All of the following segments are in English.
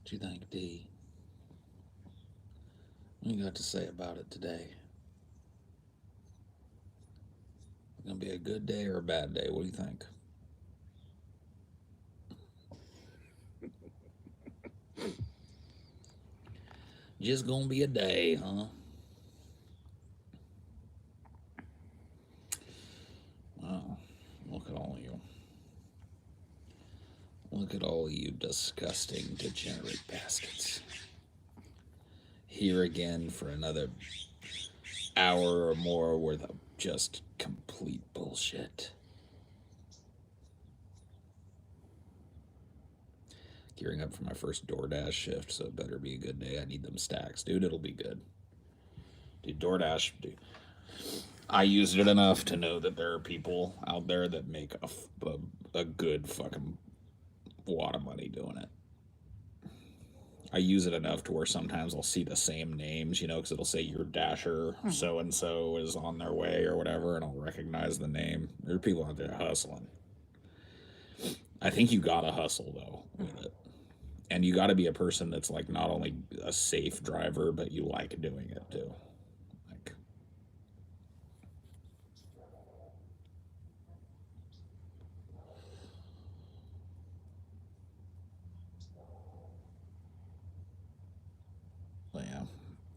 What you think, D? What you got to say about it today? Gonna be a good day or a bad day? What do you think? Just gonna be a day, huh? Wow. Look at all you. Look at all you disgusting, degenerate bastards. Here again for another hour or more worth of just complete bullshit. Gearing up for my first DoorDash shift, so it better be a good day. I need them stacks. Dude, it'll be good. Dude, DoorDash, dude. I used it enough to know that there are people out there that make a good fucking wad of money doing it. I use it enough to where sometimes I'll see the same names, because it'll say your dasher so and so is on their way or whatever, and I'll recognize the name. There are people out there hustling. I think you gotta hustle though with it, and you gotta be a person that's like not only a safe driver, but you like doing it too. Like, but yeah.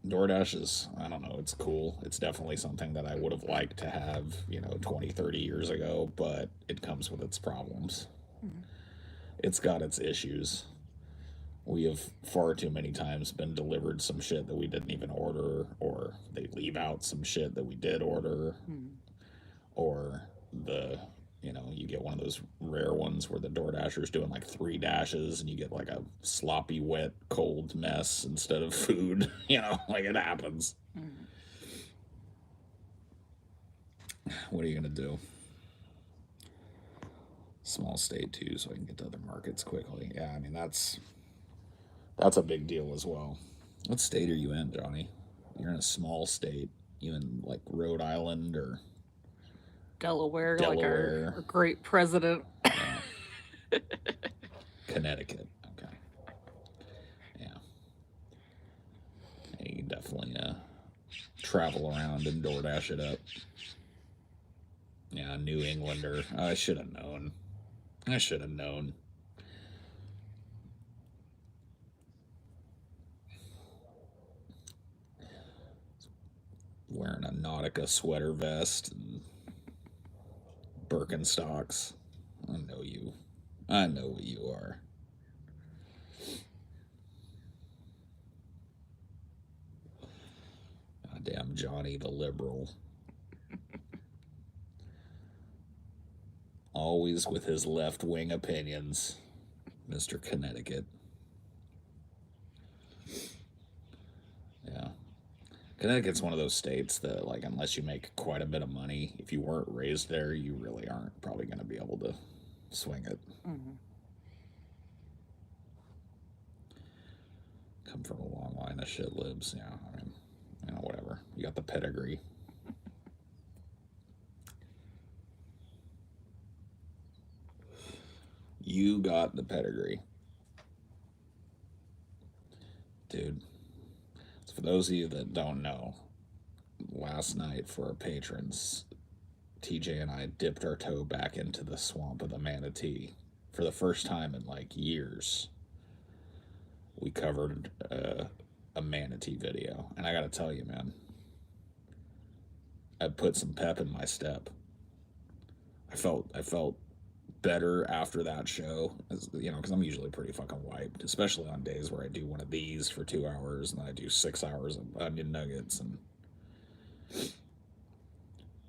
DoorDash is, I don't know, it's cool. It's definitely something that I would have liked to have, 20, 30 years ago, but it comes with its problems. It's got its issues. We have far too many times been delivered some shit that we didn't even order, or they leave out some shit that we did order, or you get one of those rare ones where the DoorDasher's doing like 3 dashes and you get like a sloppy, wet, cold mess instead of food. Like it happens. What are you going to do? Small state too, so I can get to other markets quickly. Yeah, I mean, that's a big deal as well. What state are you in, Johnny? You're in a small state. You in like Rhode Island or Delaware, like Delaware? our great president. Connecticut. Okay. Yeah. Yeah, you can definitely travel around and DoorDash it up. Yeah, New Englander. I should have known. I should have known. Wearing a Nautica sweater vest and Birkenstocks. I know you. I know what you are. Goddamn Johnny the liberal. Always with his left wing opinions. Mr. Connecticut. Yeah. Connecticut's one of those states that, like, unless you make quite a bit of money, if you weren't raised there, you really aren't probably going to be able to swing it. Come from a long line of shit libs. Yeah, I mean, whatever. You got the pedigree. You got the pedigree. Dude. So for those of you that don't know, last night for our patrons, TJ and I dipped our toe back into the swamp of the manatee for the first time in like years. We covered a manatee video, and I gotta tell you, man, I put some pep in my step. I felt better after that show, because I'm usually pretty fucking wiped, especially on days where I do one of these for 2 hours and then I do 6 hours of onion nuggets, and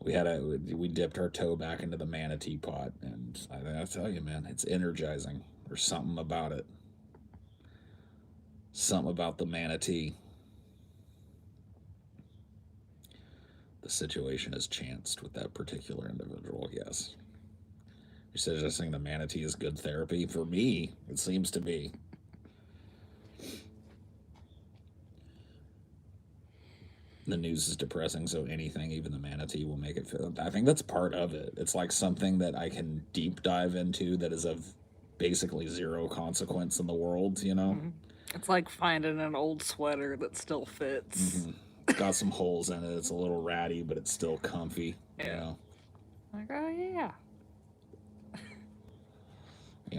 we dipped our toe back into the manatee pot, and I tell you, man, it's energizing. There's something about it. Something about the manatee. The situation has chanced with that particular individual, yes. You're suggesting the manatee is good therapy? For me, it seems to be. The news is depressing, so anything, even the manatee, will make it feel. I think that's part of it. It's like something that I can deep dive into that is of basically zero consequence in the world, It's like finding an old sweater that still fits. It's got some holes in it. It's a little ratty, but it's still comfy. You Yeah. know. Like, oh yeah.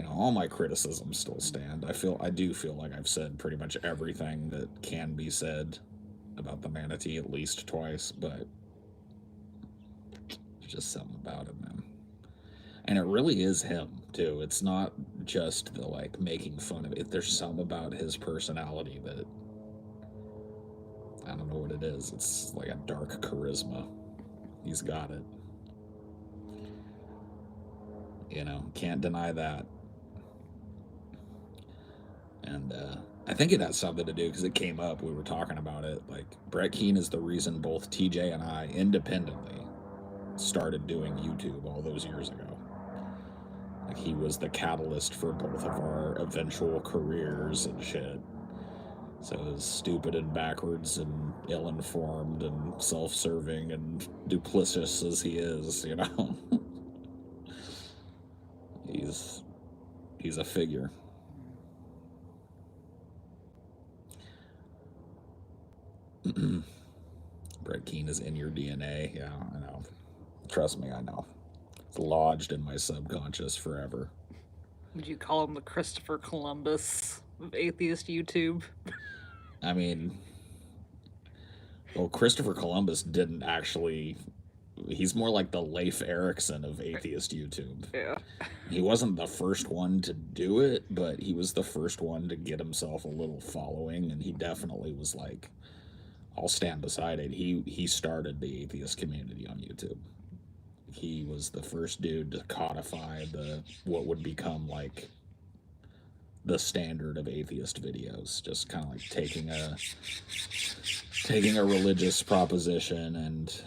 All my criticisms still stand. I do feel like I've said pretty much everything that can be said about the manatee at least twice, but there's just something about it, man. And it really is him too. It's not just the like making fun of it. There's some about his personality that I don't know what it is. It's like a dark charisma. He's got it. Can't deny that. And I think it has something to do because it came up. We were talking about it. Like Brett Keane is the reason both TJ and I independently started doing YouTube all those years ago. Like he was the catalyst for both of our eventual careers and shit. So as stupid and backwards and ill-informed and self-serving and duplicitous as he is, he's a figure. Brett Keane is in your DNA. Yeah, I know. Trust me, I know. It's lodged in my subconscious forever. Would you call him the Christopher Columbus of atheist YouTube? I mean, well, Christopher Columbus didn't actually. He's more like the Leif Erikson of atheist YouTube. Yeah. He wasn't the first one to do it, but he was the first one to get himself a little following, and he definitely was like, I'll stand beside it. He started the atheist community on YouTube. He was the first dude to codify what would become like the standard of atheist videos. Just kind of like taking a religious proposition and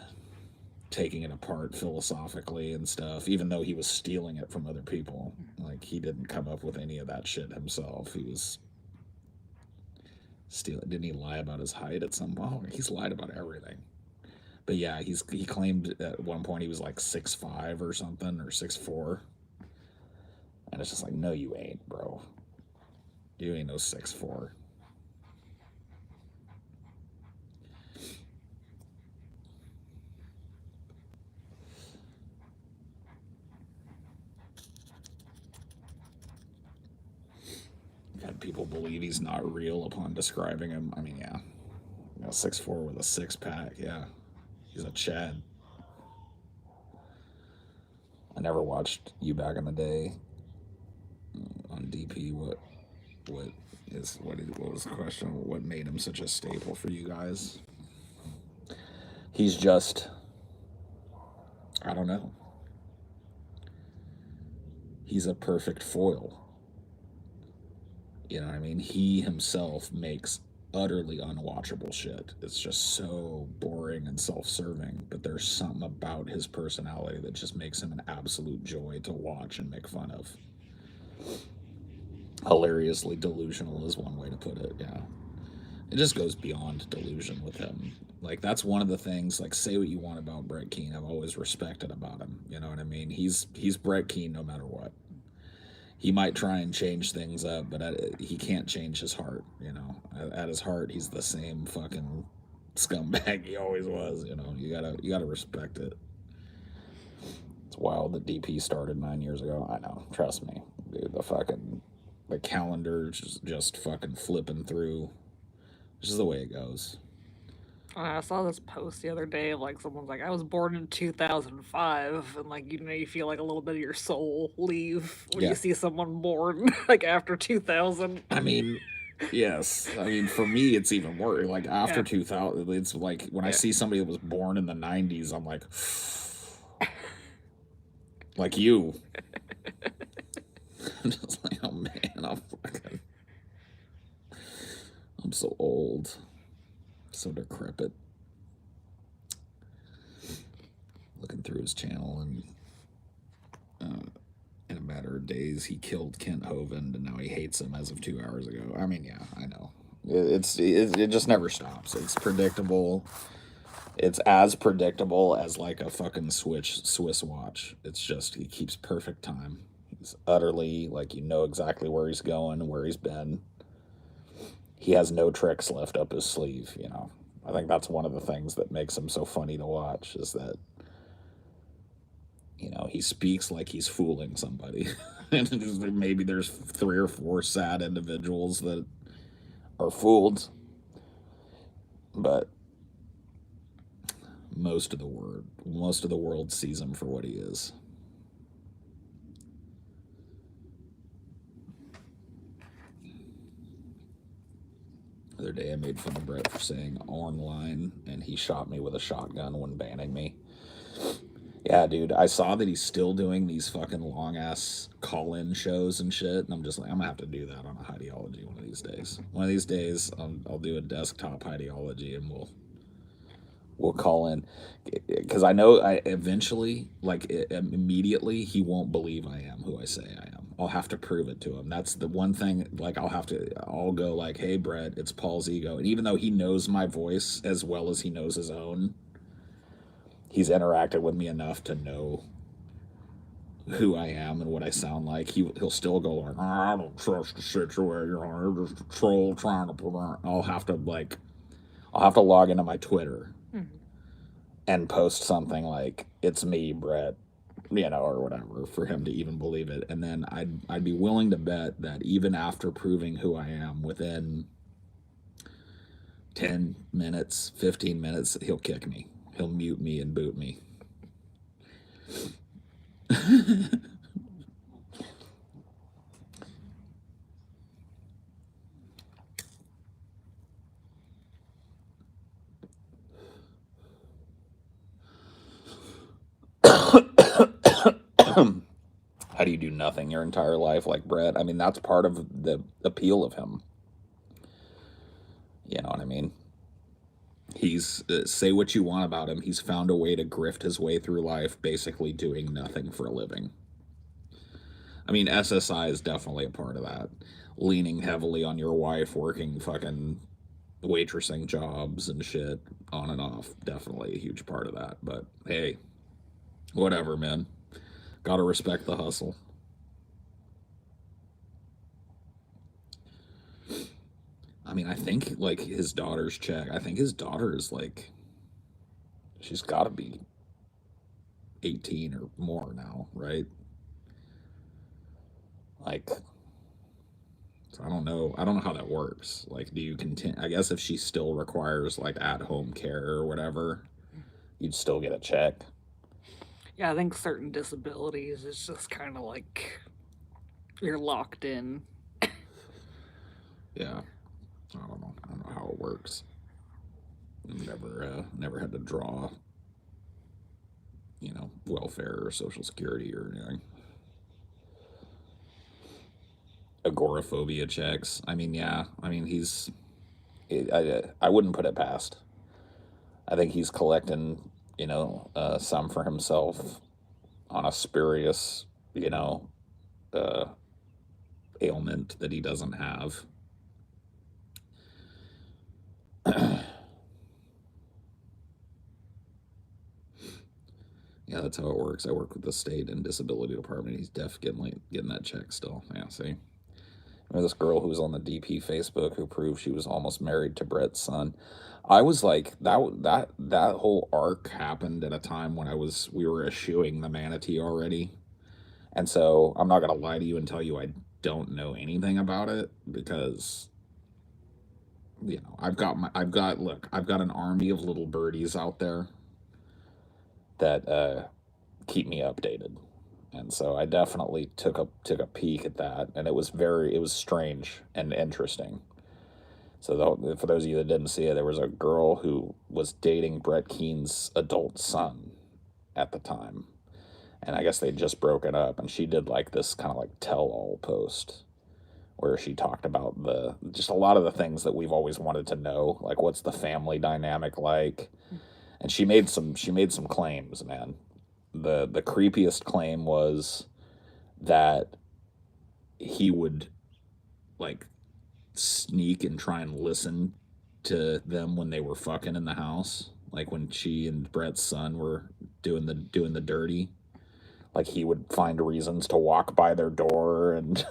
taking it apart philosophically and stuff, even though he was stealing it from other people. Like he didn't come up with any of that shit himself. He was stealing. Didn't he lie about his height at some point? Oh, he's lied about everything. But yeah, he claimed at one point he was like 6'5" or something, or 6'4". And it's just like, no, you ain't, bro. You ain't no 6'4". I've had people believe he's not real upon describing him. I mean, yeah. 6'4" with a six-pack, yeah. He's a Chad. I never watched you back in the day on DP. What was the question? What made him such a staple for you guys? He's just, I don't know. He's a perfect foil. You know what I mean? He himself makes utterly unwatchable shit. It's just so boring and self-serving, but there's something about his personality that just makes him an absolute joy to watch and make fun of. Hilariously delusional is one way to put it. Yeah, it just goes beyond delusion with him. Like that's one of the things. Like say what you want about Brett Keane, I've always respected about him. You know what I mean? He's Brett Keane no matter what. He might try and change things up, but he can't change his heart. At his heart, he's the same fucking scumbag he always was. You gotta respect it. It's wild that DP started 9 years ago. I know, trust me, dude. The calendar just fucking flipping through. This is the way it goes. I saw this post the other day of like someone's like, I was born in 2005, and like you feel like a little bit of your soul leave when Yeah. you see someone born like after 2000. I mean, yes. I mean, for me, it's even worse. Like after Yeah. 2000, it's like when I Yeah. see somebody that was born in the 90s, I'm like, like you. I'm just like, oh man, I'm so old, so decrepit. Looking through his channel, and in a matter of days, he killed Kent Hovind, and now he hates him as of 2 hours ago. I mean, yeah, I know. It just never stops. It's predictable. It's as predictable as like a fucking Swiss watch. It's just he keeps perfect time. He's utterly like exactly where he's going, where he's been. he has no tricks left up his sleeve, you know. I think that's one of the things that makes him so funny to watch is that, you know, he speaks like he's fooling somebody. And maybe there's 3 or 4 sad individuals that are fooled, but most of the world sees him for what he is. The other day I made fun of Brett for saying online, and he shot me with a shotgun when banning me. Yeah, dude, I saw that he's still doing these fucking long ass call in shows and shit, and I'm just like, I'm gonna have to do that on a Highdeology one of these days. One of these days, I'll do a desktop Highdeology, and we'll call in, because I know I eventually, like immediately, he won't believe I am who I say I am. I'll have to prove it to him. That's the one thing. Like I'll go like, "Hey, Brett, it's Paul's ego," and even though he knows my voice as well as he knows his own, he's interacted with me enough to know who I am and what I sound like. He'll still go like, I don't trust the situation. You're just a troll trying to put on. I'll have to log into my Twitter and post something like, "It's me, Brett," you know, or whatever, for him to even believe it. And then I'd be willing to bet that even after proving who I am, within 10 minutes, 15 minutes, he'll kick me. He'll mute me and boot me. How do you do nothing your entire life like Brett? I mean, that's part of the appeal of him. You know what I mean? He's say what you want about him. He's found a way to grift his way through life, basically doing nothing for a living. I mean, SSI is definitely a part of that. Leaning heavily on your wife, working fucking waitressing jobs and shit on and off. Definitely a huge part of that. But hey, whatever, man. Gotta respect the hustle. I mean, I think like his daughter's check. I think his daughter is like, she's got to be 18 or more now, right? Like, so I don't know. I don't know how that works. Like, do you continue? I guess if she still requires like at-home care or whatever, you'd still get a check. Yeah, I think certain disabilities is just kind of like you're locked in. Yeah, I don't know. I don't know how it works. Never had to draw, you know, welfare or social security or anything. Agoraphobia checks. I mean, yeah. I mean, I wouldn't put it past. I think he's collecting, you know, some for himself on a spurious, you know, uh, ailment that he doesn't have. Yeah, that's how it works. I work with the state and disability department. He's definitely getting that check still. Yeah, see. Remember this girl who was on the DP Facebook who proved she was almost married to Brett's son. I was like, that whole arc happened at a time when we were eschewing the manatee already. And so I'm not gonna lie to you and tell you I don't know anything about it, because you know, I've got an army of little birdies out there that keep me updated. And so I definitely took a peek at that, and it was strange and interesting. So for those of you that didn't see it, there was a girl who was dating Brett Keene's adult son at the time, and I guess they'd just broken up, and she did like this kind of like tell-all post where she talked about the just a lot of the things that we've always wanted to know, like what's the family dynamic like. And she made some claims, man. The creepiest claim was that he would like sneak and try and listen to them when they were fucking in the house, like when she and Brett's son were doing the dirty. Like he would find reasons to walk by their door and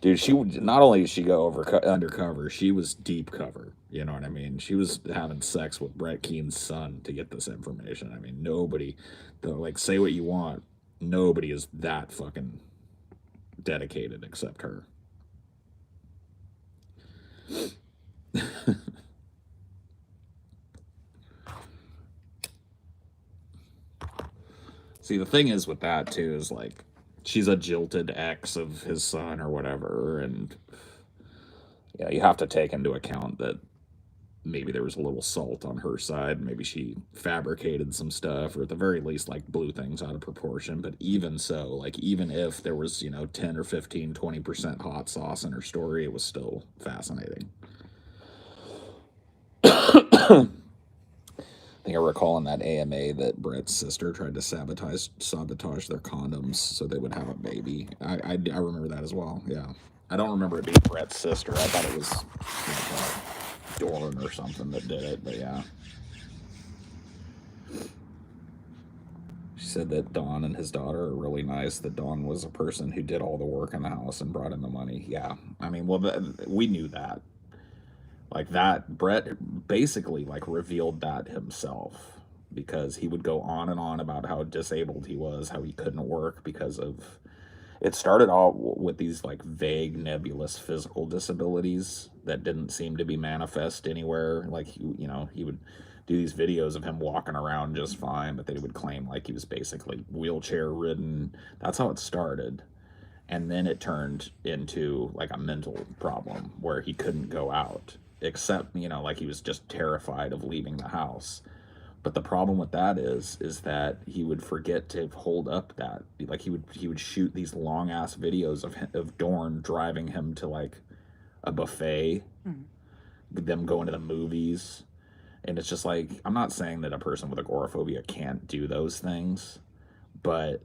Dude, she would not only did she go undercover, she was deep cover. You know what I mean? She was having sex with Brett Keen's son to get this information. I mean, nobody, like, say what you want, nobody is that fucking dedicated except her. See, the thing is with that too is like she's a jilted ex of his son or whatever, and yeah, you have to take into account that maybe there was a little salt on her side. Maybe she fabricated some stuff, or at the very least, like blew things out of proportion. But even so, like, even if there was, 10 or 15, 20% hot sauce in her story, it was still fascinating. I think I recall in that AMA that Brett's sister tried to sabotage their condoms so they would have a baby. I remember that as well. Yeah, I don't remember it being Brett's sister. I thought it was Dorn or something that did it, but yeah. She said that Don and his daughter are really nice. That Don was a person who did all the work in the house and brought in the money. Yeah, I mean, well, we knew that. Like that, Brett basically like revealed that himself because he would go on and on about how disabled he was, how he couldn't work because of. It started all with these like vague, nebulous physical disabilities that didn't seem to be manifest anywhere. Like he would do these videos of him walking around just fine, but they would claim like he was basically wheelchair ridden. That's how it started. And then it turned into like a mental problem where he couldn't go out, except, like he was just terrified of leaving the house. But the problem with that is that he would forget to hold up that, like he would shoot these long ass videos of Dorn driving him to like a buffet, them going to the movies, and it's just like, I'm not saying that a person with agoraphobia can't do those things, but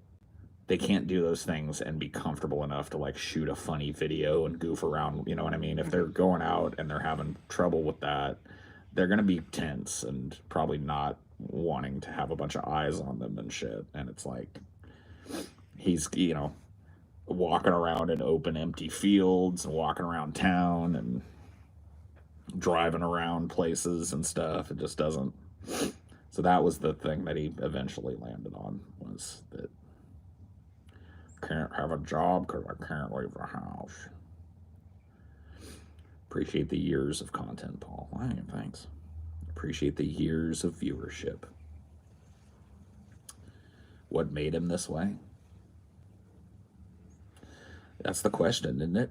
they can't do those things and be comfortable enough to like shoot a funny video and goof around. You know what I mean? If they're going out and they're having trouble with that, they're going to be tense and probably not wanting to have a bunch of eyes on them and shit. And it's like he's, walking around in open, empty fields and walking around town and driving around places and stuff. It just doesn't. So that was the thing that he eventually landed on, was that can't have a job because I can't leave the house. Appreciate the years of content, Paul. Hey, thanks. Appreciate the years of viewership. What made him this way? That's the question, isn't it?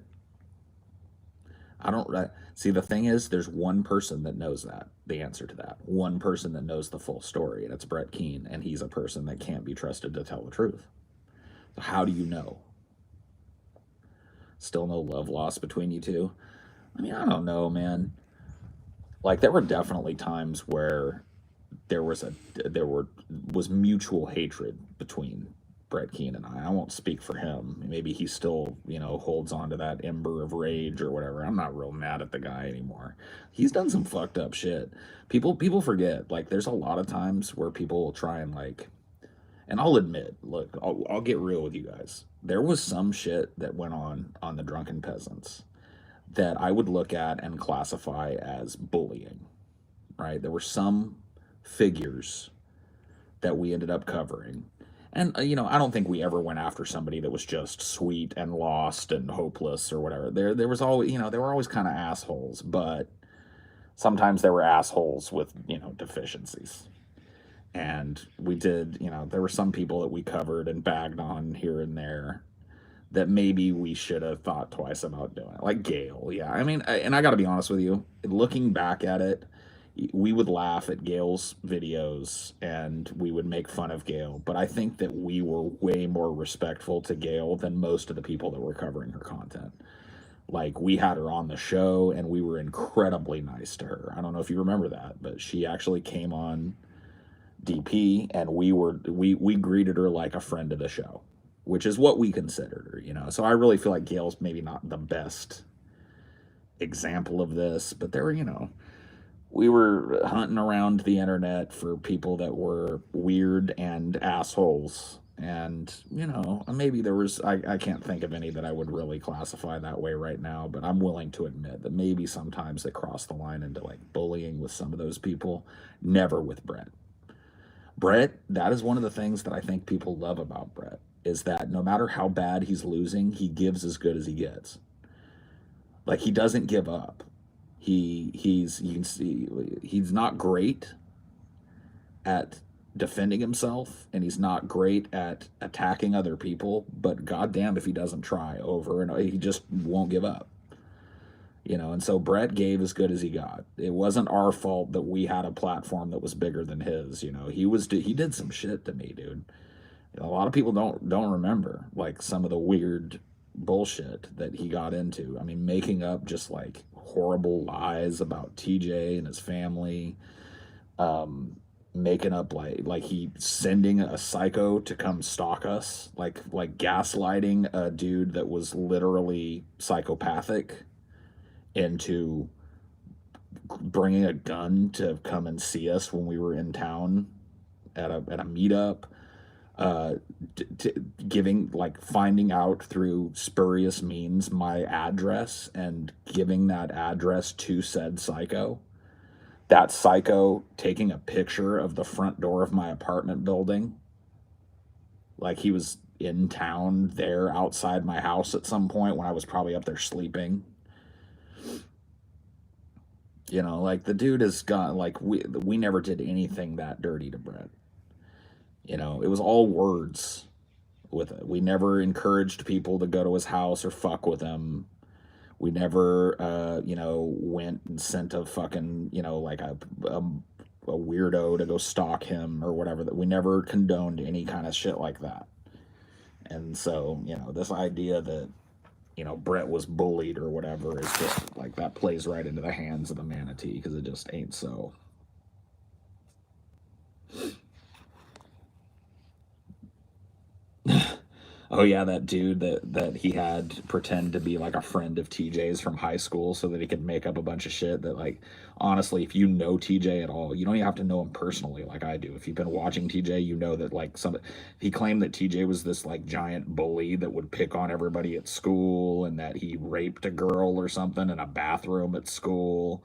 I don't see. The thing is, there's one person that knows that, the answer to that. One person that knows the full story, and it's Brett Keen, and he's a person that can't be trusted to tell the truth. So how do you know? Still no love lost between you two? I mean, I don't know, man. Like there were definitely times where there was mutual hatred between Brett Keen and I. I won't speak for him. Maybe he still, holds on to that ember of rage or whatever. I'm not real mad at the guy anymore. He's done some fucked up shit. People forget. Like there's a lot of times where people will try and like, and I'll admit, look, I'll get real with you guys. There was some shit that went on the Drunken Peasants that I would look at and classify as bullying, right? There were some figures that we ended up covering. And, I don't think we ever went after somebody that was just sweet and lost and hopeless or whatever. There was always, they were always kind of assholes, but sometimes they were assholes with, deficiencies. And we did, there were some people that we covered and bagged on here and there that maybe we should have thought twice about doing. Like Gail, yeah. I mean, and I got to be honest with you, looking back at it, we would laugh at Gail's videos and we would make fun of Gail, but I think that we were way more respectful to Gail than most of the people that were covering her content. Like we had her on the show and we were incredibly nice to her. I don't know if you remember that, but she actually came on DP and we greeted her like a friend of the show, which is what we considered her. So I really feel like Gail's maybe not the best example of this, but there were, we were hunting around the internet for people that were weird and assholes, And, you know, maybe there was, I can't think of any that I would really classify that way right now, but I'm willing to admit that maybe sometimes they cross the line into like bullying with some of those people. Never with Brett. Brett, that is one of the things that I think people love about Brett, is that no matter how bad he's losing, he gives as good as he gets. Like he doesn't give up. He's you can see he's not great at defending himself, and he's not great at attacking other people, but goddamn if he doesn't try over and he just won't give up. You know, and so Brett gave as good as he got. It wasn't our fault that we had a platform that was bigger than his. You know, he did some shit to me, dude. A lot of people don't remember like some of the weird bullshit that he got into. I mean, making up just like horrible lies about TJ and his family, making up like he sending a psycho to come stalk us, like gaslighting a dude that was literally psychopathic into bringing a gun to come and see us when we were in town at a meetup, uh, giving like finding out through spurious means my address and giving that address to said psycho. That psycho taking a picture of the front door of my apartment building, like he was in town there outside my house at some point when I was probably up there sleeping. You know, like the dude has got like we never did anything that dirty to Brett. You know, it was all words with it. We never encouraged people to go to his house or fuck with him. We never, you know, went and sent a fucking, you know, like a weirdo to go stalk him or whatever. That we never condoned any kind of shit like that. And so, you know, this idea that, you know, Brett was bullied or whatever is just like that plays right into the hands of the manatee because it just ain't so. Oh yeah, that dude that he had pretend to be like a friend of TJ's from high school so that he could make up a bunch of shit that like honestly, if you know TJ at all, you don't even have to know him personally like I do. If you've been watching TJ, you know that like some he claimed that TJ was this like giant bully that would pick on everybody at school and that he raped a girl or something in a bathroom at school.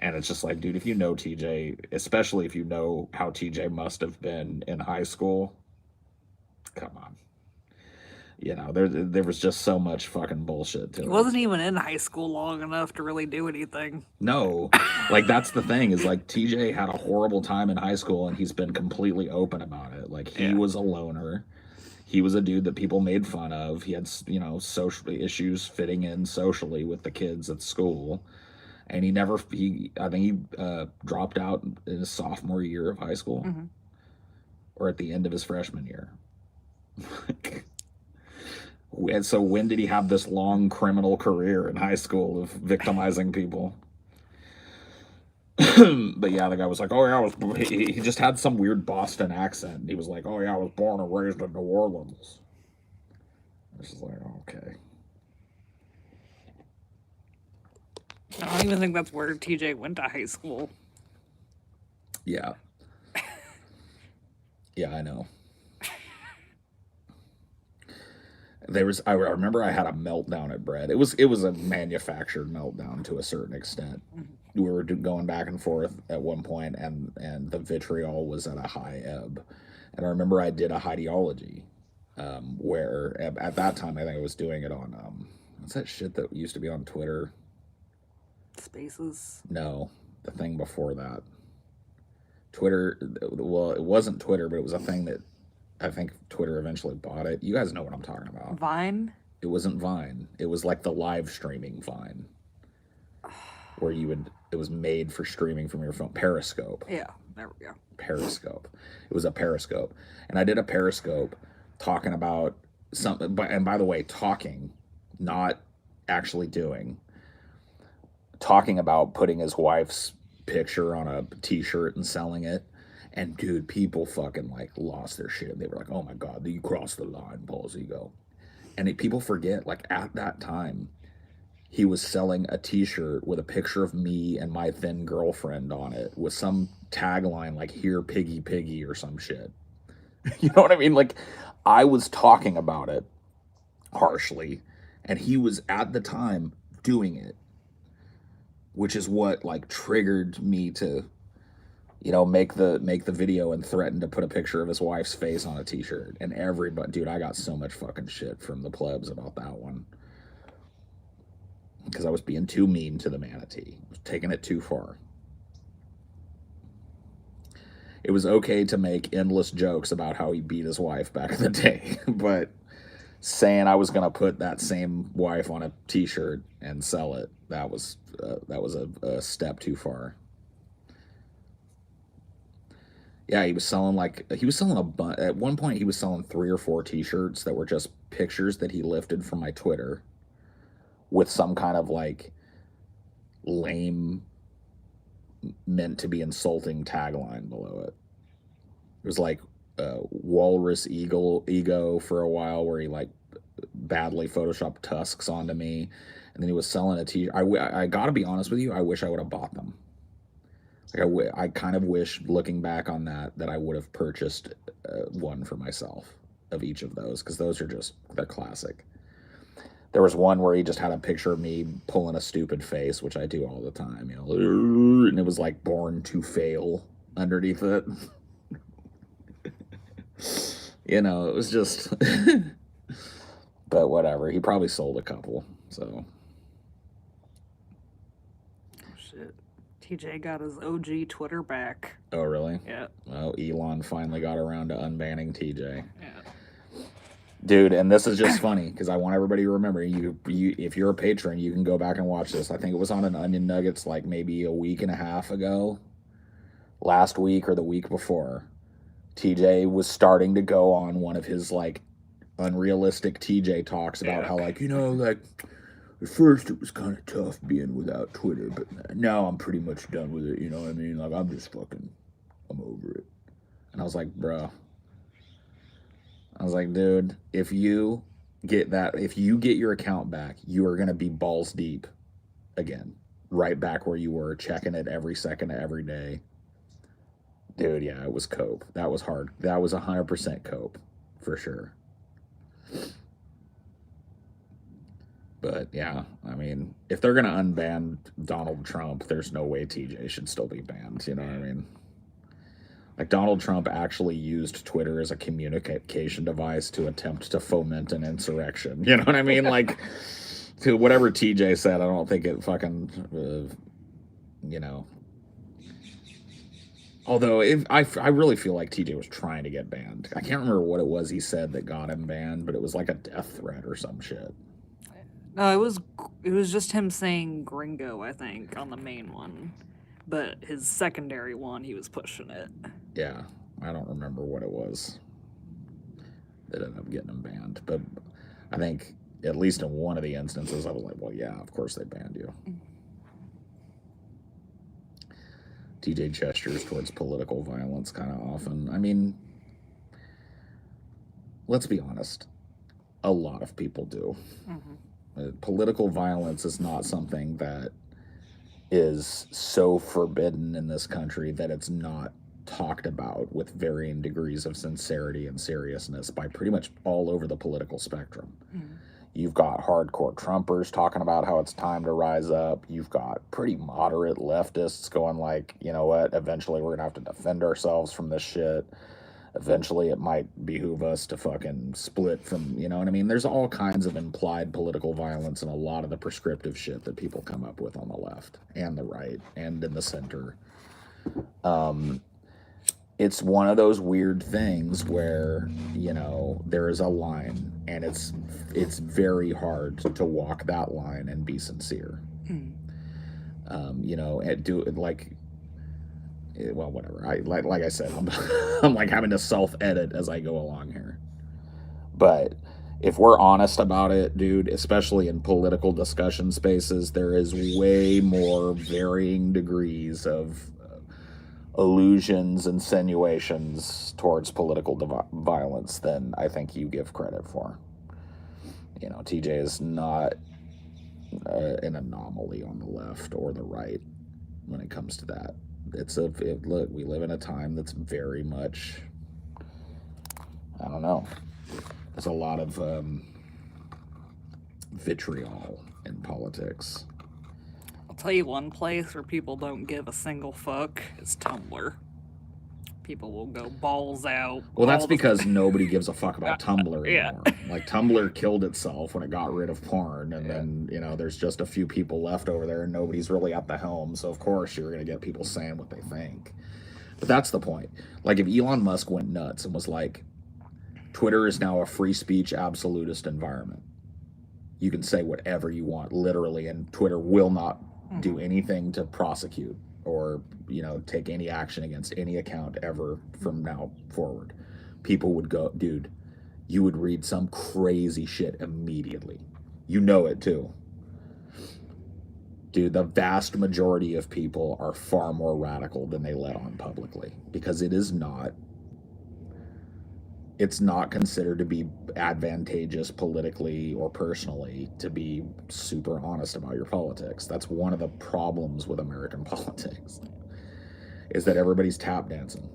And it's just like, dude, if you know TJ, especially if you know how TJ must have been in high school, come on. You know, there was just so much fucking bullshit He to it. wasn't even in high school long enough to really do anything. No, like that's the thing is like TJ had a horrible time in high school and he's been completely open about it. Like he Yeah. was a loner. He was a dude that people made fun of. He had, you know, social issues fitting in socially with the kids at school. And I think he dropped out in his sophomore year of high school Mm-hmm. or at the end of his freshman year. And so when did he have this long criminal career in high school of victimizing people? But yeah, the guy was like, "Oh yeah, he just had some weird Boston accent." He was like, "Oh yeah, I was born and raised in New Orleans." I was just like, "Okay." I don't even think that's where TJ went to high school. Yeah. Yeah, I know. I remember I had a meltdown at Bread. It was a manufactured meltdown to a certain extent. We were going back and forth at one point, and the vitriol was at a high ebb. And I remember I did a Highdeology, where at that time I think I was doing it on what's that shit that used to be on Twitter? Spaces. No, the thing before that. Twitter. Well, it wasn't Twitter, but it was a thing that I think Twitter eventually bought it. You guys know what I'm talking about. Vine? It wasn't Vine. It was like the live streaming Vine, where you would. It was made for streaming from your phone. Periscope. Yeah, there we go. Periscope. It was a Periscope, and I did a Periscope talking about something. And by the way, talking, not actually doing. Talking about putting his wife's picture on a T-shirt and selling it. And dude, people fucking like lost their shit. They were like, "Oh my god, you crossed the line, Paul's ego." And people forget, like at that time, he was selling a T-shirt with a picture of me and my thin girlfriend on it, with some tagline like "Here, piggy, piggy" or some shit. You know what I mean? Like, I was talking about it harshly, and he was at the time doing it, which is what like triggered me to, make the video and threaten to put a picture of his wife's face on a t-shirt. And everybody, dude, I got so much fucking shit from the plebs about that one because I was being too mean to the manatee. I was taking it too far. It was okay to make endless jokes about how he beat his wife back in the day, but saying I was gonna put that same wife on a t-shirt and sell it, that was a step too far. Yeah, he was selling at one point he was selling 3 or 4 t-shirts that were just pictures that he lifted from my Twitter with some kind of like lame, meant to be insulting tagline below it. It was like walrus ego for a while, where he like badly photoshopped tusks onto me, and then he was selling a t-shirt. I gotta be honest with you, I wish I would have bought them. Like I kind of wish, looking back on that I would have purchased one for myself of each of those, because those are just, they're classic. There was one where he just had a picture of me pulling a stupid face, which I do all the time, and it was like "Born to Fail" underneath it. It was just, but whatever. He probably sold a couple, so. Oh shit. TJ got his OG Twitter back. Oh, really? Yeah. Well, Elon finally got around to unbanning TJ. Yeah. Dude, and this is just funny because I want everybody to remember, you if you're a patron, you can go back and watch this. I think it was on an Onion Nuggets like maybe a week and a half ago, last week or the week before. TJ was starting to go on one of his like unrealistic TJ talks about how like, like at first it was kind of tough being without Twitter, but now I'm pretty much done with it. You know what I mean? Like I'm over it. And I was like, bro. I was like, dude, if you get your account back, you are going to be balls deep again, right back where you were, checking it every second of every day. Dude, yeah, it was cope. That was hard. That was 100% cope, for sure. But yeah, I mean, if they're going to unban Donald Trump, there's no way TJ should still be banned. You know what I mean? Like, Donald Trump actually used Twitter as a communication device to attempt to foment an insurrection. You know what I mean? Like, to whatever TJ said, I don't think it fucking, Although, I really feel like TJ was trying to get banned. I can't remember what it was he said that got him banned, but it was like a death threat or some shit. No, it was just him saying gringo, I think, on the main one. But his secondary one, he was pushing it. Yeah, I don't remember what it was that ended up getting him banned. But I think, at least in one of the instances, I was like, well, yeah, of course they banned you. TJ gestures towards political violence kind of often. I mean, let's be honest. A lot of people do. Mm-hmm. Political violence is not something that is so forbidden in this country that it's not talked about with varying degrees of sincerity and seriousness by pretty much all over the political spectrum. Mm. You've got hardcore Trumpers talking about how it's time to rise up. You've got pretty moderate leftists going like, you know what, eventually we're going to have to defend ourselves from this shit. Eventually it might behoove us to fucking split from, you know what I mean? There's all kinds of implied political violence and a lot of the prescriptive shit that people come up with on the left and the right and in the center. It's one of those weird things where, there is a line and it's very hard to walk that line and be sincere. And do it like, well, whatever. Like I said, I'm like having to self-edit as I go along here. But if we're honest about it, dude, especially in political discussion spaces, there is way more varying degrees of allusions, insinuations towards political violence than I think you give credit for. TJ is not an anomaly on the left or the right when it comes to that. Look, we live in a time that's very much, I don't know. There's a lot of vitriol in politics. I'll tell you one place where people don't give a single fuck is Tumblr. People will go balls out. Well, that's because nobody gives a fuck about Tumblr Yeah. anymore. Like, Tumblr killed itself when it got rid of porn, and then, you know, there's just a few people left over there, and nobody's really at the helm, so of course you're going to get people saying what they think. But that's the point. Like, if Elon Musk went nuts and was like, Twitter is now a free speech absolutist environment. You can say whatever you want, literally, and Twitter will not do anything to prosecute or, you know, take any action against any account ever from now forward. People would go, dude, you would read some crazy shit immediately. You know it too. Dude, the vast majority of people are far more radical than they let on publicly, because it's not considered to be advantageous politically or personally to be super honest about your politics. That's one of the problems with American politics, is that everybody's tap dancing.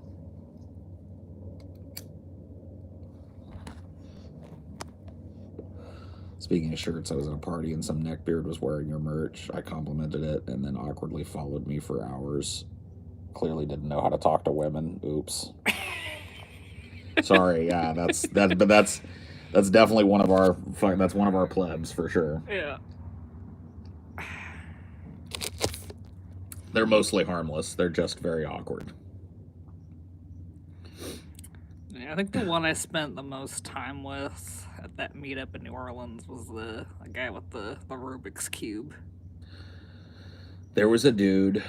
Speaking of shirts, I was at a party and some neckbeard was wearing your merch. I complimented it and then awkwardly followed me for hours. Clearly didn't know how to talk to women. Oops. Sorry, yeah, that's definitely one of our plebs for sure. Yeah. They're mostly harmless. They're just very awkward. Yeah, I think the one I spent the most time with at that meetup in New Orleans was the guy with the Rubik's Cube. There was a dude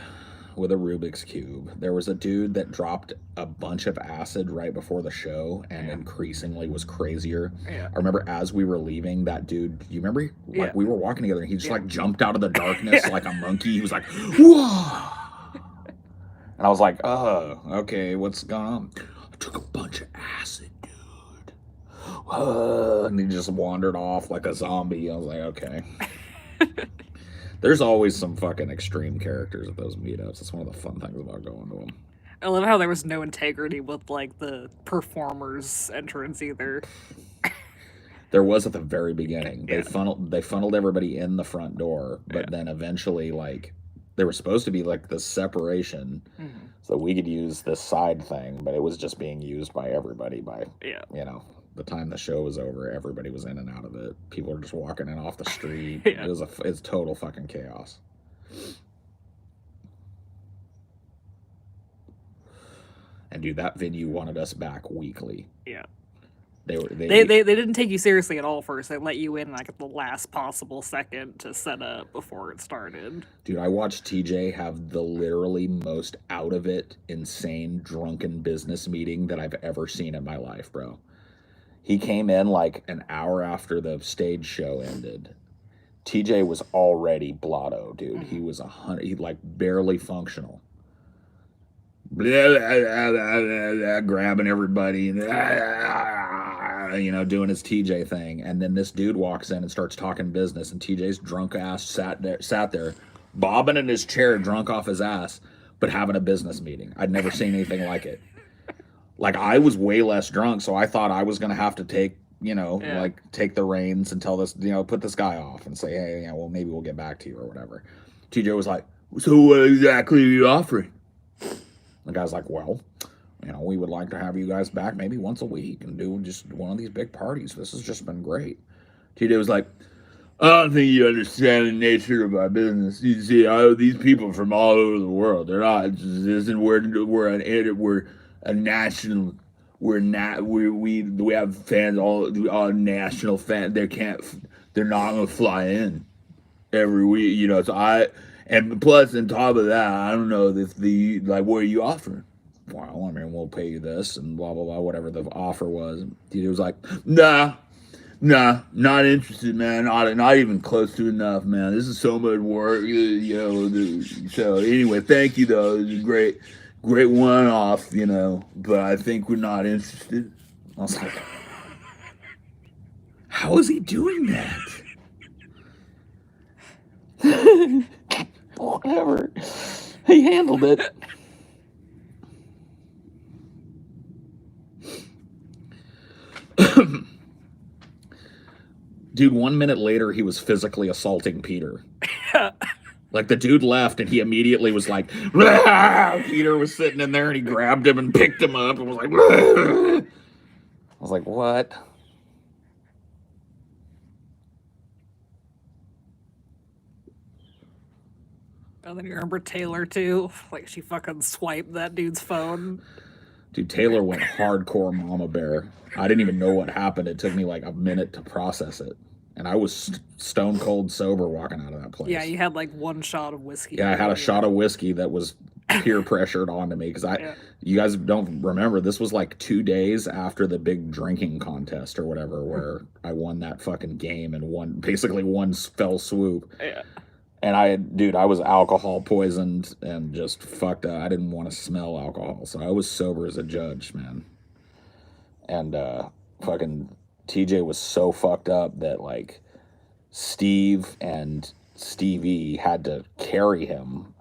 with a Rubik's Cube. There was a dude that dropped a bunch of acid right before the show and increasingly was crazier. Yeah. I remember as we were leaving, that dude, you remember? Like, we were walking together and he just like jumped out of the darkness like a monkey. He was like, whoa! And I was like, okay, what's going on? I took a bunch of acid, dude. And he just wandered off like a zombie. I was like, okay. There's always some fucking extreme characters at those meetups. It's one of the fun things about going to them. I love how there was no integrity with like the performers' entrance either. There was at the very beginning. They funneled everybody in the front door, but then eventually, like, there was supposed to be like this separation so we could use this side thing, but it was just being used by everybody by you know, the time the show was over, everybody was in and out of it. People were just walking in off the street. It's total fucking chaos. And dude, that venue wanted us back weekly. Yeah. They didn't take you seriously at all first. They let you in like at the last possible second to set up before it started. Dude, I watched TJ have the literally most out of it, insane, drunken business meeting that I've ever seen in my life, bro. He came in like an hour after the stage show ended. TJ was already blotto, dude. He was he like barely functional. Blah, blah, blah, blah, grabbing everybody, you know, doing his TJ thing. And then this dude walks in and starts talking business, and TJ's drunk ass sat there, bobbing in his chair, drunk off his ass, but having a business meeting. I'd never seen anything like it. Like, I was way less drunk, so I thought I was going to have to take the reins and tell this, put this guy off and say, hey, well, maybe we'll get back to you or whatever. TJ was like, so what exactly are you offering? The guy's like, well, we would like to have you guys back maybe once a week and do just one of these big parties. This has just been great. TJ was like, I don't think you understand the nature of our business. You see, these people from all over the world, they're not. We're a national. We have fans all national fans. They're not gonna fly in every week. So and plus on top of that, I don't know if what are you offering? Well, I mean, we'll pay you this and blah blah blah, whatever the offer was. He was like, nah, not interested, man. Not even close to enough, man. This is so much work, So anyway, thank you though. It was a great one-off, but I think we're not interested. I was like, how is he doing that? Whatever. He handled it. Dude, 1 minute later, he was physically assaulting Peter. Like, the dude left, and he immediately was like, "Rah!" Peter was sitting in there, and he grabbed him and picked him up and was like, "Rah!" I was like, what? And then you remember Taylor too? Like she fucking swiped that dude's phone. Dude, Taylor went hardcore mama bear. I didn't even know what happened. It took me like a minute to process it. And I was stone cold sober walking out of that place. Yeah, you had like one shot of whiskey. Yeah, I had a shot of whiskey that was peer pressured onto me because you guys don't remember, this was like 2 days after the big drinking contest or whatever, where I won that fucking game in basically one fell swoop. Yeah. And dude, I was alcohol poisoned and just fucked up. I didn't want to smell alcohol, so I was sober as a judge, man. And fucking TJ was so fucked up that like Steve and Stevie had to carry him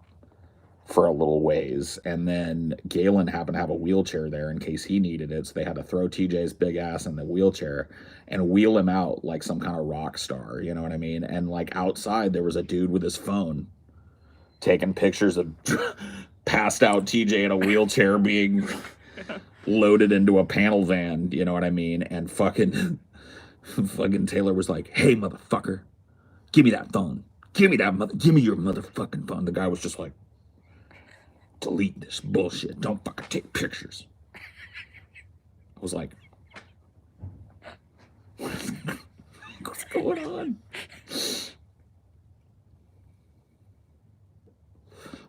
for a little ways, and then Galen happened to have a wheelchair there in case he needed it, so they had to throw TJ's big ass in the wheelchair and wheel him out like some kind of rock star, you know what I mean? And like outside there was a dude with his phone taking pictures of passed out TJ in a wheelchair being loaded into a panel van, you know what I mean? And fucking Taylor was like, "Hey motherfucker, give me that phone, give me your motherfucking phone." The guy was just like, "Delete this bullshit. Don't fucking take pictures." I was like, what's going on?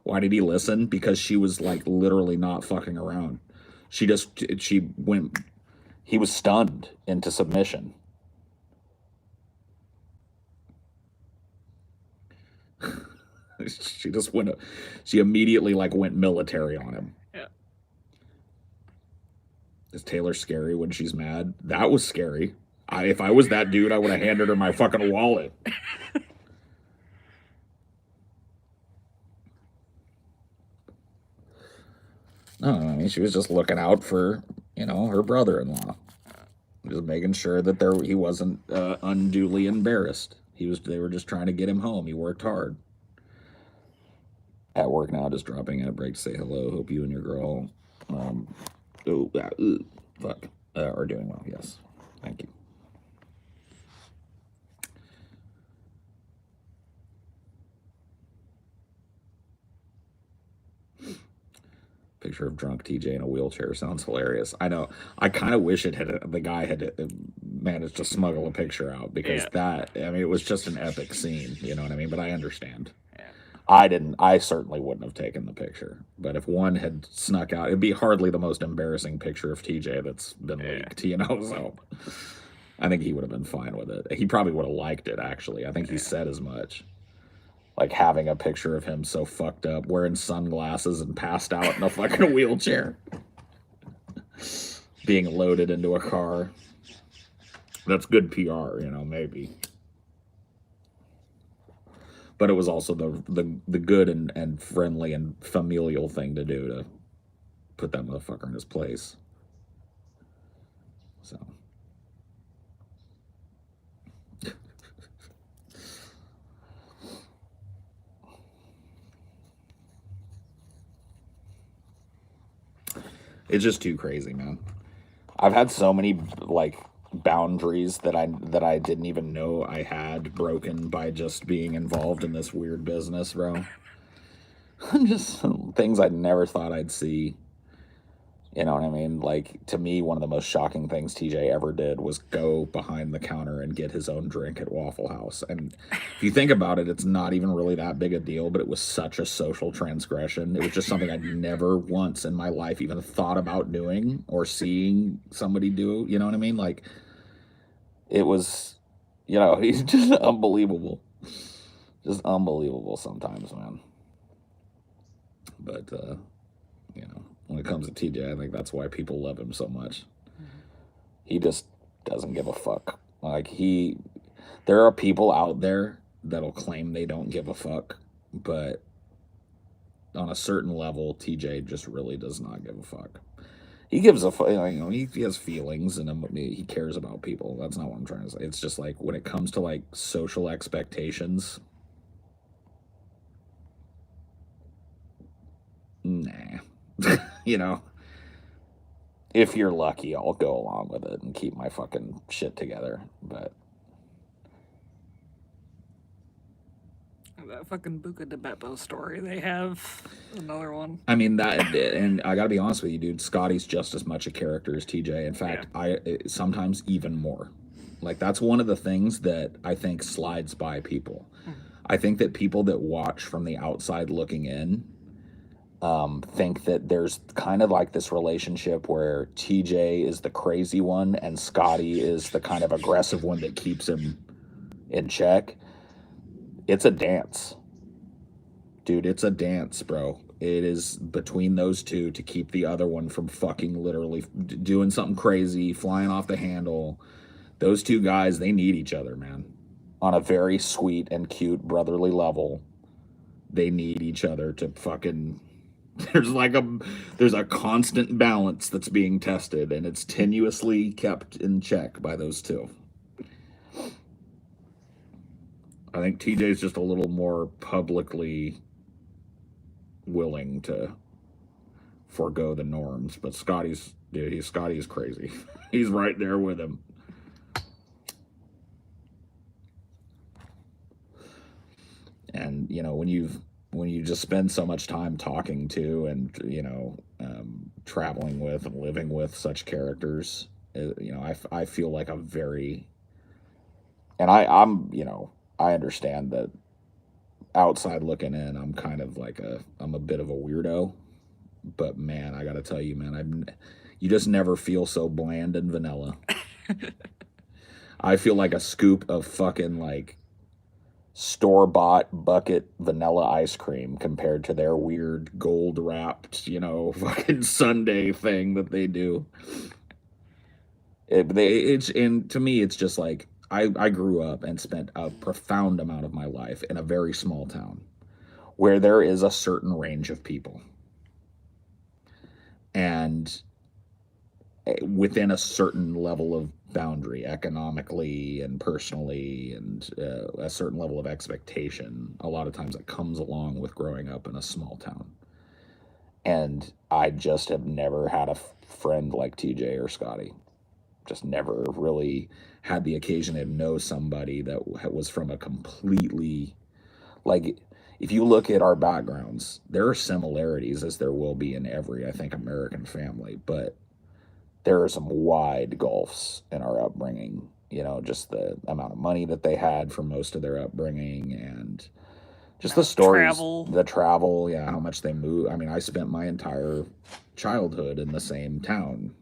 Why did he listen? Because she was like literally not fucking around. He was stunned into submission. She immediately like went military on him. Yeah. Is Taylor scary when she's mad? That was scary. If I was that dude, I would have handed her my fucking wallet. No, I mean, she was just looking out for, her brother-in-law. Just making sure that he wasn't unduly embarrassed. They were just trying to get him home. He worked hard. At work now, just dropping in a break to say hello. Hope you and your girl are doing well. Yes. Thank you. Picture of drunk TJ in a wheelchair sounds hilarious. I know. I kind of wish the guy had managed to smuggle a picture out, because it was just an epic scene. You know what I mean? But I understand. Yeah. I certainly wouldn't have taken the picture. But if one had snuck out, it'd be hardly the most embarrassing picture of TJ that's been leaked, So I think he would have been fine with it. He probably would have liked it, actually. I think he said as much. Like having a picture of him so fucked up, wearing sunglasses and passed out in a fucking wheelchair. Being loaded into a car. That's good PR, maybe. But it was also the good and friendly and familial thing to do, to put that motherfucker in his place. So. It's just too crazy, man. I've had so many like boundaries that I didn't even know I had broken by just being involved in this weird business, bro. Just things I never thought I'd see. You know what I mean? Like, to me, one of the most shocking things TJ ever did was go behind the counter and get his own drink at Waffle House. And if you think about it, it's not even really that big a deal, but it was such a social transgression. It was just something I'd never once in my life even thought about doing or seeing somebody do. You know what I mean? Like, it was, he's just unbelievable. Just unbelievable sometimes, man. But, when it comes to TJ, I think that's why people love him so much. He just doesn't give a fuck. Like, there are people out there that'll claim they don't give a fuck, but on a certain level, TJ just really does not give a fuck. He gives a he has feelings and he cares about people. That's not what I'm trying to say. It's just like when it comes to like social expectations, nah. you know, if you're lucky, I'll go along with it and keep my fucking shit together. But That fucking Buca de Beppo story. They have another one. I mean that, and I gotta be honest with you, dude. Scotty's just as much a character as TJ. In fact, Yeah. sometimes even more. Like that's one of the things that I think slides by people. I think that people that watch from the outside looking in think that there's kind of like this relationship where TJ is the crazy one and Scotty is the kind of aggressive one that keeps him in check. It's a dance. Dude, it's a dance, bro. It is between those two to keep the other one from fucking literally doing something crazy, flying off the handle. Those two guys, they need each other, man. On a very sweet and cute brotherly level, they need each other to fucking there's like there's a constant balance that's being tested and it's tenuously kept in check by those two. I think TJ's just a little more publicly willing to forego the norms, but Scotty is crazy. He's right there with him. And when you just spend so much time talking to and traveling with and living with such characters, I feel like a very and I understand that outside looking in, I'm kind of like I'm a bit of a weirdo, but man, I gotta tell you, man, you just never feel so bland and vanilla. I feel like a scoop of fucking like store-bought bucket vanilla ice cream compared to their weird gold wrapped, fucking sundae thing that they do. And to me, it's just like I grew up and spent a profound amount of my life in a very small town where there is a certain range of people. And within a certain level of boundary economically and personally and a certain level of expectation a lot of times that comes along with growing up in a small town. And I just have never had a friend like TJ or Scotty. Just never really had the occasion to know somebody that was from a completely like if you look at our backgrounds, there are similarities as there will be in every, I think, American family, but there are some wide gulfs in our upbringing. Just the amount of money that they had for most of their upbringing and just the stories, the travel, yeah, how much they move. I mean, I spent my entire childhood in the same town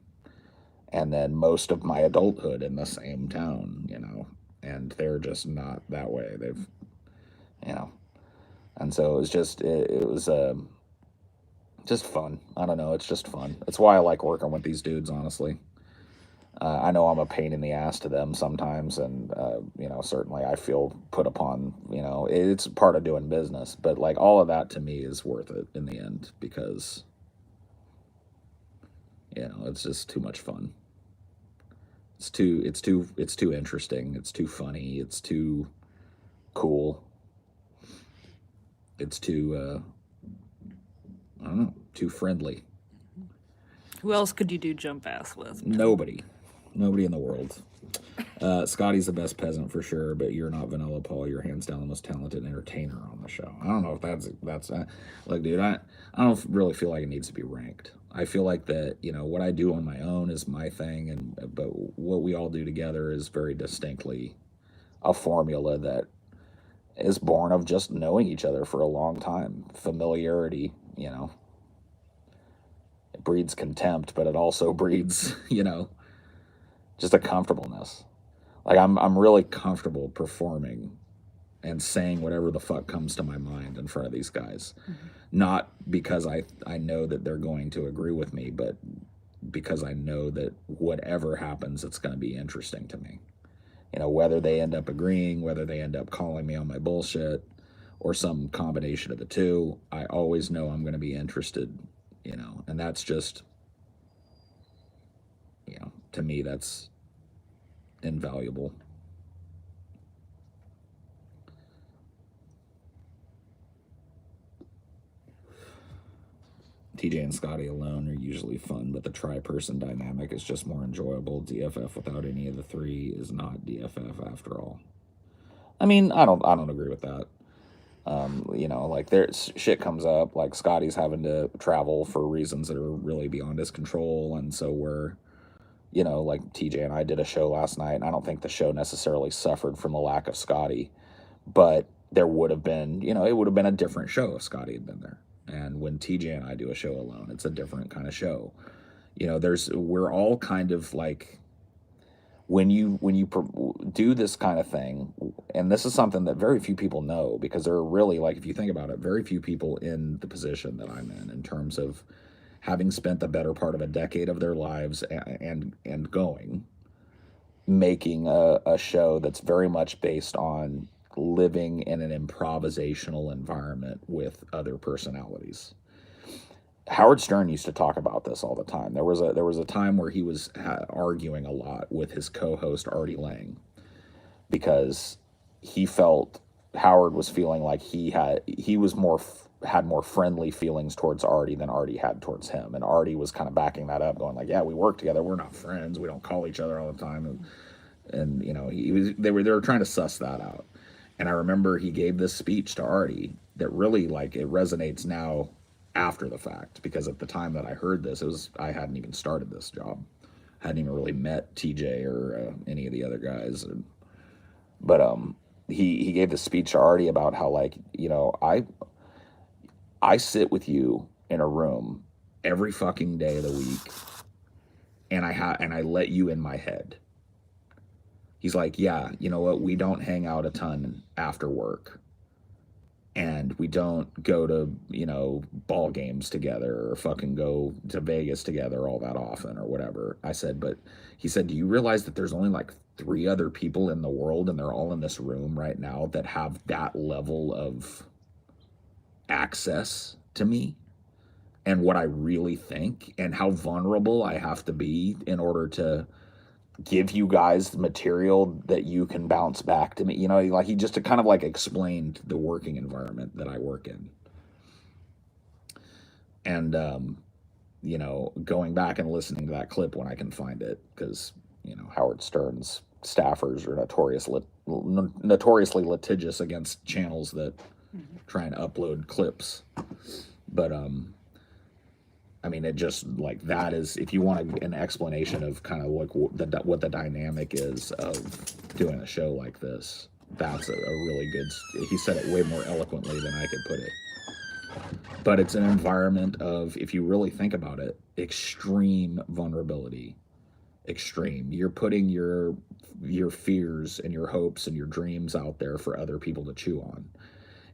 and then most of my adulthood in the same town, and they're just not that way. They've, and so it was just fun. I don't know. It's just fun. It's why I like working with these dudes, honestly. I know I'm a pain in the ass to them sometimes, and certainly I feel put upon. It's part of doing business, but like all of that to me is worth it in the end because it's just too much fun. It's too interesting. It's too funny. It's too cool. It's too I don't know, too friendly. Who else could you do jump ass with? Nobody in the world. Scotty's the best peasant for sure, but you're not Vanilla Paul. You're hands down the most talented entertainer on the show. I don't know if that's like, dude. I don't really feel like it needs to be ranked. I feel like that what I do on my own is my thing, but what we all do together is very distinctly a formula that is born of just knowing each other for a long time, familiarity. It breeds contempt, but it also breeds just a comfortableness. Like I'm really comfortable performing and saying whatever the fuck comes to my mind in front of these guys. Mm-hmm. Not because I know that they're going to agree with me, but because I know that whatever happens, it's going to be interesting to me. Whether they end up agreeing, whether they end up calling me on my bullshit, or some combination of the two, I always know I'm going to be interested, and that's just To me, that's invaluable. TJ and Scotty alone are usually fun, but the tri-person dynamic is just more enjoyable. DFF without any of the three is not DFF after all. I mean, I don't agree with that. Like there's shit comes up, like Scotty's having to travel for reasons that are really beyond his control, and so like TJ and I did a show last night, and I don't think the show necessarily suffered from the lack of Scotty, but there would have been, it would have been a different show if Scotty had been there. And when TJ and I do a show alone, it's a different kind of show. We're all kind of like, when you do this kind of thing, and this is something that very few people know, because there are really, like, if you think about it, very few people in the position that I'm in terms of having spent the better part of a decade of their lives and going, making a show that's very much based on living in an improvisational environment with other personalities. Howard Stern used to talk about this all the time. There was a time where he was arguing a lot with his co-host Artie Lang, because he felt Howard was feeling like he was had more friendly feelings towards Artie than Artie had towards him, and Artie was kind of backing that up, going like, "Yeah, we work together. We're not friends. We don't call each other all the time." And they were trying to suss that out. And I remember he gave this speech to Artie that really, like, it resonates now after the fact, because at the time that I heard this, I hadn't even started this job, hadn't even really met TJ or any of the other guys, but he gave this speech to Artie about how, like, I sit with you in a room every fucking day of the week, and I let you in my head. He's like, yeah, you know what? We don't hang out a ton after work, and we don't go to, ball games together or fucking go to Vegas together all that often or whatever. I said, but he said, do you realize that there's only like 3 other people in the world, and they're all in this room right now, that have that level of access to me and what I really think, and how vulnerable I have to be in order to give you guys material that you can bounce back to me. Like, he just kind of like explained the working environment that I work in. And, going back and listening to that clip when I can find it, because, Howard Stern's staffers are notoriously litigious against channels that try and upload clips. But, I mean, it just, like, that is, if you want an explanation of kind of like what the dynamic is of doing a show like this, that's a really good, he said it way more eloquently than I could put it. But it's an environment of, if you really think about it, extreme vulnerability. Extreme. You're putting your fears and your hopes and your dreams out there for other people to chew on.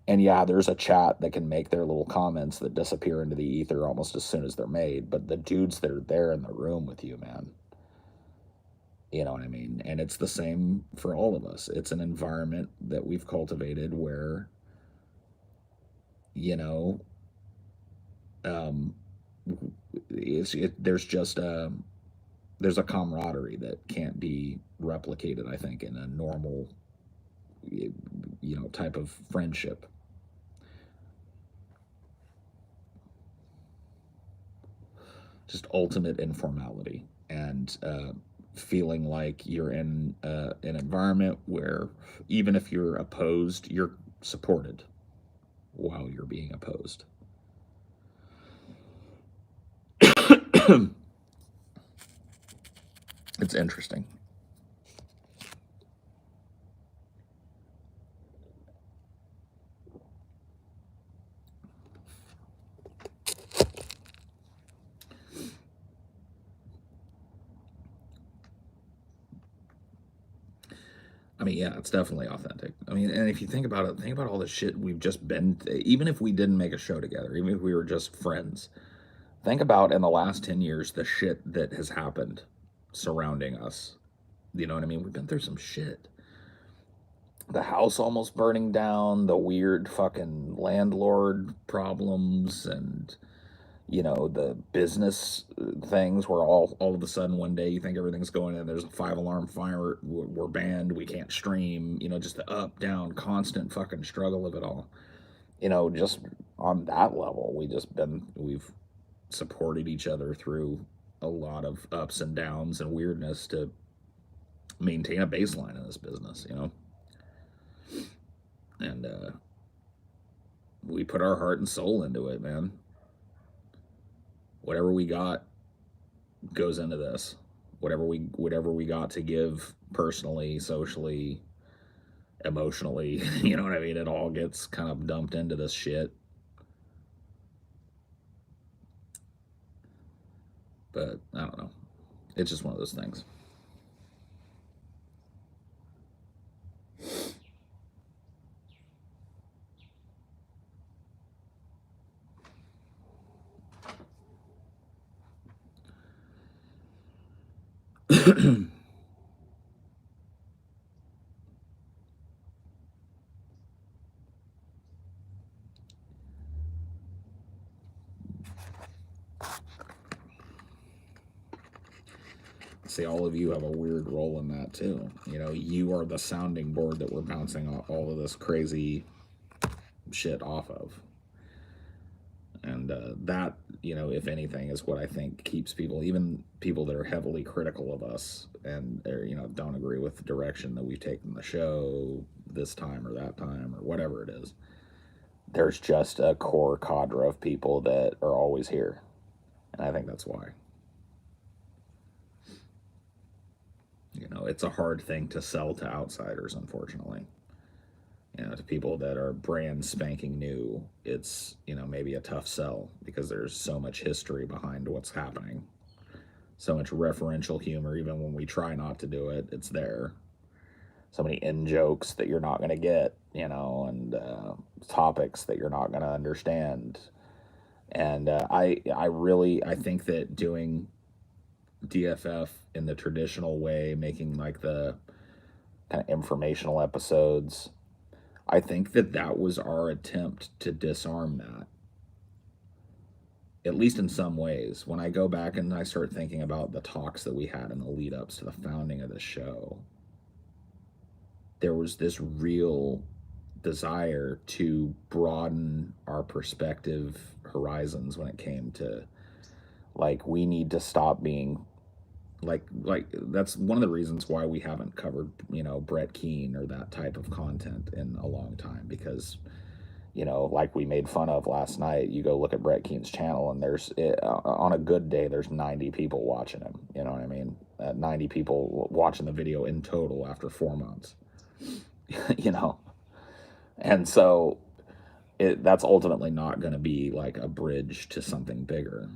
And yeah, there's a chat that can make their little comments that disappear into the ether almost as soon as they're made. But the dudes that are there in the room with you, man, you know what I mean? And it's the same for all of us. It's an environment that we've cultivated where, you know, um, there's just there's a camaraderie that can't be replicated, I think, in a normal, type of friendship. Just ultimate informality, and feeling like you're in an environment where, even if you're opposed, you're supported while you're being opposed. It's interesting. I mean, yeah, it's definitely authentic. I mean, and if you think about it, think about all the shit we've just been, even if we didn't make a show together, even if we were just friends, think about, in the last 10 years, the shit that has happened surrounding us. You know what I mean? We've been through some shit. The house almost burning down, the weird fucking landlord problems, and, the business things where all of a sudden one day you think everything's going in, there's a 5 alarm fire, we're banned, we can't stream, just the up, down, constant fucking struggle of it all. Just on that level, we've supported each other through a lot of ups and downs and weirdness to maintain a baseline in this business. And we put our heart and soul into it, man. Whatever we got goes into this. Whatever we got to give personally, socially, emotionally, you know what I mean? It all gets kind of dumped into this shit. But I don't know. It's just one of those things. See, all of you have a weird role in that too. You are the sounding board that we're bouncing all of this crazy shit off of. And that, if anything, is what I think keeps people, even people that are heavily critical of us and don't agree with the direction that we've taken the show this time or that time or whatever it is. There's just a core cadre of people that are always here. And I think that's why. It's a hard thing to sell to outsiders, unfortunately. To people that are brand spanking new, it's, maybe a tough sell because there's so much history behind what's happening. So much referential humor, even when we try not to do it, it's there. So many in jokes that you're not going to get, and topics that you're not going to understand. And I think that doing DFF in the traditional way, making like the kind of informational episodes, I think that was our attempt to disarm that, at least in some ways. When I go back and I start thinking about the talks that we had in the lead ups to the founding of the show, there was this real desire to broaden our perspective horizons when it came to, like, we need to stop being like that's one of the reasons why we haven't covered Brett Keane or that type of content in a long time, because like we made fun of last night, you go look at Brett Keane's channel and on a good day there's 90 people watching him, you know what I mean, 90 people watching the video in total after 4 months. And so that's ultimately not going to be like a bridge to something bigger.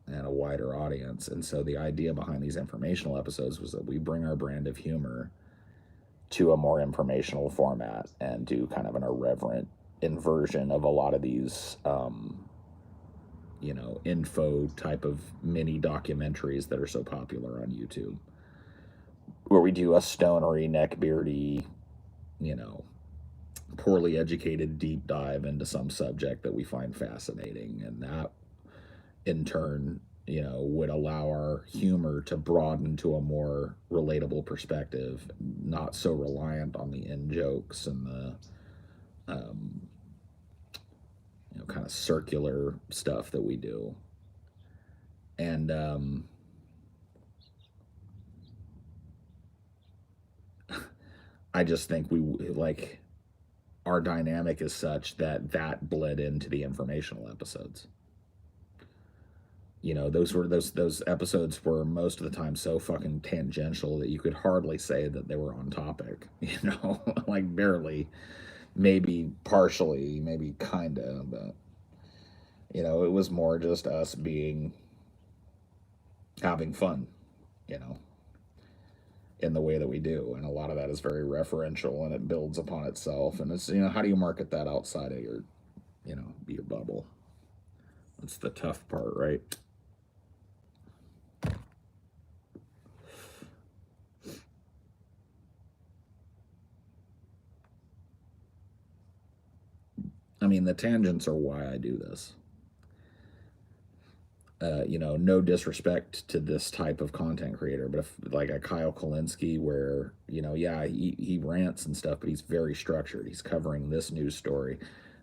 And a wider audience. And so the idea behind these informational episodes was that we bring our brand of humor to a more informational format and do kind of an irreverent inversion of a lot of these, info type of mini documentaries that are so popular on YouTube, where we do a stonery, neckbeardy, poorly educated deep dive into some subject that we find fascinating. And that in turn, would allow our humor to broaden to a more relatable perspective, not so reliant on the in jokes and the, kind of circular stuff that we do. And I just think our dynamic is such that bled into the informational episodes. Those episodes were most of the time so fucking tangential that you could hardly say that they were on topic, like barely, maybe partially, maybe kinda, but it was more just us having fun, in the way that we do. And a lot of that is very referential and it builds upon itself. And it's, how do you market that outside of your bubble? That's the tough part, right? I mean, the tangents are why I do this. no disrespect to this type of content creator, but if like a Kyle Kalinske, where yeah, he rants and stuff, but he's very structured. He's covering this news story,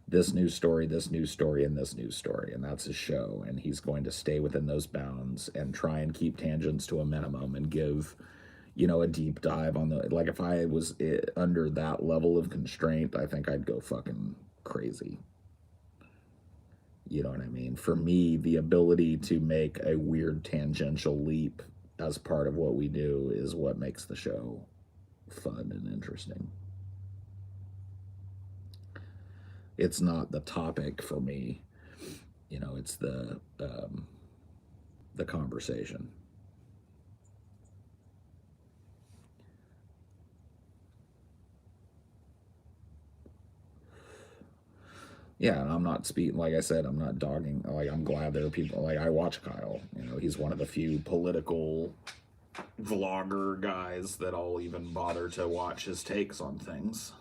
this news story, this news story, and this news story, and that's his show. And he's going to stay within those bounds and try and keep tangents to a minimum and give a deep dive on the like. If I was under that level of constraint, I think I'd go fucking crazy. You know what I mean? For me, the ability to make a weird tangential leap as part of what we do is what makes the show fun and interesting. It's not the topic for me, it's the conversation. Yeah, and I'm not speaking, like I said, I'm not dogging. Like, I'm glad there are people, like, I watch Kyle. He's one of the few political vlogger guys that I'll even bother to watch his takes on things.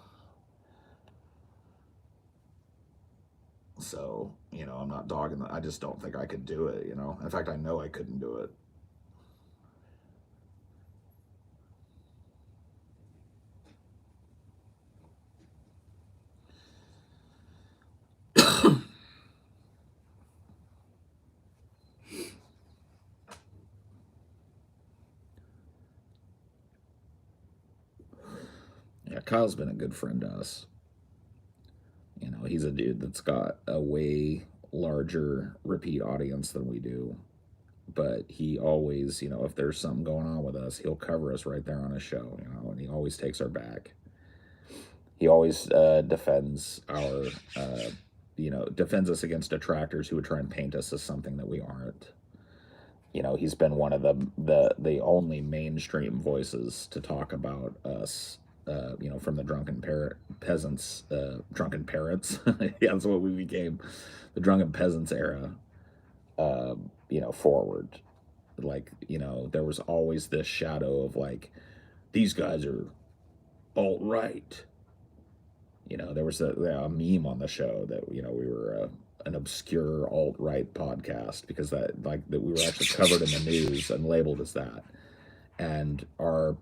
So, I'm not dogging that. I just don't think I could do it, In fact, I know I couldn't do it. Yeah, Kyle's been a good friend to us. He's a dude that's got a way larger repeat audience than we do. But he always, if there's something going on with us, he'll cover us right there on his show, and he always takes our back. He always defends our, defends us against detractors who would try and paint us as something that we aren't. He's been one of the only mainstream voices to talk about us. From the peasants, drunken parrots. Yeah, that's what we became, the drunken peasants era. Forward, like there was always this shadow of like, these guys are alt right. There was a meme on the show that we were an obscure alt right podcast because that we were actually covered in the news and labeled as that. And our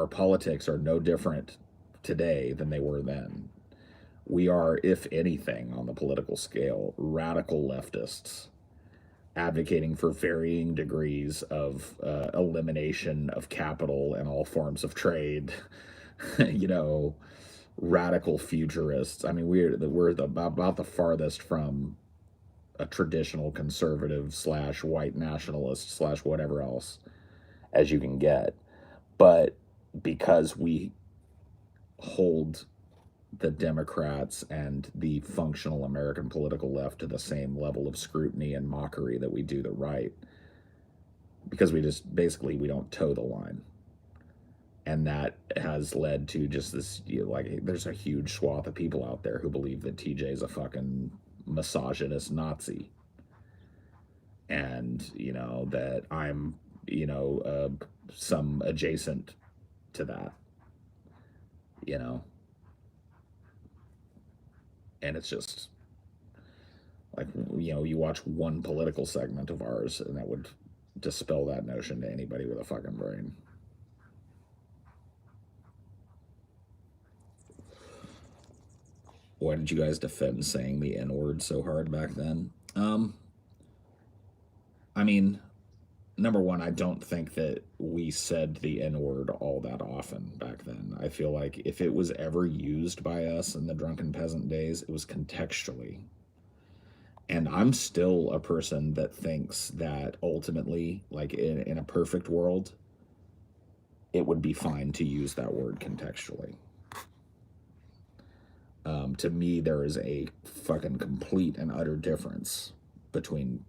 politics are no different today than they were then. We are, if anything, on the political scale, radical leftists advocating for varying degrees of elimination of capital and all forms of trade. you know, Radical futurists. I mean, about the farthest from a traditional conservative slash white nationalist slash whatever else as you can get. But because we hold the Democrats and the functional American political left to the same level of scrutiny and mockery that we do the right, because we just basically we don't toe the line. And that has led to just this, there's a huge swath of people out there who believe that TJ's a fucking misogynist Nazi. And, that I'm, some adjacent to that, And it's just like, you watch one political segment of ours and that would dispel that notion to anybody with a fucking brain. Why did you guys defend saying the N-word so hard back then? I mean, number one, I don't think that we said the N-word all that often back then. I feel like if it was ever used by us in the drunken peasant days, it was contextually. And I'm still a person that thinks that ultimately, like in a perfect world, it would be fine to use that word contextually. To me, there is a fucking complete and utter difference between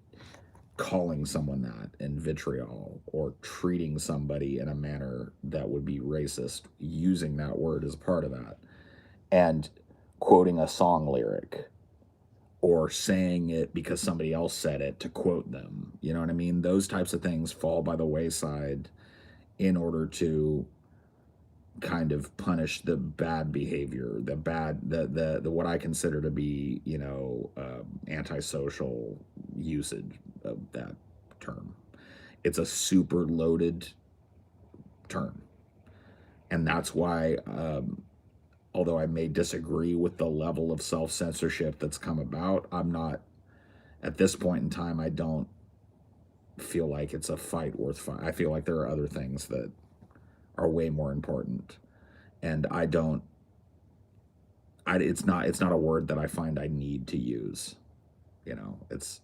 calling someone that in vitriol or treating somebody in a manner that would be racist, using that word as part of that, and quoting a song lyric or saying it because somebody else said it to quote them. You know what I mean? Those types of things fall by the wayside in order to kind of punish the bad behavior, the what I consider to be, antisocial usage of that term. It's a super loaded term. And that's why, although I may disagree with the level of self censorship that's come about, I'm not, at this point in time, I don't feel like it's a fight worth fighting. I feel like there are other things that are way more important. And I don't, it's not a word that I find I need to use. You know, it's,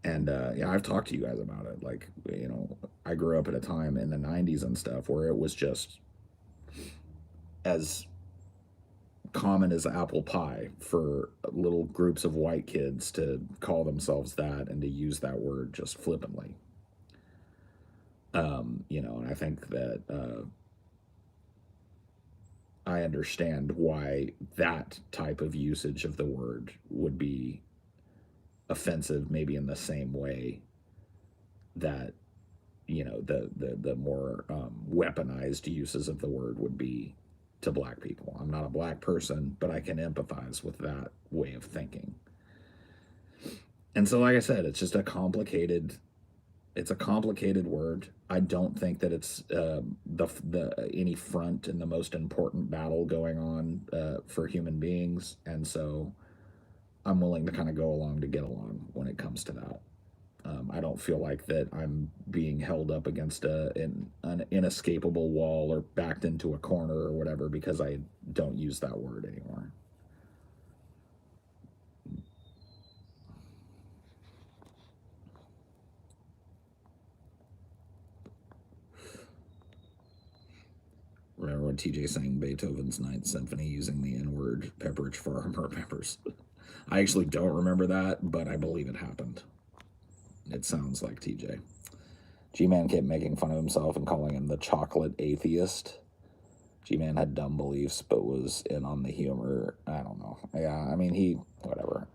and yeah, I've talked to you guys about it. Like, you know, I grew up at a time in the 90s and stuff where it was just as common as apple pie for little groups of white kids to call themselves that and to use that word just flippantly. You know, and I think that I understand why that type of usage of the word would be offensive, maybe in the same way that, you know, the more weaponized uses of the word would be to black people. I'm not a black person, but I can empathize with that way of thinking. And so, like I said, it's just a complicated. It's a complicated word. I don't think that it's the any front in the most important battle going on for human beings, and so I'm willing to kind of go along to get along when it comes to that. I don't feel like that I'm being held up against an inescapable wall or backed into a corner or whatever because I don't use that word anymore. Remember when TJ sang Beethoven's Ninth Symphony using the N word, Pepperidge Farm remembers? I actually don't remember that, but I believe it happened. It sounds like TJ. G-Man kept making fun of himself and calling him the chocolate atheist. G-Man had dumb beliefs, but was in on the humor. I don't know. Yeah, I mean, whatever.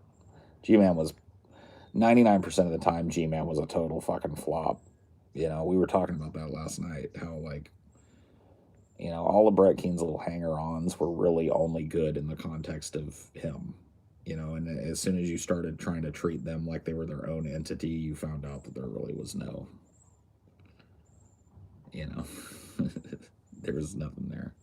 G-Man was, 99% of the time, G-Man was a total fucking flop. You know, we were talking about that last night, how, like, you know, all of Brett Keen's little hanger-ons were really only good in the context of him. You know, and as soon as you started trying to treat them like they were their own entity, you found out that there really was no, you know, there was nothing there.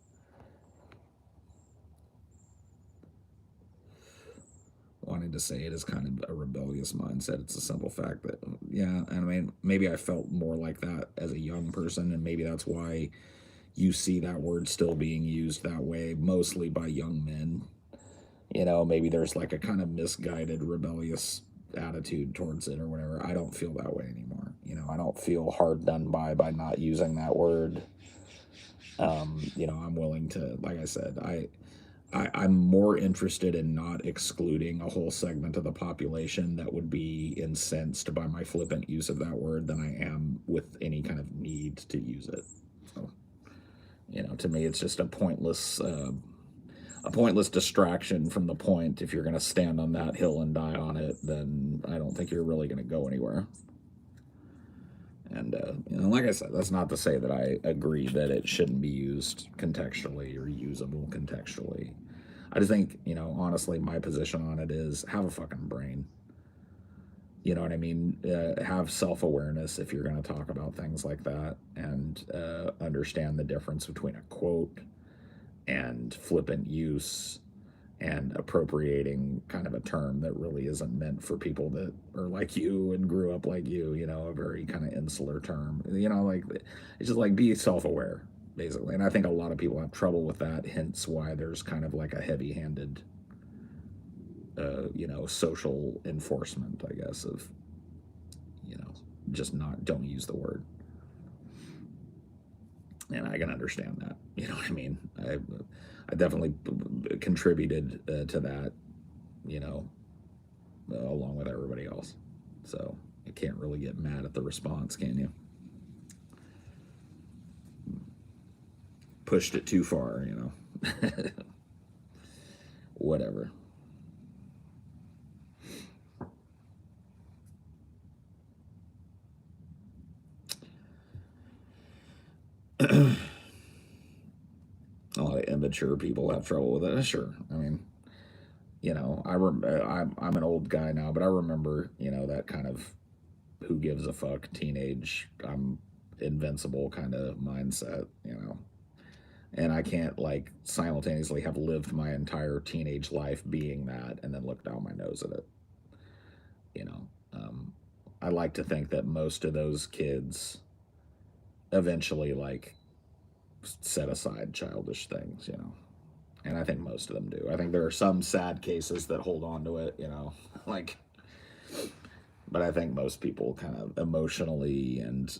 Wanting to say it is kind of a rebellious mindset. It's a simple fact that, yeah, and I mean, maybe I felt more like that as a young person, and maybe that's why you see that word still being used that way, mostly by young men. You know, maybe there's like a kind of misguided, rebellious attitude towards it or whatever. I don't feel that way anymore. You know, I don't feel hard done by not using that word. You know, I'm willing to, like I said, I'm more interested in not excluding a whole segment of the population that would be incensed by my flippant use of that word than I am with any kind of need to use it. So, you know, to me, it's just a pointless distraction from the point. If you're going to stand on that hill and die on it, then I don't think you're really going to go anywhere. And, you know, like I said, that's not to say that I agree that it shouldn't be used contextually or usable contextually. I just think, you know, honestly, my position on it is have a fucking brain. You know what I mean? Have self-awareness if you're going to talk about things like that, and understand the difference between a quote and flippant use and appropriating kind of a term that really isn't meant for people that are like you and grew up like you know, a very kind of insular term. You know, like, it's just like, be self-aware, basically. And I think a lot of people have trouble with that, hence why there's kind of like a heavy-handed, you know, social enforcement, I guess, of, you know, just don't use the word. And I can understand that. You know what I mean? I definitely contributed to that, you know, along with everybody else. So you can't really get mad at the response, can you? Pushed it too far, you know. Whatever. A lot of immature people have trouble with it. Sure. I mean, you know, I'm an old guy now, but I remember, you know, that kind of who gives a fuck teenage, I'm invincible kind of mindset, you know. And I can't like simultaneously have lived my entire teenage life being that and then look down my nose at it, you know. I like to think that most of those kids eventually like set aside childish things, you know. And I think most of them do. I think there are some sad cases that hold on to it, you know, like, but I think most people kind of emotionally and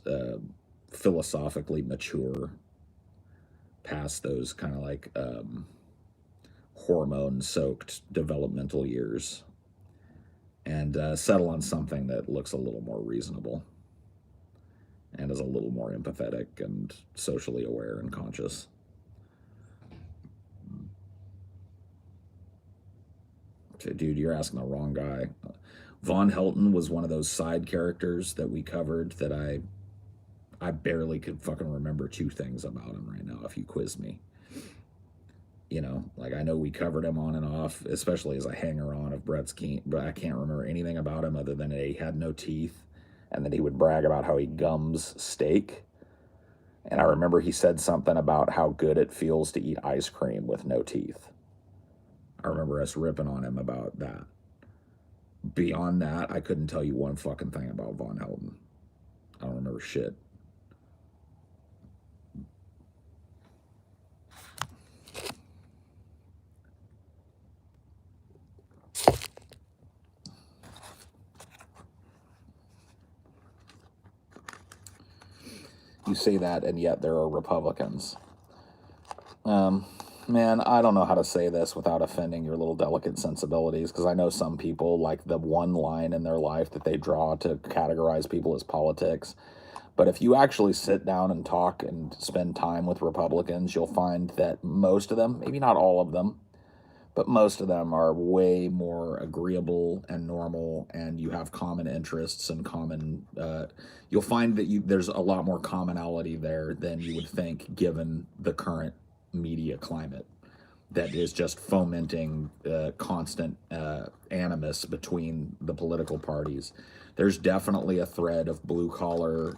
philosophically mature past those kind of like hormone soaked developmental years and settle on something that looks a little more reasonable and is a little more empathetic and socially aware and conscious. Dude, you're asking the wrong guy. Von Helton was one of those side characters that we covered that I barely could fucking remember two things about him right now if you quiz me. You know, like I know we covered him on and off, especially as a hanger on of Brett's Keen, but I can't remember anything about him other than that he had no teeth and that he would brag about how he gums steak. And I remember he said something about how good it feels to eat ice cream with no teeth. I remember us ripping on him about that. Beyond that, I couldn't tell you one fucking thing about Von Helton. I don't remember shit. You say that, and yet there are Republicans. Man, I don't know how to say this without offending your little delicate sensibilities, because I know some people like the one line in their life that they draw to categorize people as politics. But if you actually sit down and talk and spend time with Republicans, you'll find that most of them, maybe not all of them, but most of them are way more agreeable and normal, and you have common interests and common. You'll find that there's a lot more commonality there than you would think, given the current media climate that is just fomenting constant animus between the political parties. There's definitely a thread of blue collar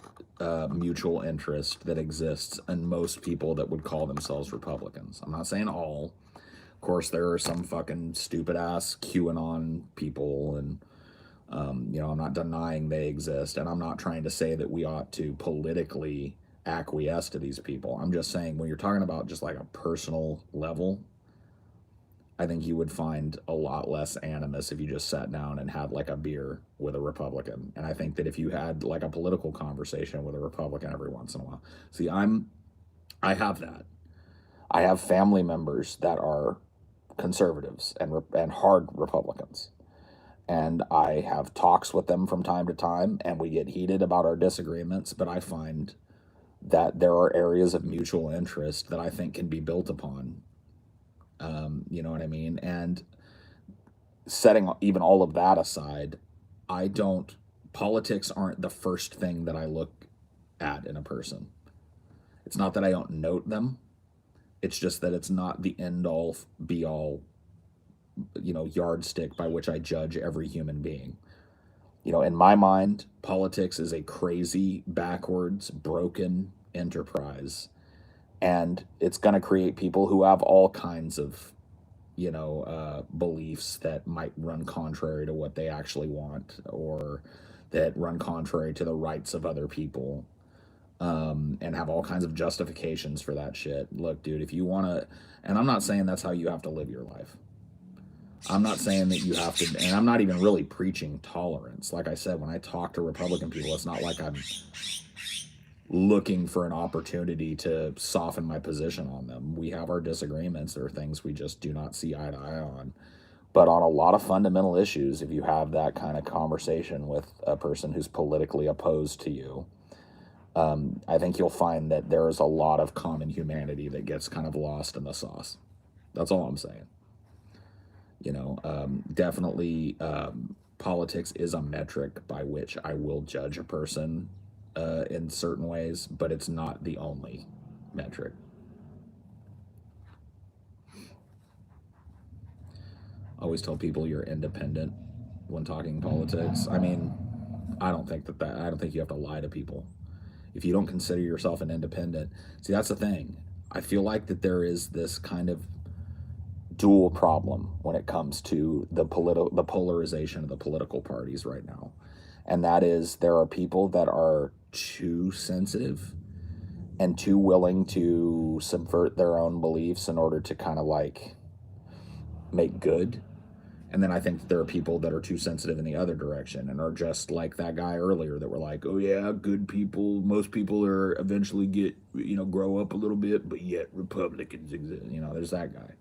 mutual interest that exists in most people that would call themselves Republicans. I'm not saying all. Of course, there are some fucking stupid ass QAnon people, and you know, I'm not denying they exist, and I'm not trying to say that we ought to politically acquiesce to these people. I'm just saying when you're talking about just like a personal level, I think you would find a lot less animus if you just sat down and had like a beer with a Republican. And I think that if you had like a political conversation with a Republican every once in a while, see, I have that. I have family members that are conservatives and hard Republicans. And I have talks with them from time to time, and we get heated about our disagreements, but I find that there are areas of mutual interest that I think can be built upon. You know what I mean? And setting even all of that aside, politics aren't the first thing that I look at in a person. It's not that I don't note them. It's just that it's not the end all be all, you know, yardstick by which I judge every human being. You know, in my mind, politics is a crazy, backwards, broken enterprise. And it's going to create people who have all kinds of, you know, beliefs that might run contrary to what they actually want, or that run contrary to the rights of other people, and have all kinds of justifications for that shit. Look, dude, if you want to, and I'm not saying that's how you have to live your life. I'm not saying that you have to, and I'm not even really preaching tolerance. Like I said, when I talk to Republican people, it's not like I'm looking for an opportunity to soften my position on them. We have our disagreements. There are things we just do not see eye to eye on. But on a lot of fundamental issues, if you have that kind of conversation with a person who's politically opposed to you, I think you'll find that there is a lot of common humanity that gets kind of lost in the sauce. That's all I'm saying. You know, definitely politics is a metric by which I will judge a person in certain ways, but it's not the only metric. I always tell people you're independent when talking politics. I mean, I don't think I don't think you have to lie to people. If you don't consider yourself an independent, see, that's the thing. I feel like that there is this kind of dual problem when it comes to the polarization of the political parties right now. And that is there are people that are too sensitive and too willing to subvert their own beliefs in order to kind of like make good. And then I think that there are people that are too sensitive in the other direction and are just like that guy earlier that were like, oh yeah, good people, most people are eventually grow up a little bit, but yet Republicans exist. There's that guy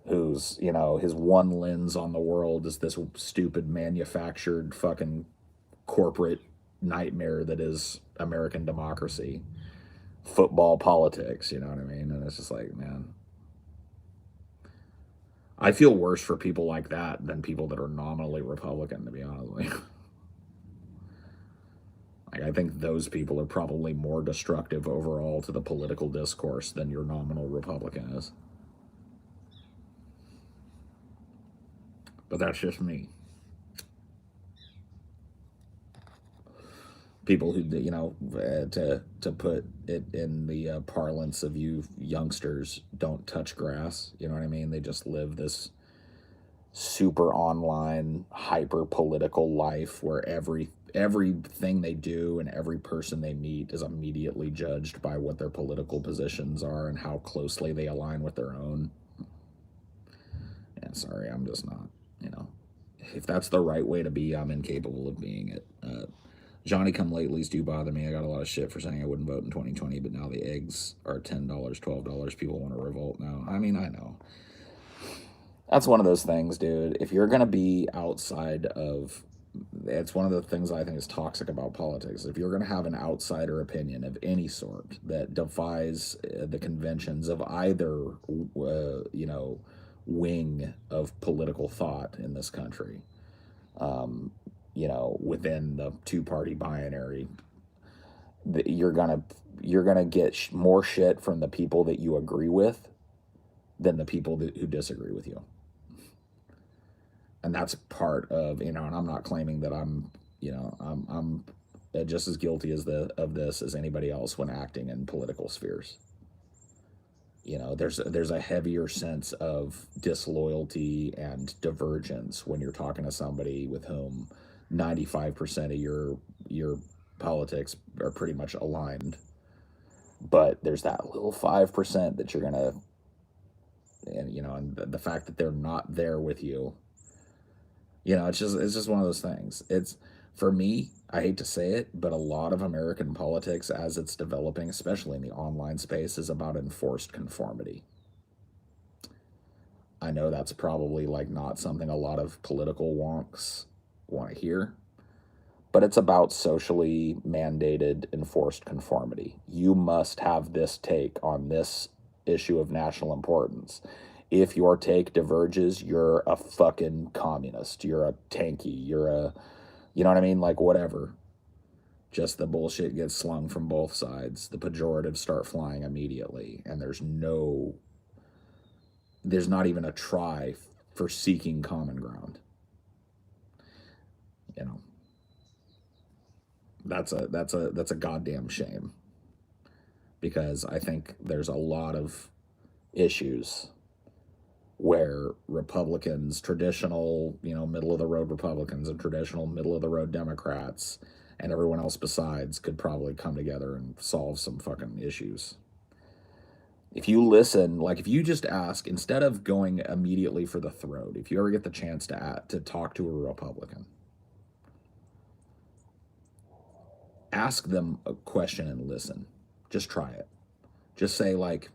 who's, his one lens on the world is this stupid manufactured fucking corporate nightmare that is American democracy, football politics, you know what I mean? And it's just like, man, I feel worse for people like that than people that are nominally Republican, to be honest with you. Like, I think those people are probably more destructive overall to the political discourse than your nominal Republican is. But that's just me. People who, to put it in the parlance of you youngsters, don't touch grass. You know what I mean? They just live this super online, hyper political life where everything they do and every person they meet is immediately judged by what their political positions are and how closely they align with their own. And sorry, I'm just not, if that's the right way to be, I'm incapable of being it. Johnny come latelys do bother me. I got a lot of shit for saying I wouldn't vote in 2020, but now the eggs are $10, $12. People want to revolt now. I mean, I know. That's one of those things, dude. If you're going to be outside of, it's one of the things I think is toxic about politics. If you're going to have an outsider opinion of any sort that defies the conventions of either, wing of political thought in this country, within the two-party binary, you're gonna get more shit from the people that you agree with than the people who disagree with you. And that's part of, and I'm not claiming that I'm just as guilty of this as anybody else when acting in political spheres. There's a heavier sense of disloyalty and divergence when you're talking to somebody with whom 95% of your politics are pretty much aligned, but there's that little 5% that you're gonna, and the fact that they're not there with you, it's just one of those things. It's, for me, I hate to say it, but a lot of American politics as it's developing, especially in the online space, is about enforced conformity. I know that's probably like not something a lot of political wonks want to hear, but it's about socially mandated enforced conformity. You must have this take on this issue of national importance. If your take diverges, you're a fucking communist. You're a tanky. You're a, you know what I mean? Like, whatever. Just the bullshit gets slung from both sides. The pejoratives start flying immediately. And there's not even a try for seeking common ground. That's a goddamn shame. Because I think there's a lot of issues where Republicans, traditional, middle of the road Republicans and traditional middle of the road Democrats and everyone else besides could probably come together and solve some fucking issues. If you listen, like if you just ask, instead of going immediately for the throat, if you ever get the chance to talk to a Republican, ask them a question and listen. Just try it. Just say like,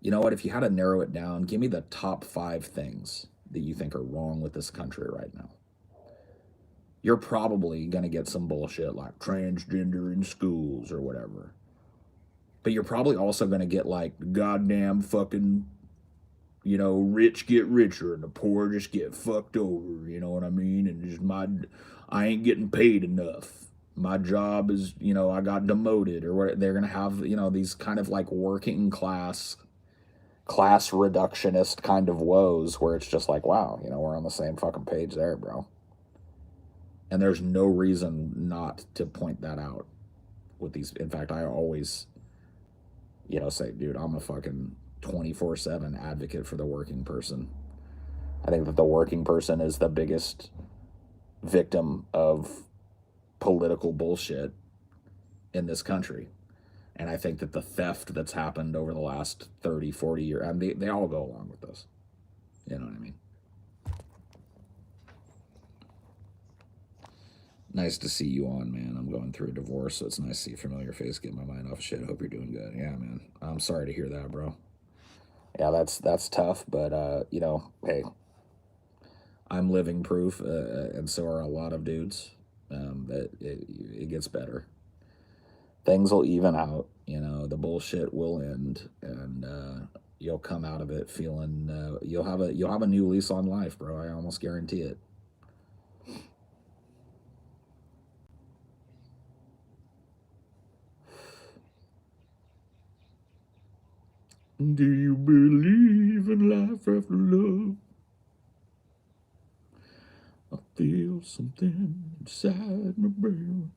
you know what, if you had to narrow it down, give me the top 5 things that you think are wrong with this country right now. You're probably going to get some bullshit like transgender in schools or whatever. But you're probably also going to get like goddamn fucking, rich get richer and the poor just get fucked over, you know what I mean? And just I ain't getting paid enough. My job is, I got demoted or what. They're going to have, these kind of like working class reductionist kind of woes where it's just like, wow, we're on the same fucking page there, bro. And there's no reason not to point that out with these. In fact, I always, say, dude, I'm a fucking 24/7 advocate for the working person. I think that the working person is the biggest victim of political bullshit in this country. And I think that the theft that's happened over the last 30, 40 years, I mean, they all go along with this. You know what I mean? Nice to see you on, man. I'm going through a divorce, so it's nice to see a familiar face, get my mind off of shit. Hope you're doing good. Yeah, man. I'm sorry to hear that, bro. Yeah, that's tough, but hey, I'm living proof, and so are a lot of dudes, that it gets better. Things will even out. The bullshit will end, and you'll come out of it feeling you'll have a new lease on life, bro. I almost guarantee it. Do you believe in life after love? I feel something inside my brain.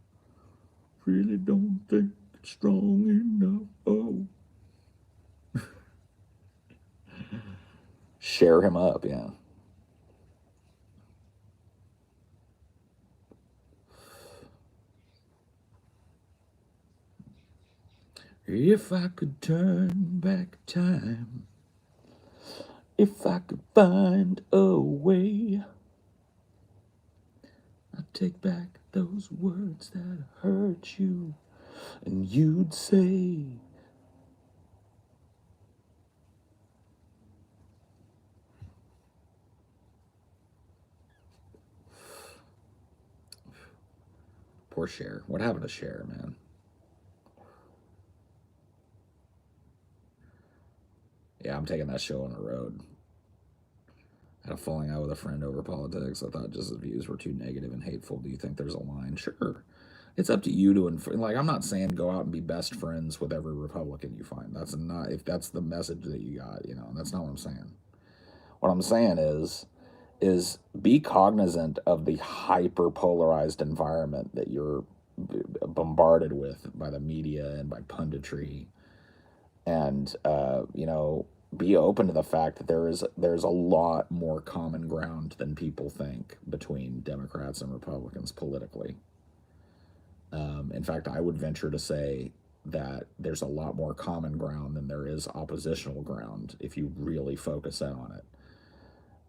Really don't think it's strong enough. Oh. Share him up, yeah. If I could turn back time, if I could find a way, I'd take back those words that hurt you, and you'd say, poor Cher. What happened to Cher, man? Yeah, I'm taking that show on the road. I had a falling out with a friend over politics. I thought just his views were too negative and hateful. Do you think there's a line? Sure. It's up to you to like. I'm not saying go out and be best friends with every Republican you find. That's not if that's the message that you got. That's not what I'm saying. What I'm saying is be cognizant of the hyper polarized environment that you're bombarded with by the media and by punditry, and be open to the fact that there's a lot more common ground than people think between Democrats and Republicans politically. In fact, I would venture to say that there's a lot more common ground than there is oppositional ground if you really focus in on it.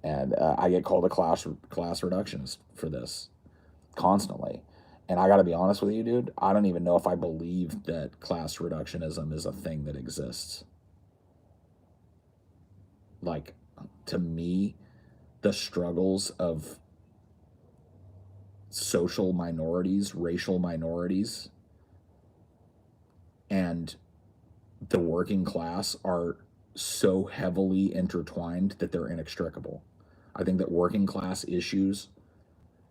And I get called a class reductionist for this constantly. And I got to be honest with you, dude, I don't even know if I believe that class reductionism is a thing that exists. Like, to me, the struggles of social minorities, racial minorities, and the working class are so heavily intertwined that they're inextricable. I think that working class issues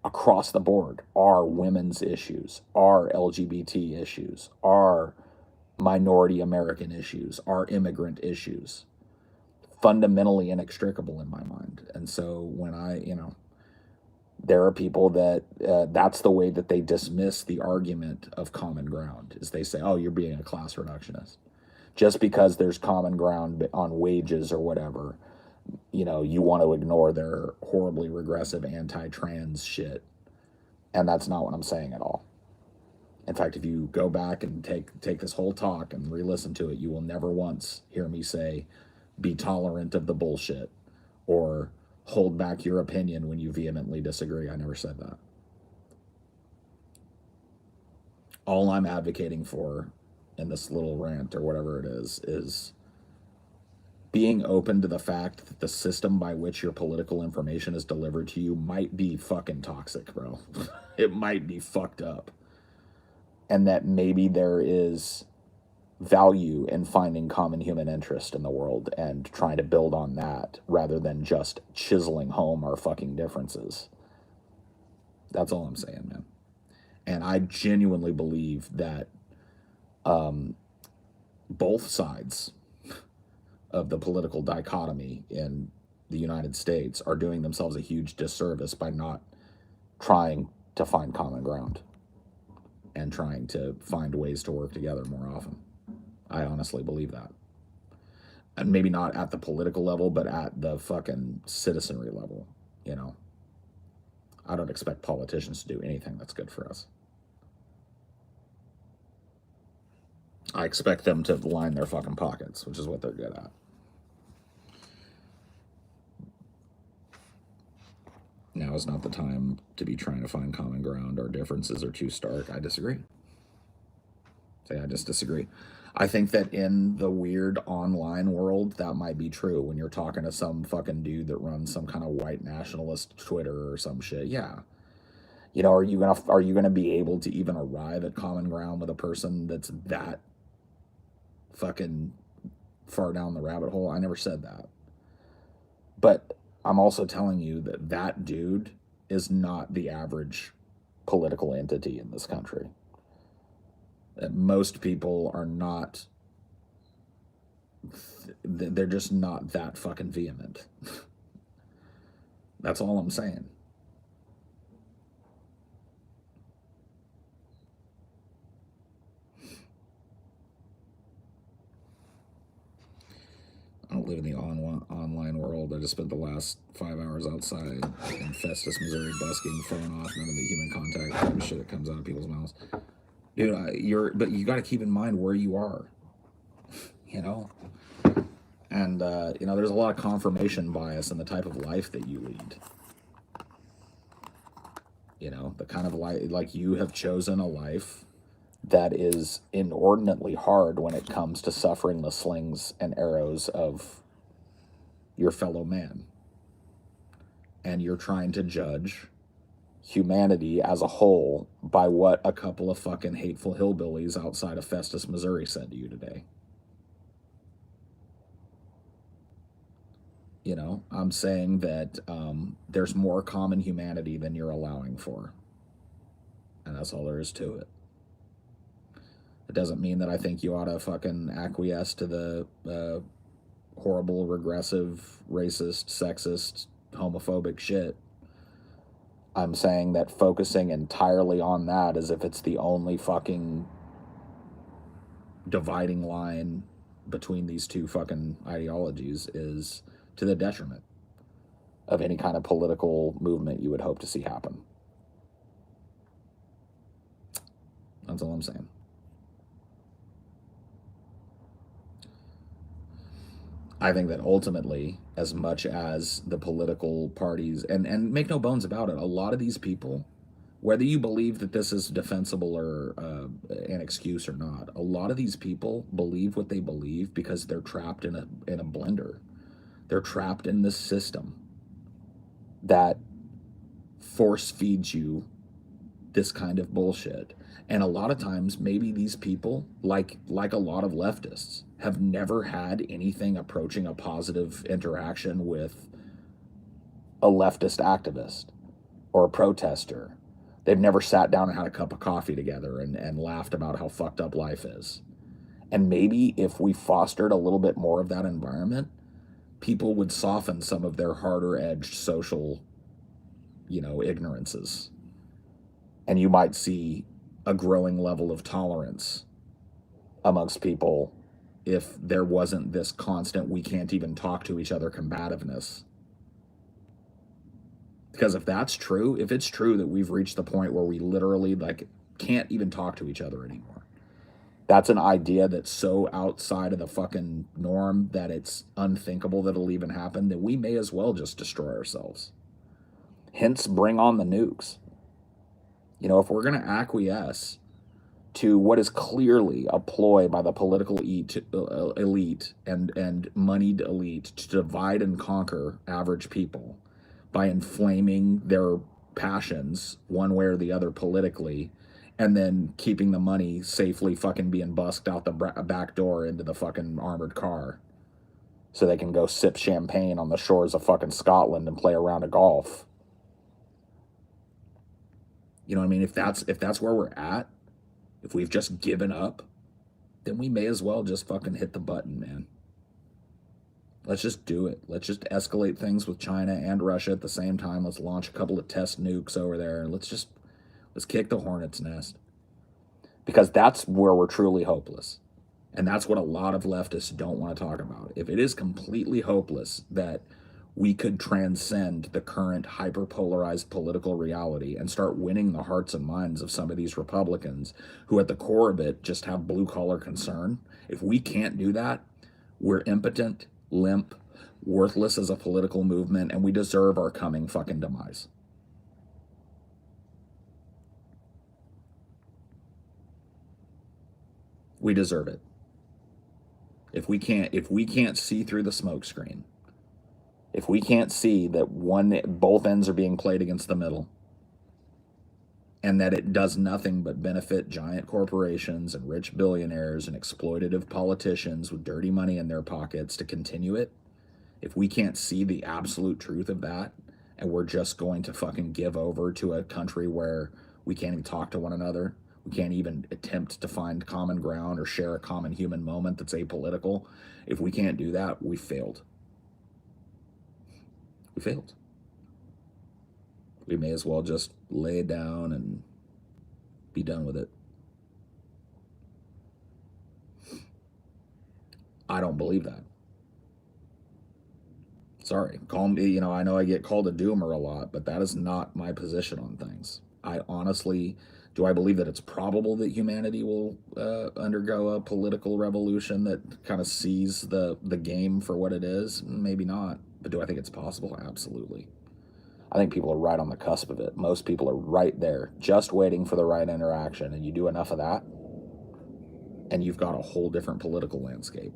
across the board are women's issues, are LGBT issues, are minority American issues, are immigrant issues. Fundamentally inextricable in my mind. And so when there are people that that's the way that they dismiss the argument of common ground, is they say, oh, you're being a class reductionist. Just because there's common ground on wages or whatever, you want to ignore their horribly regressive anti-trans shit. And that's not what I'm saying at all. In fact, if you go back and take this whole talk and re-listen to it, you will never once hear me say, be tolerant of the bullshit, or hold back your opinion when you vehemently disagree. I never said that. All I'm advocating for in this little rant or whatever it is being open to the fact that the system by which your political information is delivered to you might be fucking toxic, bro. It might be fucked up. And that maybe there is value in finding common human interest in the world and trying to build on that rather than just chiseling home our fucking differences. That's all I'm saying, man. And I genuinely believe that both sides of the political dichotomy in the United States are doing themselves a huge disservice by not trying to find common ground and trying to find ways to work together more often. I honestly believe that. And maybe not at the political level, but at the fucking citizenry level, you know. I don't expect politicians to do anything that's good for us. I expect them to line their fucking pockets, which is what they're good at. Now is not the time to be trying to find common ground. Our differences are too stark. I disagree. I just disagree. I think that in the weird online world, that might be true. When you're talking to some fucking dude that runs some kind of white nationalist Twitter or some shit, yeah. You know, are you gonna be able to even arrive at common ground with a person that's that fucking far down the rabbit hole? I never said that. But I'm also telling you that that dude is not the average political entity in this country. That most people are not, they're just not that fucking vehement. That's all I'm saying. I don't live in the online world. I just spent the last 5 hours outside in Festus, Missouri, busking, throwing off none of the human contact type of shit that comes out of people's mouths. Dude, but you got to keep in mind where you are, you know? And, there's a lot of confirmation bias in the type of life that you lead. You know, the kind of life, like you have chosen a life that is inordinately hard when it comes to suffering the slings and arrows of your fellow man. And you're trying to judge humanity as a whole by what a couple of fucking hateful hillbillies outside of Festus, Missouri said to you today. You know, I'm saying that there's more common humanity than you're allowing for. And that's all there is to it. It doesn't mean that I think you ought to fucking acquiesce to the horrible, regressive, racist, sexist, homophobic shit. I'm saying that focusing entirely on that as if it's the only fucking dividing line between these two fucking ideologies is to the detriment of any kind of political movement you would hope to see happen. That's all I'm saying. I think that ultimately, as much as the political parties, and make no bones about it, a lot of these people, whether you believe that this is defensible or an excuse or not, a lot of these people believe what they believe because they're trapped in a blender. They're trapped in this system that force feeds you this kind of bullshit. And a lot of times, maybe these people, like a lot of leftists, have never had anything approaching a positive interaction with a leftist activist or a protester. They've never sat down and had a cup of coffee together and laughed about how fucked up life is. And maybe if we fostered a little bit more of that environment, people would soften some of their harder edged social, ignorances. And you might see a growing level of tolerance amongst people if there wasn't this constant we can't even talk to each other combativeness. Because if that's true, if it's true that we've reached the point where we literally can't even talk to each other anymore, that's an idea that's so outside of the fucking norm that it's unthinkable that it'll even happen, that we may as well just destroy ourselves. Hence, bring on the nukes. If we're going to acquiesce to what is clearly a ploy by the political elite and moneyed elite to divide and conquer average people by inflaming their passions one way or the other politically, and then keeping the money safely fucking being busked out the back door into the fucking armored car so they can go sip champagne on the shores of fucking Scotland and play a round of golf. You know what I mean? If that's where we're at, if we've just given up, then we may as well just fucking hit the button, man. Let's just do it. Let's just escalate things with China and Russia at the same time. Let's launch a couple of test nukes over there. Let's just Let's kick the hornet's nest. Because that's where we're truly hopeless. And that's what a lot of leftists don't want to talk about. If it is completely hopeless that we could transcend the current hyper-polarized political reality and start winning the hearts and minds of some of these Republicans who at the core of it just have blue-collar concern, if we can't do that, we're impotent, limp, worthless as a political movement, and we deserve our coming fucking demise. We deserve it. If we can't see through the smoke screen, if we can't see that both ends are being played against the middle, and that it does nothing but benefit giant corporations and rich billionaires and exploitative politicians with dirty money in their pockets to continue it, if we can't see the absolute truth of that, and we're just going to fucking give over to a country where we can't even talk to one another, we can't even attempt to find common ground or share a common human moment that's apolitical, if we can't do that, we failed. We failed. We may as well just lay it down and be done with it. I don't believe that. Sorry, call me, I know I get called a doomer a lot, but that is not my position on things. I honestly, do I believe that it's probable that humanity will undergo a political revolution that kind of sees the game for what it is? Maybe not. But do I think it's possible? Absolutely. I think people are right on the cusp of it. Most people are right there, just waiting for the right interaction. And you do enough of that, and you've got a whole different political landscape.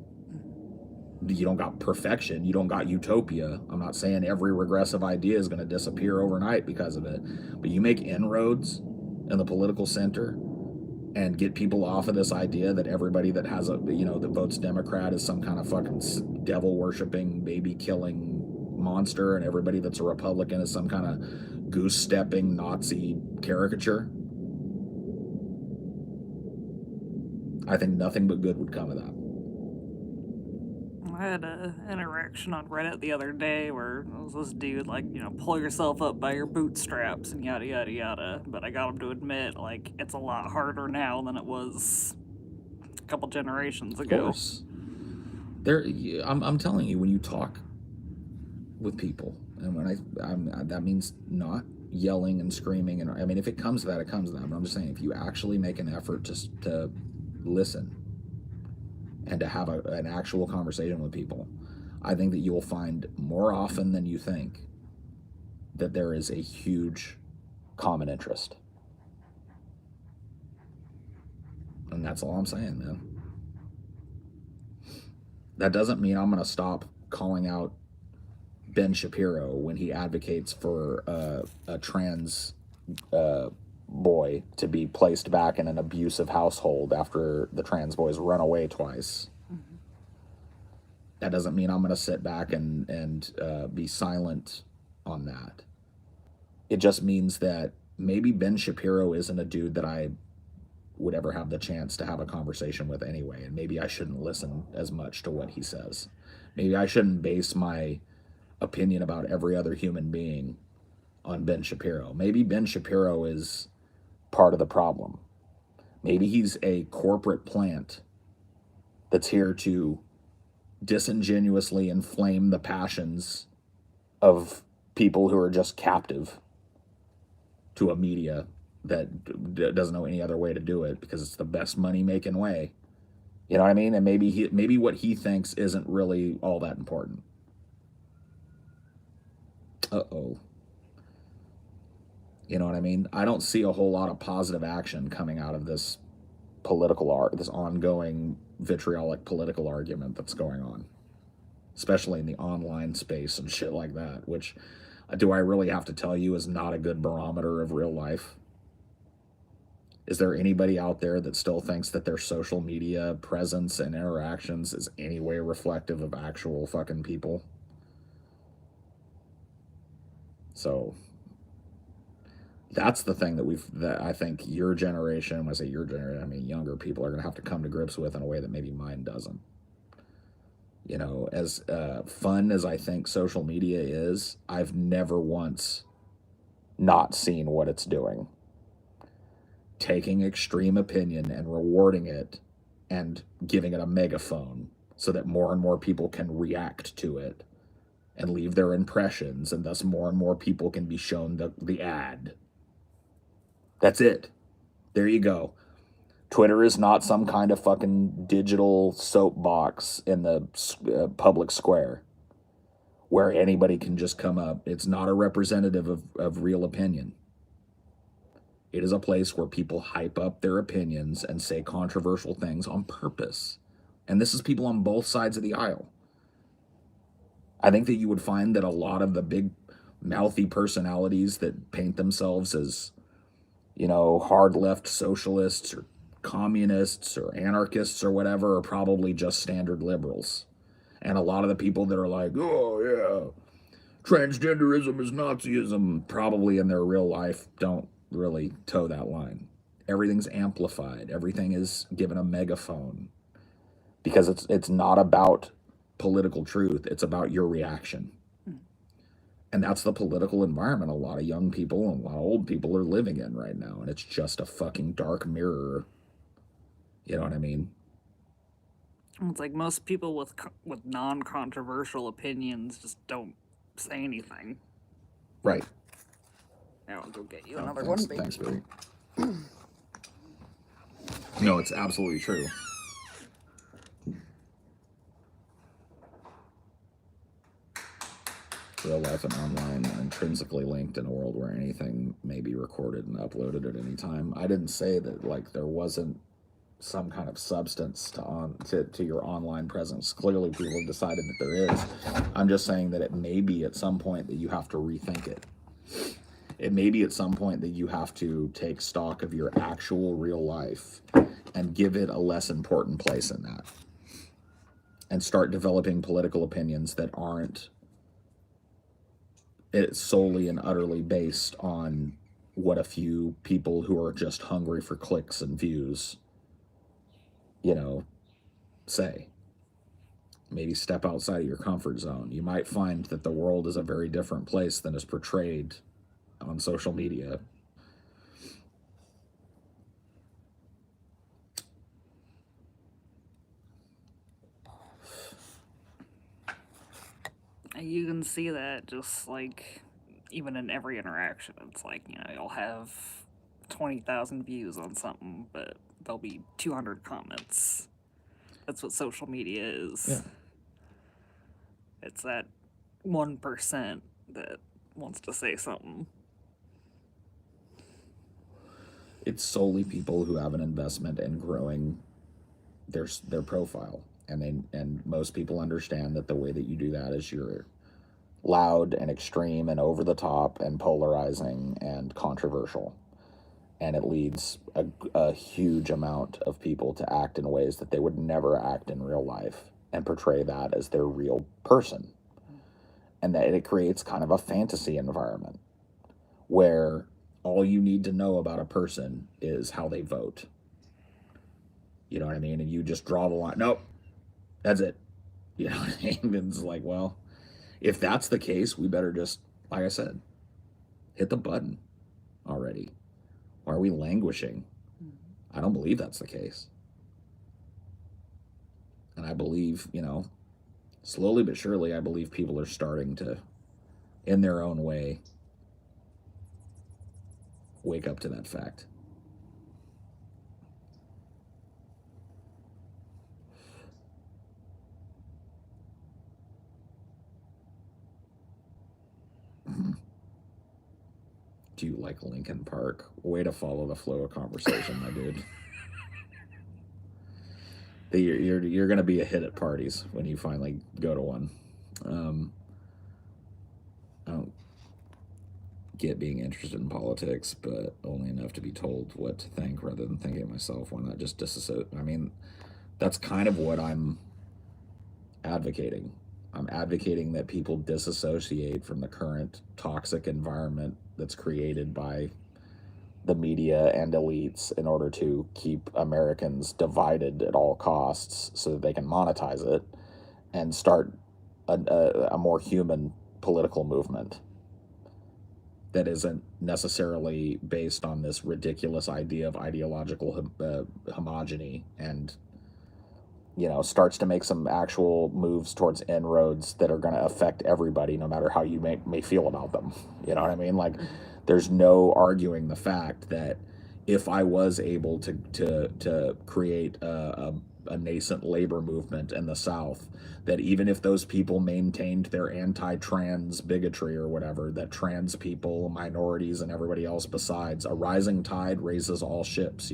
You don't got perfection. You don't got utopia. I'm not saying every regressive idea is going to disappear overnight because of it. But you make inroads in the political center and get people off of this idea that everybody that has that votes Democrat is some kind of fucking devil worshipping, baby killing monster, and everybody that's a Republican is some kind of goose stepping Nazi caricature. I think nothing but good would come of that. I had an interaction on Reddit the other day where it was this dude like, pull yourself up by your bootstraps and yada yada yada. But I got him to admit, like, it's a lot harder now than it was a couple generations ago. Of course. I'm telling you, when you talk with people, and when that means not yelling and screaming, and I mean, if it comes to that, it comes to that. But I'm just saying, if you actually make an effort to listen and to have an actual conversation with people, I think that you will find more often than you think that there is a huge common interest. And that's all I'm saying, man. That doesn't mean I'm going to stop calling out Ben Shapiro when he advocates for a trans boy to be placed back in an abusive household after the trans boys run away twice. Mm-hmm. That doesn't mean I'm going to sit back and be silent on that. It just means that maybe Ben Shapiro isn't a dude that I would ever have the chance to have a conversation with anyway, and maybe I shouldn't listen as much to what he says. Maybe I shouldn't base my opinion about every other human being on Ben Shapiro. Maybe Ben Shapiro is part of the problem. Maybe he's a corporate plant that's here to disingenuously inflame the passions of people who are just captive to a media that doesn't know any other way to do it because it's the best money-making way. You know what I mean? And maybe what he thinks isn't really all that important. Uh-oh. You know what I mean? I don't see a whole lot of positive action coming out of this this ongoing vitriolic political argument that's going on, especially in the online space and shit like that, which, do I really have to tell you, is not a good barometer of real life? Is there anybody out there that still thinks that their social media presence and interactions is any way reflective of actual fucking people? So that's the thing that I think your generation, when I say your generation, I mean younger people, are going to have to come to grips with in a way that maybe mine doesn't. As fun as I think social media is, I've never once not seen what it's doing. taking extreme opinion and rewarding it and giving it a megaphone so that more and more people can react to it and leave their impressions, and thus more and more people can be shown the ad. That's it. There you go. Twitter is not some kind of fucking digital soapbox in the public square where anybody can just come up. It's not a representative of real opinion. It is a place where people hype up their opinions and say controversial things on purpose. And this is people on both sides of the aisle. I think that you would find that a lot of the big mouthy personalities that paint themselves as, hard left socialists or communists or anarchists or whatever are probably just standard liberals. And a lot of the people that are like, oh yeah, transgenderism is Nazism, probably in their real life don't really toe that line. Everything's amplified. Everything is given a megaphone because it's not about political truth. It's about your reaction. And that's the political environment a lot of young people and a lot of old people are living in right now. And it's just a fucking dark mirror. You know what I mean? It's like most people with non-controversial opinions just don't say anything. Right. Now I'll go get you another one, baby. Thanks, baby. No, it's absolutely true. Real life and online are intrinsically linked in a world where anything may be recorded and uploaded at any time. I didn't say that there wasn't some kind of substance to your online presence. Clearly people have decided that there is. I'm just saying that it may be at some point that you have to rethink it. It may be at some point that you have to take stock of your actual real life and give it a less important place in that. And start developing political opinions that aren't solely and utterly based on what a few people who are just hungry for clicks and views, say. Maybe step outside of your comfort zone. You might find that the world is a very different place than is portrayed on social media. You can see that just even in every interaction. It's you'll have 20,000 views on something, but there'll be 200 comments. That's what social media is. Yeah. It's that 1% that wants to say something. It's solely people who have an investment in growing their profile. And most people understand that the way that you do that is you're loud and extreme and over the top and polarizing and controversial. And it leads a huge amount of people to act in ways that they would never act in real life and portray that as their real person. And that it creates kind of a fantasy environment where all you need to know about a person is how they vote. You know what I mean? And you just draw the line. Nope, that's it. You know what I mean? It's like, well, if that's the case, we better just, like I said, hit the button already. Why are we languishing? I don't believe that's the case. And I believe, slowly but surely, I believe people are starting to, in their own way, wake up to that fact. Do you like Lincoln Park? Way to follow the flow of conversation, my dude. You're gonna be a hit at parties when you finally go to one. I don't get being interested in politics, but only enough to be told what to think rather than thinking it myself. Why not just disassociate? I mean, that's kind of what I'm advocating. I'm advocating that people disassociate from the current toxic environment that's created by the media and elites in order to keep Americans divided at all costs so that they can monetize it and start a more human political movement. that isn't necessarily based on this ridiculous idea of ideological homogeny, and starts to make some actual moves towards inroads that are going to affect everybody, no matter how you may feel about them. You know what I mean? Like, there's no arguing the fact that if I was able to create a nascent labor movement in the South, that even if those people maintained their anti-trans bigotry or whatever, that trans people, minorities, and everybody else besides, a rising tide raises all ships,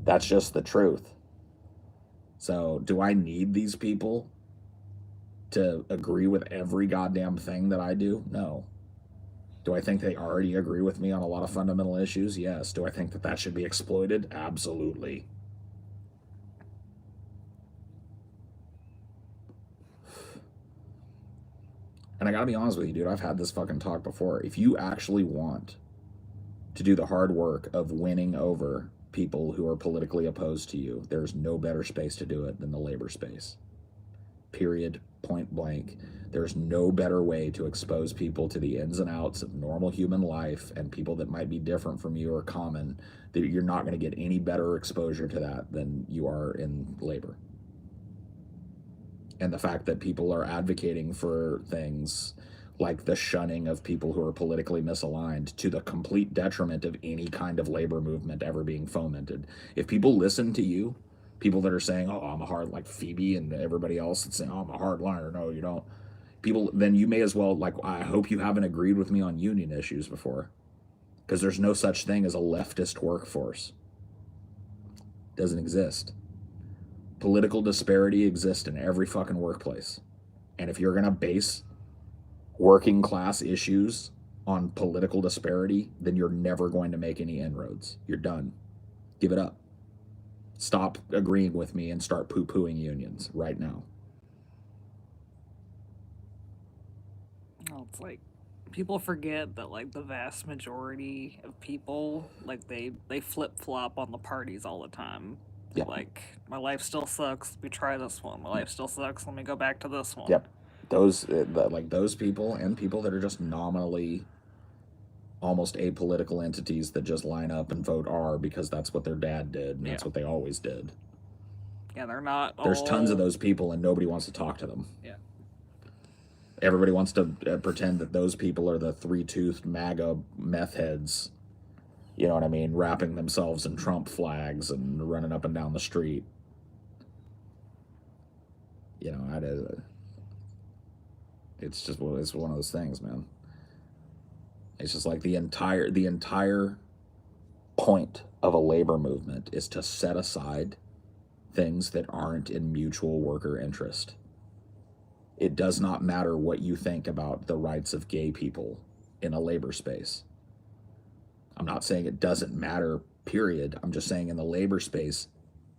That's just the truth. So, do I need these people to agree with every goddamn thing that I do? No. Do I think they already agree with me on a lot of fundamental issues? Yes. Do I think that should be exploited? Absolutely. And I gotta be honest with you, dude, I've had this fucking talk before. If you actually want to do the hard work of winning over people who are politically opposed to you, there's no better space to do it than the labor space. Period. Point blank. There's no better way to expose people to the ins and outs of normal human life and people that might be different from you or common. That you're not going to get any better exposure to that than you are in labor. And the fact that people are advocating for things like the shunning of people who are politically misaligned to the complete detriment of any kind of labor movement ever being fomented. If people listen to you, people that are saying, oh, I'm a hard, like Phoebe and everybody else that's saying, oh, I'm a hard liner. No, you don't. People, then you may as well, like, I hope you haven't agreed with me on union issues before, because there's no such thing as a leftist workforce. It doesn't exist. Political disparity exists in every fucking workplace. And if you're going to base working class issues on political disparity, then you're never going to make any inroads. You're done. Give it up. Stop agreeing with me and start poo-pooing unions right now. Well, it's like people forget that like the vast majority of people, like they flip-flop on the parties all the time. Yep. Like, my life still sucks, let me try this one. My life still sucks, let me go back to this one. Yep. Those people and people that are just nominally almost apolitical entities that just line up and vote R because that's what their dad did and that's what they always did. Yeah, they're not. There's tons of those people and nobody wants to talk to them. Yeah. Everybody wants to pretend that those people are the three-toothed MAGA meth heads. You know what I mean? Wrapping themselves in Trump flags and running up and down the street. It's just, it's one of those things, man. It's just like the entire point of a labor movement is to set aside things that aren't in mutual worker interest. It does not matter what you think about the rights of gay people in a labor space. I'm not saying it doesn't matter, period. I'm just saying in the labor space,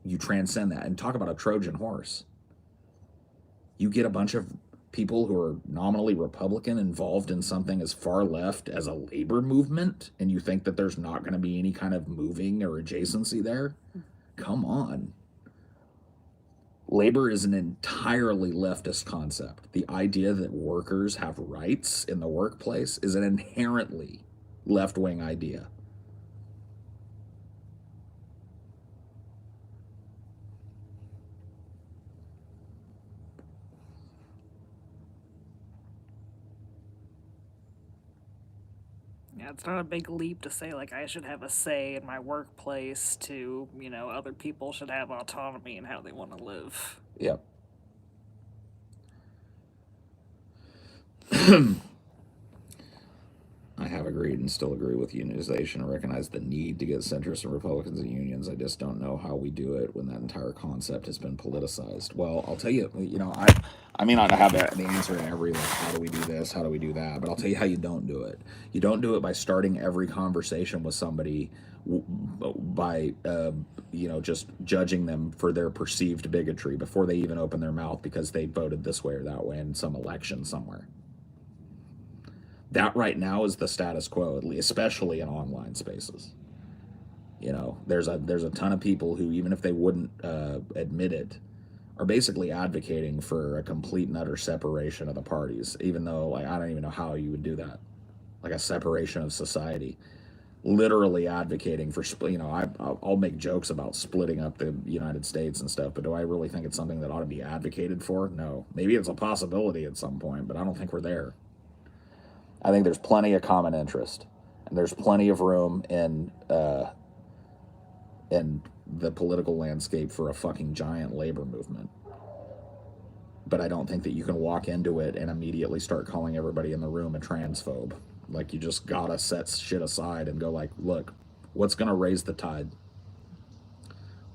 you transcend that. And talk about a Trojan horse. You get a bunch of people who are nominally Republican involved in something as far left as a labor movement, and you think that there's not going to be any kind of moving or adjacency there? Come on. Labor is an entirely leftist concept. The idea that workers have rights in the workplace is an inherently left-wing idea. Yeah, it's not a big leap to say, like, I should have a say in my workplace to, other people should have autonomy in how they want to live. Yep. I have agreed and still agree with unionization and recognize the need to get centrists and Republicans in unions. I just don't know how we do it when that entire concept has been politicized. Well, I'll tell you, I may not have the answer to every, like, how do we do this, how do we do that, but I'll tell you how you don't do it. You don't do it by starting every conversation with somebody by, just judging them for their perceived bigotry before they even open their mouth because they voted this way or that way in some election somewhere. That right now is the status quo, especially in online spaces. There's a ton of people who, even if they wouldn't admit it, are basically advocating for a complete and utter separation of the parties, even though, like, I don't even know how you would do that. like a separation of society, literally advocating for I'll make jokes about splitting up the United States and stuff, but do I really think it's something that ought to be advocated for? No. Maybe it's a possibility at some point, but I don't think we're there. I think there's plenty of common interest, and there's plenty of room in the political landscape for a fucking giant labor movement. But I don't think that you can walk into it and immediately start calling everybody in the room a transphobe. Like, you just gotta set shit aside and go like, look, what's gonna raise the tide?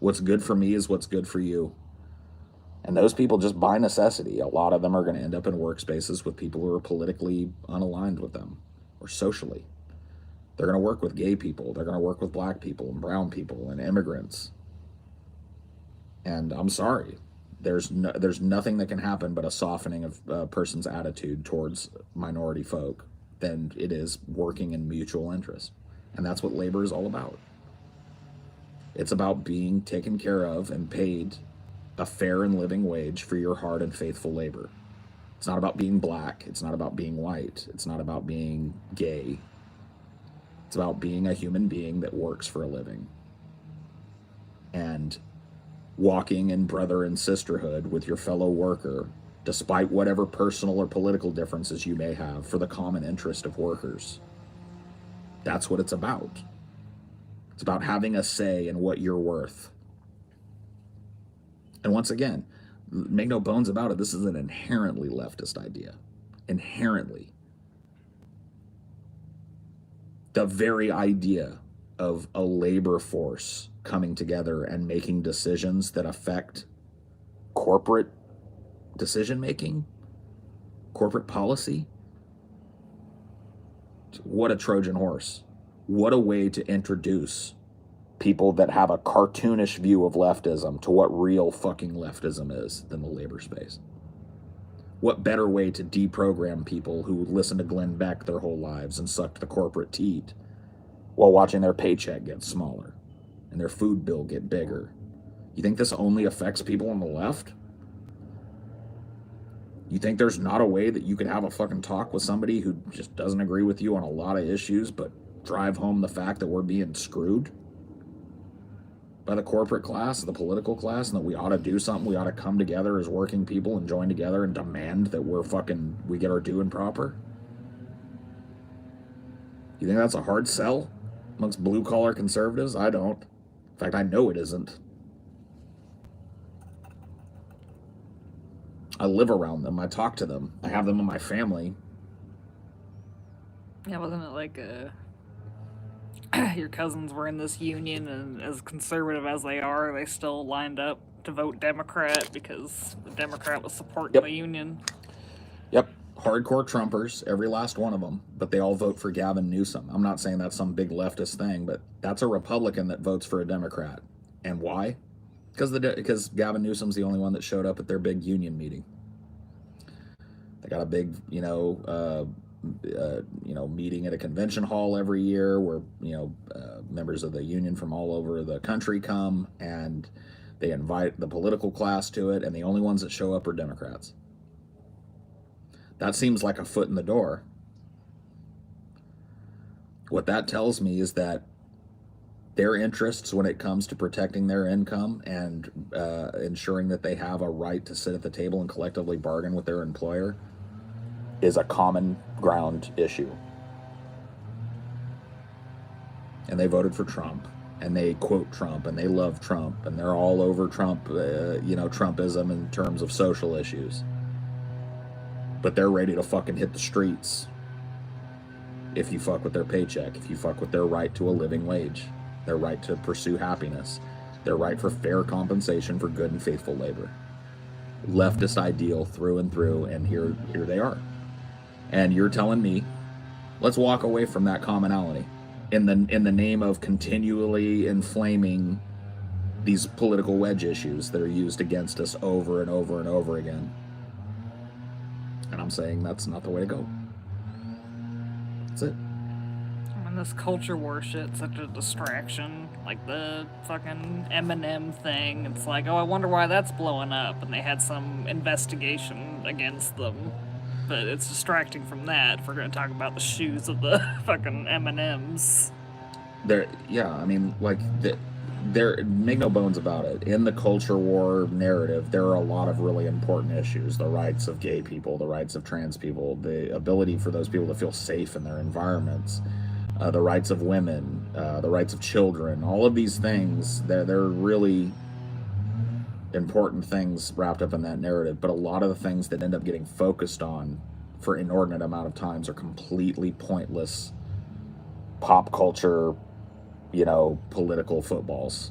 What's good for me is what's good for you. And those people, just by necessity, a lot of them are going to end up in workspaces with people who are politically unaligned with them or socially. They're going to work with gay people. They're going to work with black people and brown people and immigrants. And I'm sorry, there's nothing that can happen but a softening of a person's attitude towards minority folk than it is working in mutual interest. And that's what labor is all about. It's about being taken care of and paid a fair and living wage for your hard and faithful labor. It's not about being black. It's not about being white. It's not about being gay. It's about being a human being that works for a living and walking in brother and sisterhood with your fellow worker, despite whatever personal or political differences you may have, for the common interest of workers. That's what it's about. It's about having a say in what you're worth. And once again, make no bones about it, this is an inherently leftist idea. Inherently. The very idea of a labor force coming together and making decisions that affect corporate decision making, corporate policy. What a Trojan horse. What a way to introduce people that have a cartoonish view of leftism to what real fucking leftism is than the labor space. What better way to deprogram people who listened to Glenn Beck their whole lives and sucked the corporate teat while watching their paycheck get smaller and their food bill get bigger? You think this only affects people on the left? You think there's not a way that you could have a fucking talk with somebody who just doesn't agree with you on a lot of issues, but drive home the fact that we're being screwed by the corporate class, the political class, and that we ought to do something? We ought to come together as working people and join together and demand that we get our due and proper? You think that's a hard sell amongst blue-collar conservatives? I don't. In fact, I know it isn't. I live around them. I talk to them. I have them in my family. Yeah, wasn't it like your cousins were in this union, and as conservative as they are, they still lined up to vote Democrat because the Democrat was supporting the union? Yep. Hardcore Trumpers, every last one of them, but they all vote for Gavin Newsom. I'm not saying that's some big leftist thing, but that's a Republican that votes for a Democrat. And why? Because Gavin Newsom's the only one that showed up at their big union meeting. They got a big, meeting at a convention hall every year where, members of the union from all over the country come, and they invite the political class to it, and the only ones that show up are Democrats. That seems like a foot in the door. What that tells me is that their interests when it comes to protecting their income and ensuring that they have a right to sit at the table and collectively bargain with their employer is a common ground issue. And they voted for Trump, and they quote Trump, and they love Trump, and they're all over Trump, Trumpism in terms of social issues. But they're ready to fucking hit the streets if you fuck with their paycheck, if you fuck with their right to a living wage, their right to pursue happiness, their right for fair compensation for good and faithful labor. Leftist ideal through and through, and here they are. And you're telling me, let's walk away from that commonality in the name of continually inflaming these political wedge issues that are used against us over and over and over again. And I'm saying that's not the way to go. That's it. I mean, this culture war shit's such a distraction. Like the fucking Eminem thing. It's like, oh, I wonder why that's blowing up. And they had some investigation against them. but it's distracting from that if we're going to talk about the shoes of the fucking M&Ms. Yeah, I mean, like, there, make no bones about it. In the culture war narrative, there are a lot of really important issues: the rights of gay people, the rights of trans people, the ability for those people to feel safe in their environments, the rights of women, the rights of children. All of these things, they're really important things wrapped up in that narrative. But a lot of the things that end up getting focused on for inordinate amount of times are completely pointless pop culture, political footballs.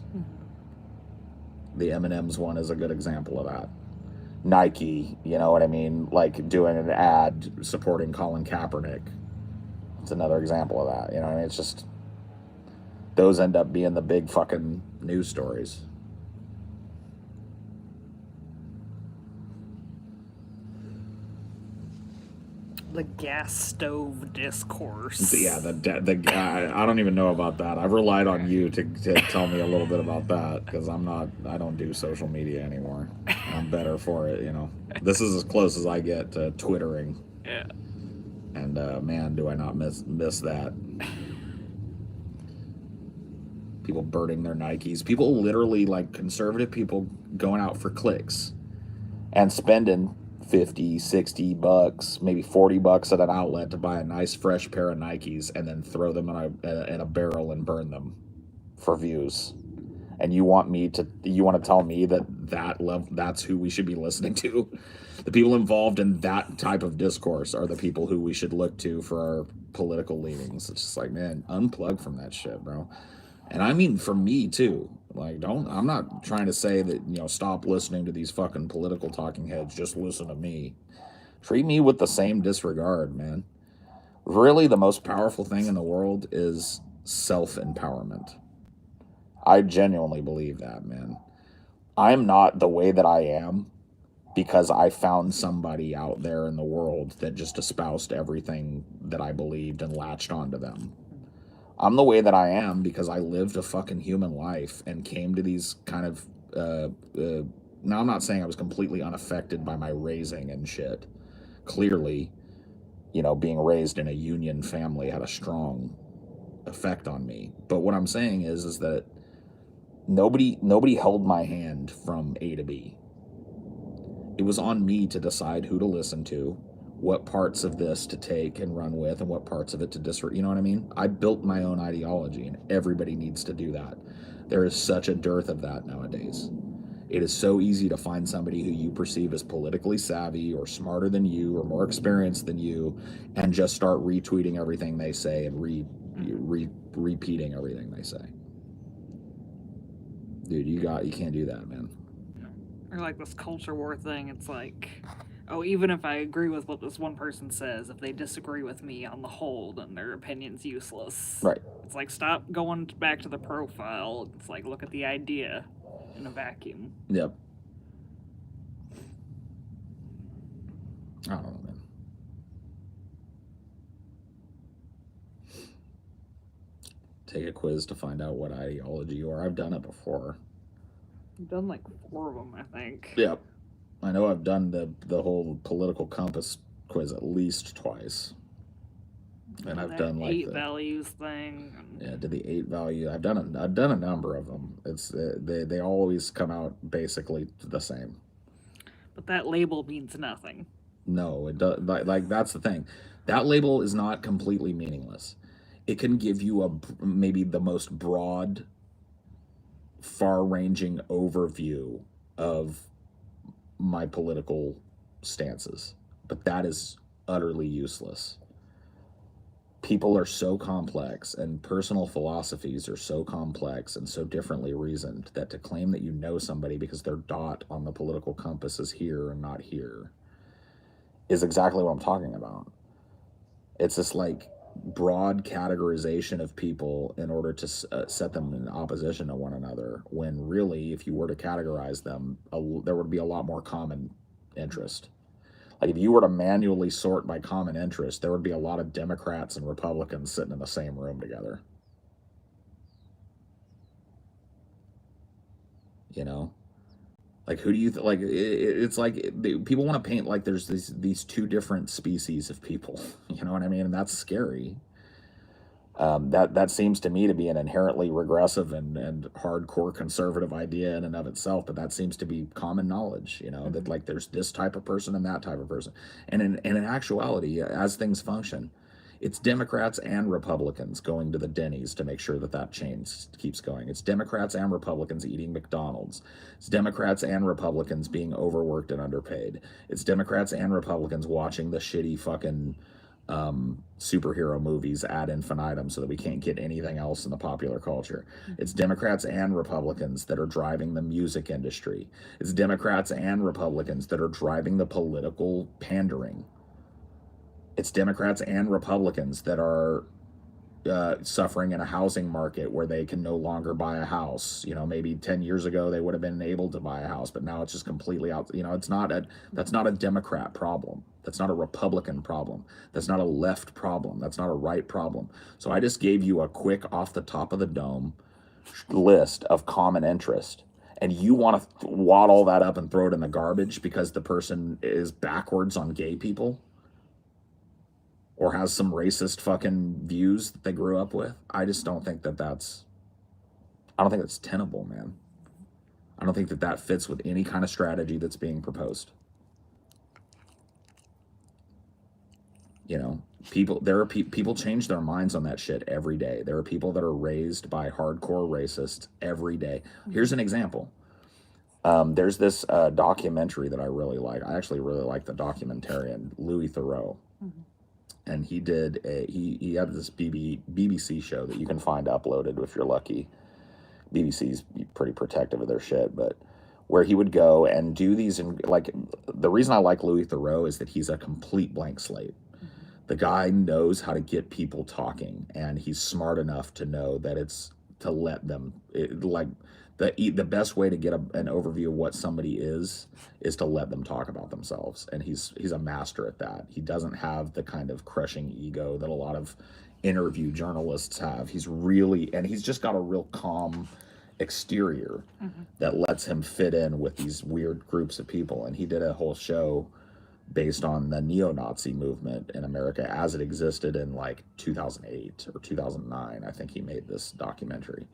The M&M's one is a good example of that. Nike, you know what I mean? Like doing an ad supporting Colin Kaepernick. It's another example of that. You know what I mean? It's just, those end up being the big fucking news stories. The gas stove discourse. Yeah, I don't even know about that. I've relied on you to tell me a little bit about that, because I don't do social media anymore. I'm better for it, This is as close as I get to Twittering. Yeah. And man, do I not miss that. People burning their Nikes. People literally, like conservative people, going out for clicks and spending $50, $60, maybe $40 at an outlet to buy a nice fresh pair of Nikes and then throw them in a barrel and burn them for views. And you want to tell me that's who we should be listening to? The people involved in that type of discourse are the people who we should look to for our political leanings. It's just like, man, unplug from that shit, bro. And I mean, for me too. Like, I'm not trying to say that, stop listening to these fucking political talking heads, just listen to me. Treat me with the same disregard, man. Really, the most powerful thing in the world is self-empowerment. I genuinely believe that, man. I'm not the way that I am because I found somebody out there in the world that just espoused everything that I believed and latched onto them. I'm the way that I am because I lived a fucking human life and came to these kind of, now I'm not saying I was completely unaffected by my raising and shit. Clearly, being raised in a union family had a strong effect on me. But what I'm saying is that nobody held my hand from A to B. It was on me to decide who to listen to, what parts of this to take and run with, and what parts of it to disregard. You know what I mean? I built my own ideology, and everybody needs to do that. There is such a dearth of that nowadays. It is so easy to find somebody who you perceive as politically savvy or smarter than you or more experienced than you and just start retweeting everything they say and repeating everything they say. Dude, you can't do that, man. Or like this culture war thing, it's like, oh, even if I agree with what this one person says, if they disagree with me on the whole, then their opinion's useless. Right. It's like, stop going back to the profile. It's like, look at the idea in a vacuum. Yep. I don't know, man. Take a quiz to find out what ideology you are. I've done it before. I've done like 4 of them, I think. Yep. I know I've done the whole political compass quiz at least twice. And I've done like 8 values thing. Yeah, did the 8 value. I've done a number of them. It's they always come out basically the same. But that label means nothing. No, it does. Like that's the thing. That label is not completely meaningless. It can give you maybe the most broad, far-ranging overview of my political stances, but that is utterly useless. People are so complex, and personal philosophies are so complex and so differently reasoned that to claim that you know somebody because their dot on the political compass is here and not here is exactly what I'm talking about. It's this like broad categorization of people in order to set them in opposition to one another, when really, if you were to categorize them, there would be a lot more common interest. Like if you were to manually sort by common interest, there would be a lot of Democrats and Republicans sitting in the same room together. Like, who do you like? It's like people want to paint like there's these two different species of people. You know what I mean? And that's scary. That seems to me to be an inherently regressive and hardcore conservative idea in and of itself. But that seems to be common knowledge. You know that Mm-hmm. like there's this type of person and that type of person. And in actuality, as things function, it's Democrats and Republicans going to the Denny's to make sure that that chain keeps going. It's Democrats and Republicans eating McDonald's. It's Democrats and Republicans being overworked and underpaid. It's Democrats and Republicans watching the shitty fucking superhero movies ad infinitum so that we can't get anything else in the popular culture. It's Mm-hmm. Democrats and Republicans that are driving the music industry. It's Democrats and Republicans that are driving the political pandering. It's Democrats and Republicans that are suffering in a housing market where they can no longer buy a house. You know, maybe 10 years ago they would have been able to buy a house, but now it's just completely out. You know, that's not a Democrat problem. That's not a Republican problem. That's not a left problem. That's not a right problem. So I just gave you a quick off the top of the dome list of common interest. And you want to wad all that up and throw it in the garbage because the person is backwards on gay people or has some racist fucking views that they grew up with. I just don't think that I don't think that's tenable, man. I don't think that that fits with any kind of strategy that's being proposed. You know, people change their minds on that shit every day. There are people that are raised by hardcore racists every day. Here's an example. There's this documentary that I really like. I actually really like the documentarian Louis Theroux, Mm-hmm. and he had this BBC show that you can find uploaded if you're lucky. BBC's pretty protective of their shit, but where he would go and do these, and like the reason I like Louis Theroux is that he's a complete blank slate. Mm-hmm. The guy knows how to get people talking, and he's smart enough to know that it's to let them like the best way to get an overview of what somebody is to let them talk about themselves, and he's a master at that. He doesn't have the kind of crushing ego that a lot of interview journalists have. He's just got a real calm exterior Mm-hmm. that lets him fit in with these weird groups of people. And he did a whole show based on the neo-Nazi movement in America as it existed in like 2008 or 2009. I think he made this documentary.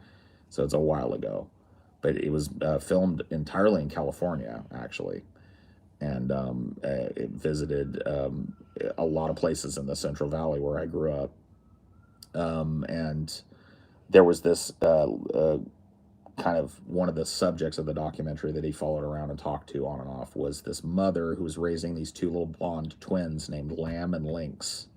So it's a while ago. But it was filmed entirely in California, actually. And it visited a lot of places in the Central Valley where I grew up. And there was this kind of one of the subjects of the documentary that he followed around and talked to on and off was this mother who was raising these two little blonde twins named Lamb and Lynx.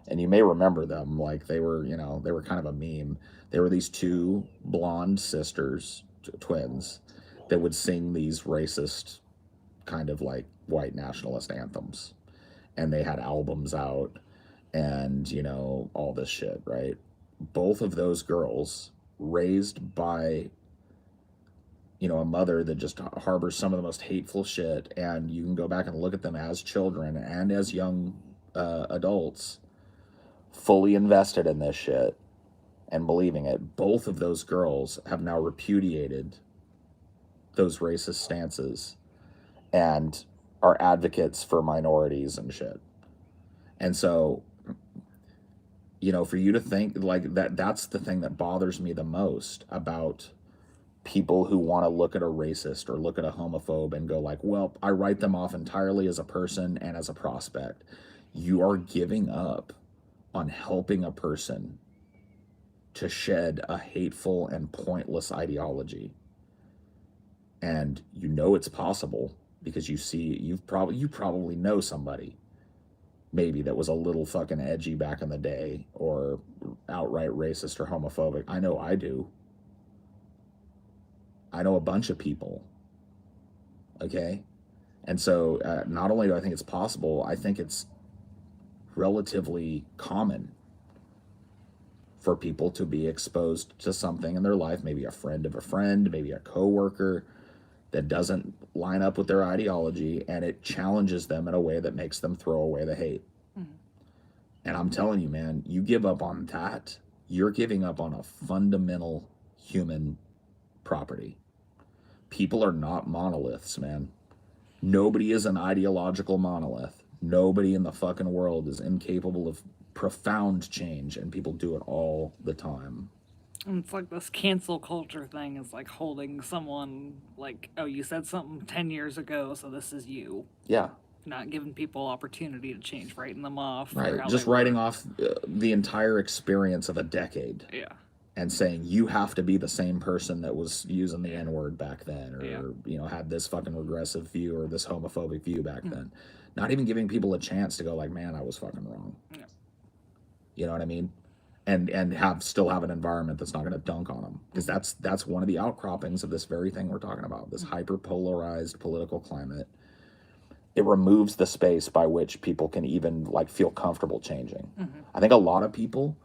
And you may remember them, like they were, they were kind of a meme. They were these two blonde sisters, twins, that would sing these racist kind of like white nationalist anthems. And they had albums out and, all this shit, right? Both of those girls raised by a mother that just harbors some of the most hateful shit, and you can go back and look at them as children and as young adults fully invested in this shit and believing it. Both of those girls have now repudiated those racist stances and are advocates for minorities and shit. And so, for you to think like that's the thing that bothers me the most about people who want to look at a racist or look at a homophobe and go like, well, I write them off entirely as a person and as a prospect. You are giving up on helping a person to shed a hateful and pointless ideology. And it's possible because you probably know somebody maybe that was a little fucking edgy back in the day or outright racist or homophobic. I know I do. I know a bunch of people. Okay? And so not only do I think it's possible, I think it's relatively common for people to be exposed to something in their life, maybe a friend of a friend, maybe a coworker that doesn't line up with their ideology, and it challenges them in a way that makes them throw away the hate. Mm-hmm. And I'm telling you, man, you give up on that, you're giving up on a fundamental human property. people are not monoliths, man. Nobody is an ideological monolith. Nobody in the fucking world is incapable of profound change, and people do it all the time. And it's like this cancel culture thing is like holding someone like, oh, you said something 10 years ago, so this is you. Yeah. Not giving people opportunity to change, writing them off. Right. Just writing off the entire experience of a decade. Yeah. And saying you have to be the same person that was using the N-word back then, or had this fucking regressive view or this homophobic view back then. Not even giving people a chance to go like, man, I was fucking wrong. Yeah. You know what I mean? And still have an environment that's not going to dunk on them, because that's one of the outcroppings of this very thing we're talking about. This hyper polarized political climate. It removes the space by which people can even like feel comfortable changing. I think a lot of people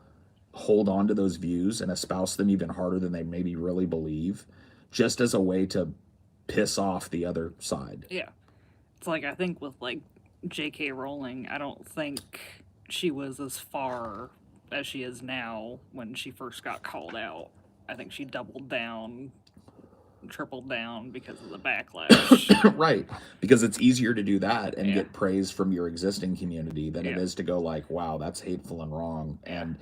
hold on to those views and espouse them even harder than they maybe really believe, just as a way to piss off the other side. Yeah. It's like, I think with like J.K. Rowling, I don't think she was as far as she is now when she first got called out. I think she doubled down, tripled down because of the backlash. Right. Because it's easier to do that and get praise from your existing community than it is to go like, wow, that's hateful and wrong. And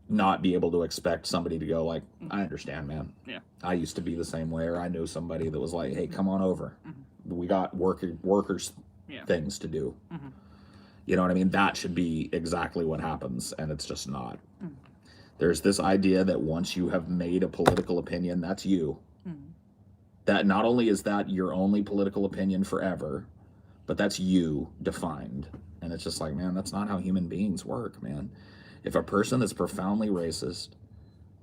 not be able to expect somebody to go like, I understand, man. Yeah. I used to be the same way, or I know somebody that was like, hey, come on over. We got workers things to do. You know what I mean? That should be exactly what happens, and it's just not. There's this idea that once you have made a political opinion, that's you. That not only is that your only political opinion forever, but that's you defined. And it's just like, man, that's not how human beings work, man. If a person that's profoundly racist,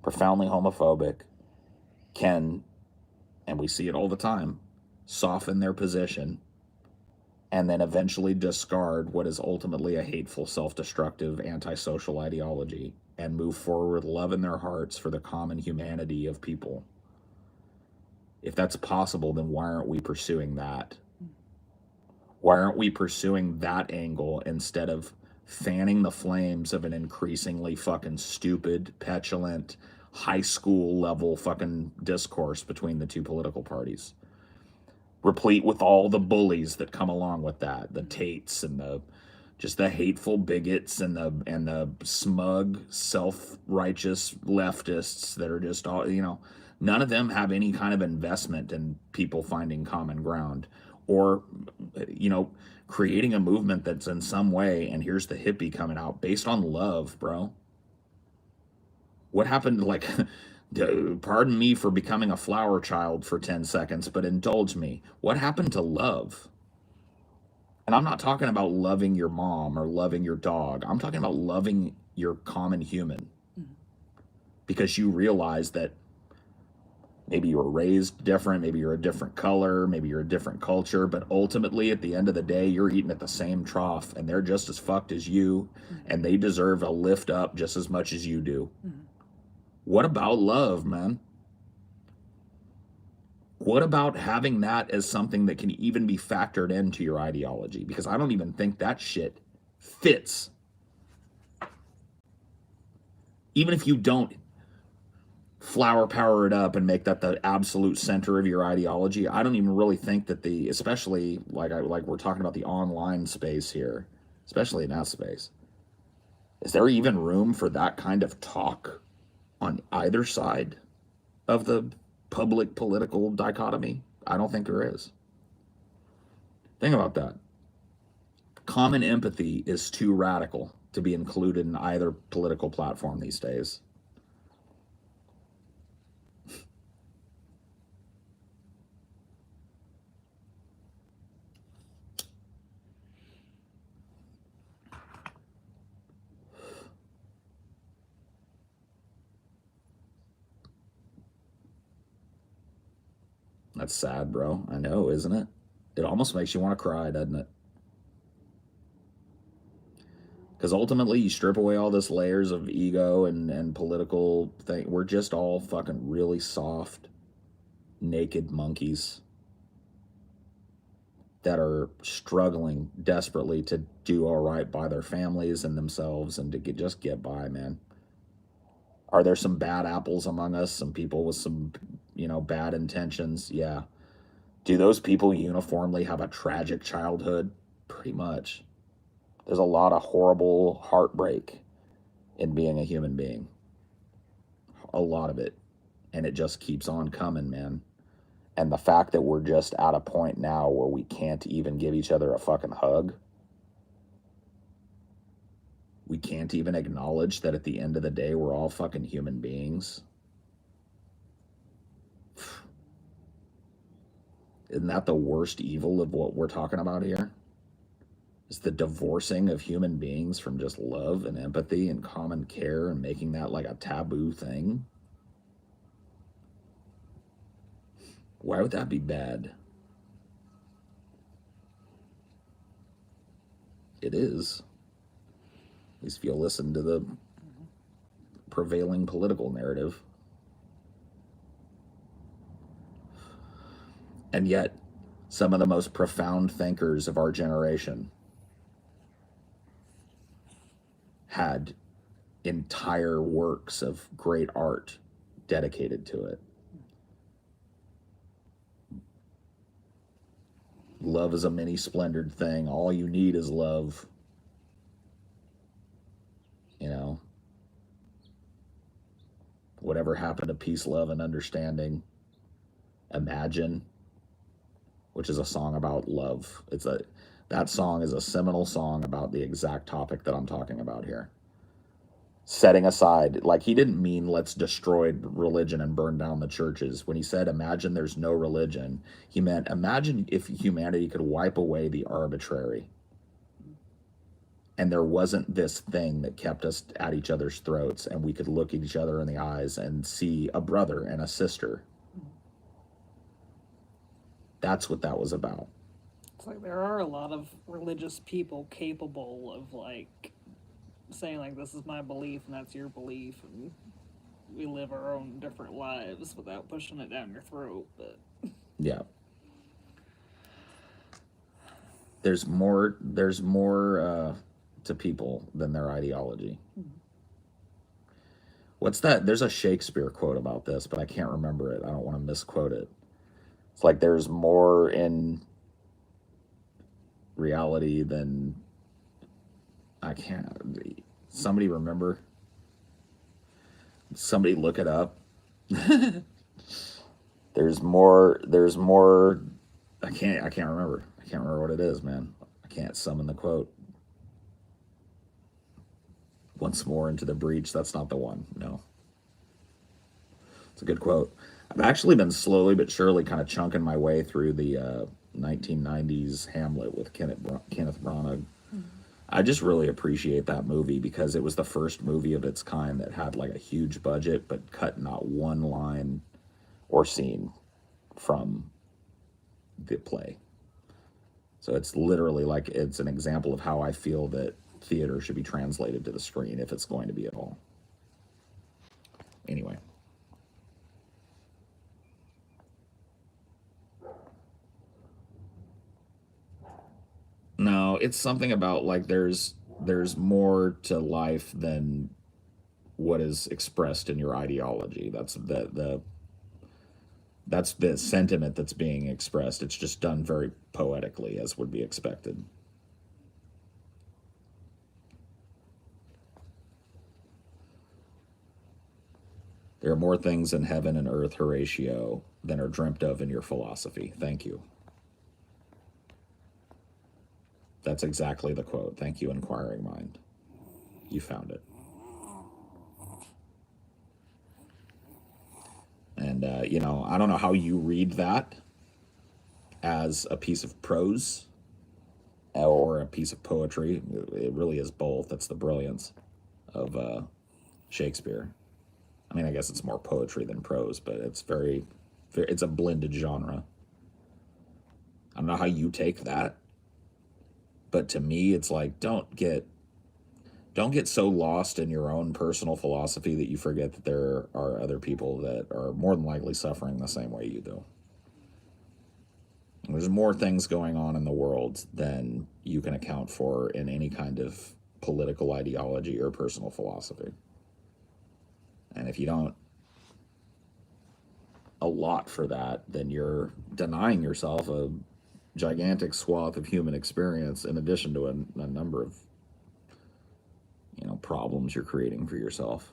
profoundly homophobic, can, and we see it all the time, soften their position and then eventually discard what is ultimately a hateful, self-destructive, antisocial ideology and move forward with love in their hearts for the common humanity of people. If that's possible, then why aren't we pursuing that? Why aren't we pursuing that angle instead of fanning the flames of an increasingly fucking stupid, petulant, high school level fucking discourse between the two political parties, replete with all the bullies that come along with that, the Tates and the hateful bigots and the smug, self-righteous leftists that are just all, none of them have any kind of investment in people finding common ground or creating a movement that's in some way, and here's the hippie coming out, based on love, bro. What happened, like, pardon me for becoming a flower child for 10 seconds, but indulge me. What happened to love? And I'm not talking about loving your mom or loving your dog. I'm talking about loving your common human. Because you realize that maybe you were raised different, maybe you're a different color, maybe you're a different culture, but ultimately at the end of the day, you're eating at the same trough and they're just as fucked as you, and they deserve a lift up just as much as you do. What about love, man? What about having that as something that can even be factored into your ideology? Because I don't even think that shit fits. Even if you don't flower power it up and make that the absolute center of your ideology, I don't even really think that especially like we're talking about the online space here, especially in that space, is there even room for that kind of talk on either side of the public political dichotomy? I don't think there is. Think about that. Common empathy is too radical to be included in either political platform these days. That's sad, bro. I know, isn't it? It almost makes you want to cry, doesn't it? Because ultimately, you strip away all this layers of ego and political thing. We're just all fucking really soft, naked monkeys that are struggling desperately to do all right by their families and themselves and to just get by, man. Are there some bad apples among us? Some people with some, bad intentions? Yeah. Do those people uniformly have a tragic childhood? Pretty much. There's a lot of horrible heartbreak in being a human being. A lot of it. And it just keeps on coming, man. And the fact that we're just at a point now where we can't even give each other a fucking hug. We can't even acknowledge that at the end of the day, we're all fucking human beings. Isn't that the worst evil of what we're talking about here? Is the divorcing of human beings from just love and empathy and common care and making that like a taboo thing? Why would that be bad? It is. At least if you listen to the prevailing political narrative. And yet, some of the most profound thinkers of our generation had entire works of great art dedicated to it. Love is a many splendored thing. All you need is love. You know, whatever happened to peace, love, and understanding? Imagine, which is a song about love. That song is a seminal song about the exact topic that I'm talking about here. Setting aside, like, he didn't mean let's destroy religion and burn down the churches. When he said imagine there's no religion, he meant imagine if humanity could wipe away the arbitrary and there wasn't this thing that kept us at each other's throats and we could look at each other in the eyes and see a brother and a sister. That's what that was about. It's like there are a lot of religious people capable of like saying like this is my belief and that's your belief and we live our own different lives without pushing it down your throat, but yeah. There's more to people than their ideology. What's that? There's a Shakespeare quote about this, but I can't remember it. I don't want to misquote it. It's like there's more in reality than I can't. Somebody remember? Somebody look it up. There's more. I can't remember. I can't remember what it is, man. I can't summon the quote. Once more into the breach. That's not the one. No. It's a good quote. I've actually been slowly but surely kind of chunking my way through the 1990s Hamlet with Kenneth Branagh. I just really appreciate that movie because it was the first movie of its kind that had like a huge budget but cut not one line or scene from the play. So it's literally like it's an example of how I feel that theater should be translated to the screen if it's going to be at all. Anyway. No, it's something about like there's more to life than what is expressed in your ideology. That's the sentiment that's being expressed. It's just done very poetically, as would be expected. There are more things in heaven and earth, Horatio, than are dreamt of in your philosophy. Thank you. That's exactly the quote. Thank you, inquiring mind. You found it. And, I don't know how you read that as a piece of prose or a piece of poetry. It really is both. That's the brilliance of Shakespeare. I mean, I guess it's more poetry than prose, but it's it's a blended genre. I don't know how you take that, but to me, it's like, don't get so lost in your own personal philosophy that you forget that there are other people that are more than likely suffering the same way you do. There's more things going on in the world than you can account for in any kind of political ideology or personal philosophy. And if you don't a lot for that, then you're denying yourself a gigantic swath of human experience in addition to a number of problems you're creating for yourself.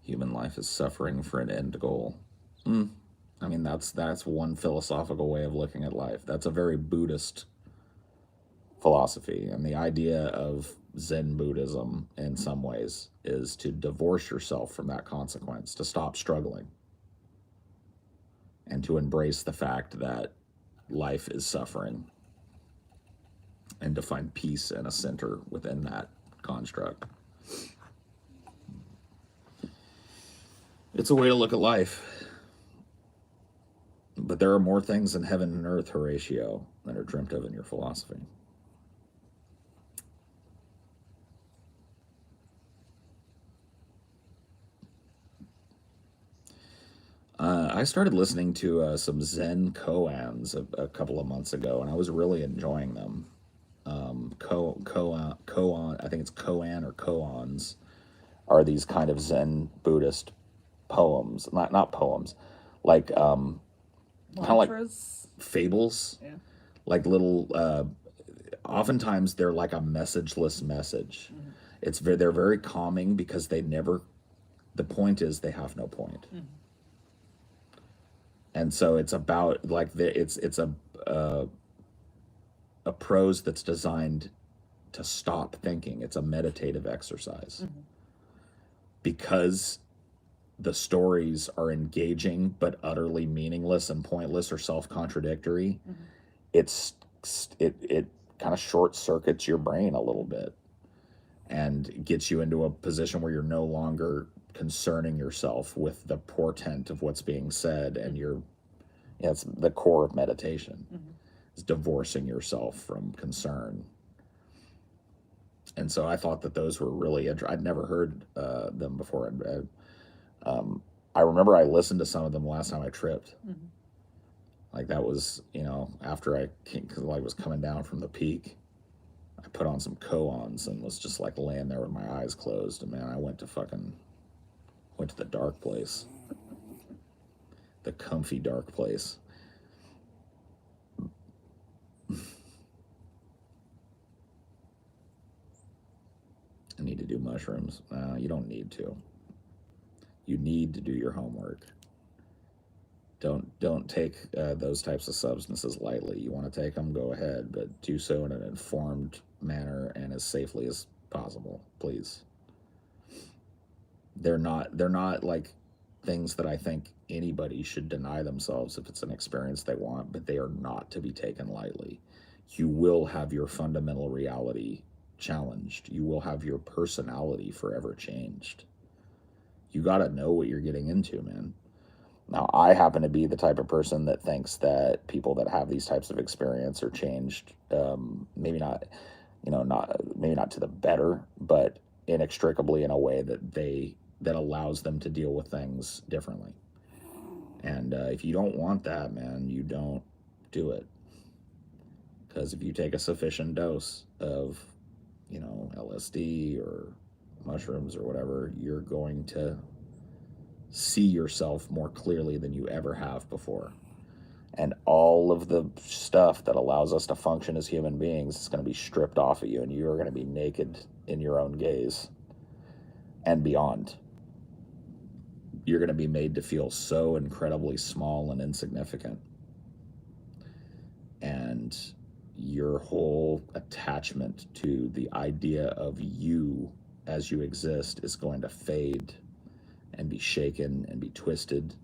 Human life is suffering for an end goal. I mean, that's one philosophical way of looking at life. That's a very Buddhist philosophy, and the idea of Zen Buddhism in some ways is to divorce yourself from that consequence, to stop struggling, and to embrace the fact that life is suffering, and to find peace and a center within that construct. It's a way to look at life. But there are more things in heaven and earth, Horatio, that are dreamt of in your philosophy. I started listening to some Zen koans a couple of months ago, and I was really enjoying them. Koan, I think it's koan or koans, are these kind of Zen Buddhist poems, not poems, like kind of like fables, Yeah. like little. Oftentimes they're like a messageless message. They're very calming because they never. The point is they have no point. And so it's about like it's a prose that's designed to stop thinking. It's a meditative exercise because the stories are engaging but utterly meaningless and pointless or self-contradictory. It kind of short circuits your brain a little bit and gets you into a position where you're no longer concerning yourself with the portent of what's being said, and it's the core of meditation. Is divorcing yourself from concern. And so I thought that those were really I'd never heard them before. I remember I listened to some of them last time I tripped. Like that was, after because I was coming down from the peak, I put on some koans and was just like laying there with my eyes closed. And man, I went to the dark place, the comfy dark place. I need to do mushrooms. You don't need to. You need to do your homework. Don't take those types of substances lightly. You want to take them, go ahead, but do so in an informed manner and as safely as possible, please. They're not like things that I think anybody should deny themselves if it's an experience they want, but they are not to be taken lightly. You will have your fundamental reality challenged. You will have your personality forever changed. You got to know what you're getting into, man. Now, I happen to be the type of person that thinks that people that have these types of experience are changed, maybe not to the better, but inextricably in a way that allows them to deal with things differently. And if you don't want that, man, you don't do it. Because if you take a sufficient dose of, LSD or mushrooms or whatever, you're going to see yourself more clearly than you ever have before. And all of the stuff that allows us to function as human beings is going to be stripped off of you, and you're going to be naked in your own gaze and beyond. You're going to be made to feel so incredibly small and insignificant. And your whole attachment to the idea of you as you exist is going to fade and be shaken and be twisted.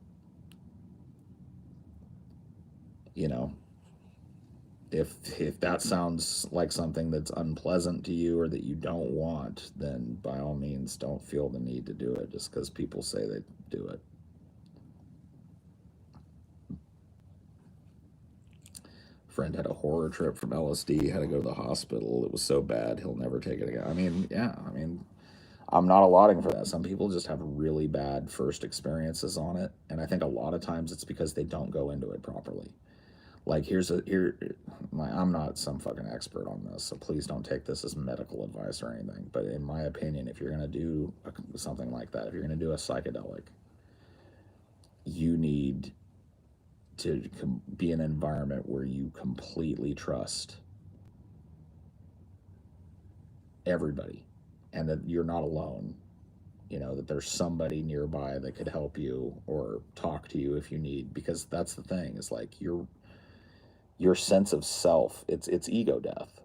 If that sounds like something that's unpleasant to you or that you don't want, then by all means don't feel the need to do it just because people say they do it. Friend had a horror trip from LSD, had to go to the hospital. It was so bad, he'll never take it again. I mean, yeah, I mean, I'm not allotting for that. Some people just have really bad first experiences on it, and I think a lot of times it's because they don't go into it properly. Like I'm not some fucking expert on this, so please don't take this as medical advice or anything. But in my opinion, if you're gonna do something like that, if you're gonna do a psychedelic, you need to be in an environment where you completely trust everybody, and that you're not alone. You know, that there's somebody nearby that could help you or talk to you if you need, because that's the thing, is like your sense of self, it's ego death.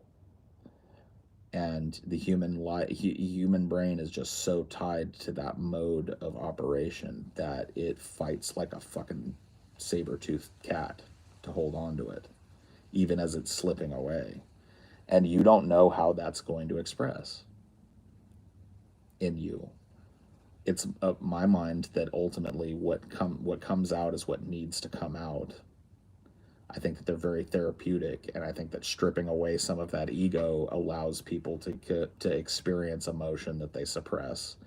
And the human brain is just so tied to that mode of operation that it fights like a fucking saber-toothed cat to hold on to it, even as it's slipping away. And you don't know how that's going to express in you. It's my mind that ultimately what comes out is what needs to come out. I think that they're very therapeutic, and I think that stripping away some of that ego allows people to experience emotion that they suppress.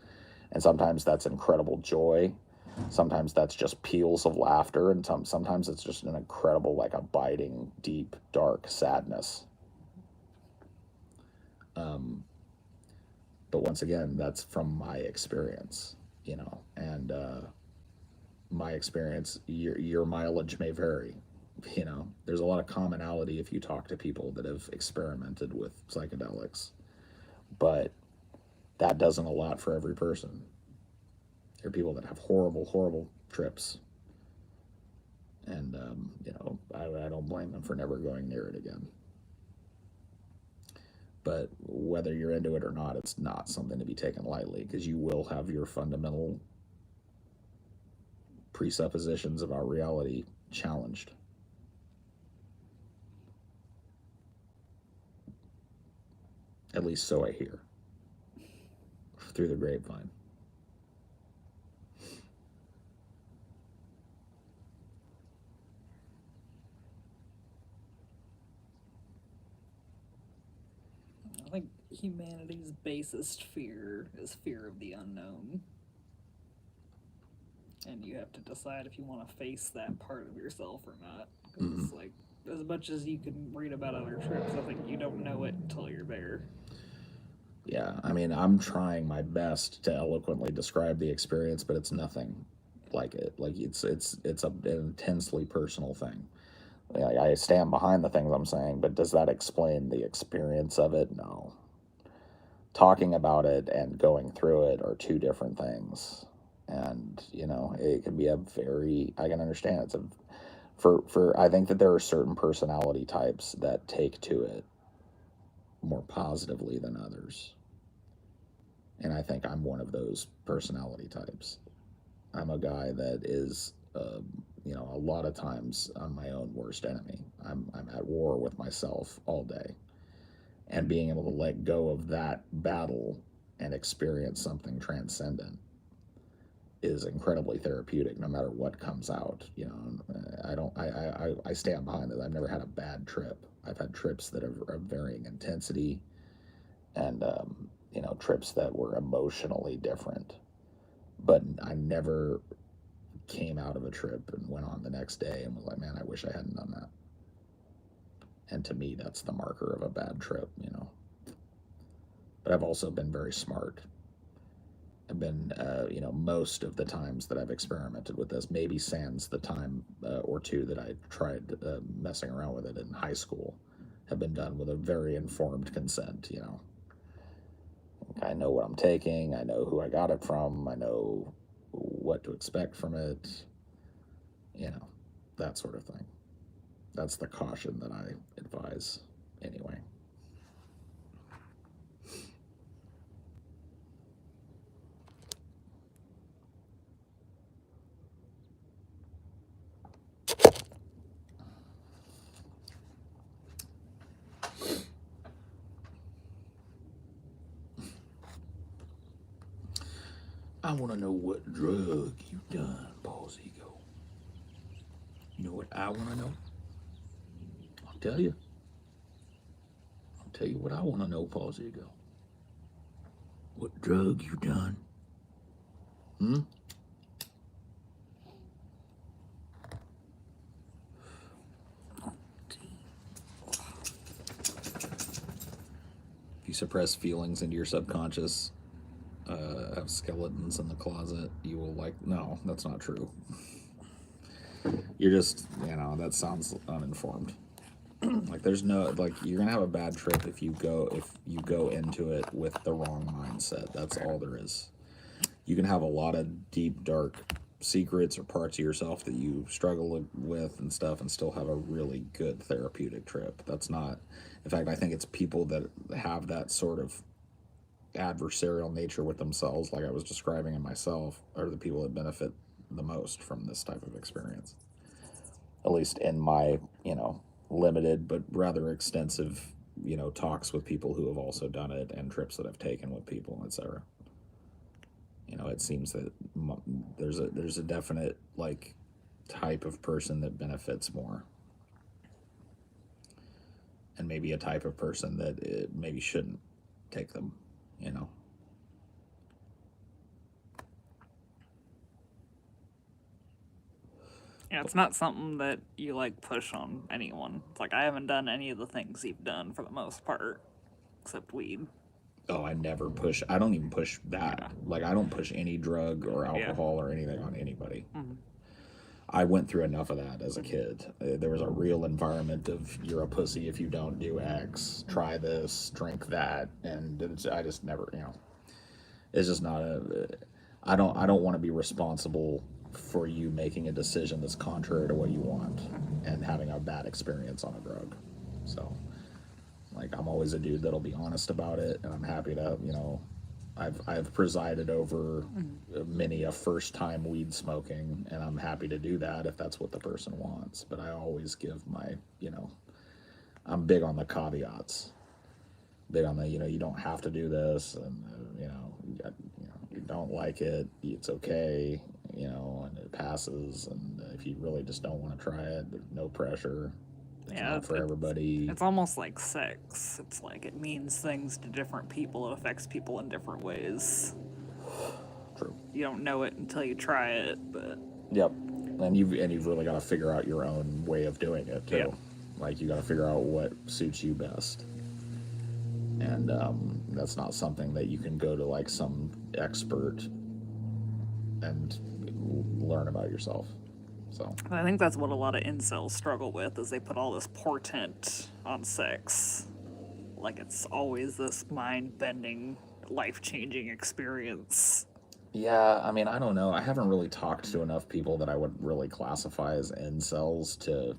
And sometimes that's incredible joy. Sometimes that's just peals of laughter, and sometimes it's just an incredible, like, abiding, deep, dark sadness. But once again, that's from my experience, you know, and my experience, your mileage may vary. You know, there's a lot of commonality if you talk to people that have experimented with psychedelics, but that doesn't allot for every person. There are people that have horrible, horrible trips, and you know, I don't blame them for never going near it again. But whether you're into it or not, it's not something to be taken lightly, because you will have your fundamental presuppositions about reality challenged. At least so I hear through the grapevine. I think humanity's basest fear is fear of the unknown. And you have to decide if you want to face that part of yourself or not. Because it's like, as much as you can read about other trips, I think you don't know it until you're there. Yeah, I mean, I'm trying my best to eloquently describe the experience, but it's nothing like it. Like it's an intensely personal thing. I stand behind the things I'm saying, but does that explain the experience of it? No. Talking about it and going through it are two different things. And, you know, it can be I can understand it's I think that there are certain personality types that take to it more positively than others. And I think I'm one of those personality types. I'm a guy that is, you know, a lot of times I'm my own worst enemy. I'm at war with myself all day. And being able to let go of that battle and experience something transcendent is incredibly therapeutic, no matter what comes out. You know, I stand behind it. I've never had a bad trip. I've had trips that are of varying intensity, and you know, trips that were emotionally different. But I never came out of a trip and went on the next day and was like, man, I wish I hadn't done that. And to me, that's the marker of a bad trip, you know. But I've also been very smart. I've been, you know, most of the times that I've experimented with this, maybe sans the time or two that I tried messing around with it in high school, have been done with a very informed consent, you know. I know what I'm taking, I know who I got it from, I know what to expect from it, you know, that sort of thing. That's the caution that I advise, anyway. I want to know what drug you done, Paul's ego. You know what I want to know? I'll tell you. I'll tell you what I want to know, pause ego. What drug you done? Hmm? If you suppress feelings into your subconscious, have skeletons in the closet, you will like. No, that's not true. You're just, that sounds uninformed. Like there's no like you're gonna have a bad trip if you go into it with the wrong mindset. That's all there is. You can have a lot of deep, dark secrets or parts of yourself that you struggle with and stuff and still have a really good therapeutic trip. That's not, in fact, I think it's people that have that sort of adversarial nature with themselves, like I was describing in myself, are the people that benefit the most from this type of experience. At least in my, limited but rather extensive, talks with people who have also done it and trips that I've taken with people, etc. It seems that there's a definite like type of person that benefits more, and maybe a type of person that maybe shouldn't take them. Yeah, it's not something that you like push on anyone. It's like I haven't done any of the things you've done for the most part, except weed. Oh, I never push. I don't even push that. Yeah. Like I don't push any drug or alcohol or anything on anybody. I went through enough of that as a kid. There was a real environment of you're a pussy if you don't do X, try this, drink that, and I just never, it's just not a. I don't want to be responsible for you making a decision that's contrary to what you want and having a bad experience on a drug. So, like, I'm always a dude that'll be honest about it, and I'm happy to, I've presided over many a first time weed smoking, and I'm happy to do that if that's what the person wants. But I always give my, I'm big on the caveats, big on the, you don't have to do this, and you don't like it, it's okay, and it passes. And if you really just don't want to try it, there's no pressure. It's not for everybody. It's almost like sex. It's like it means things to different people. It affects people in different ways. True. You don't know it until you try it, but yep. And you've really got to figure out your own way of doing it too. Yep. Like you got to figure out what suits you best. And that's not something that you can go to like some expert and learn about yourself. So I think that's what a lot of incels struggle with, is they put all this portent on sex. Like it's always this mind-bending, life-changing experience. yeah, I mean, I don't know. I haven't really talked to enough people that I would really classify as incels to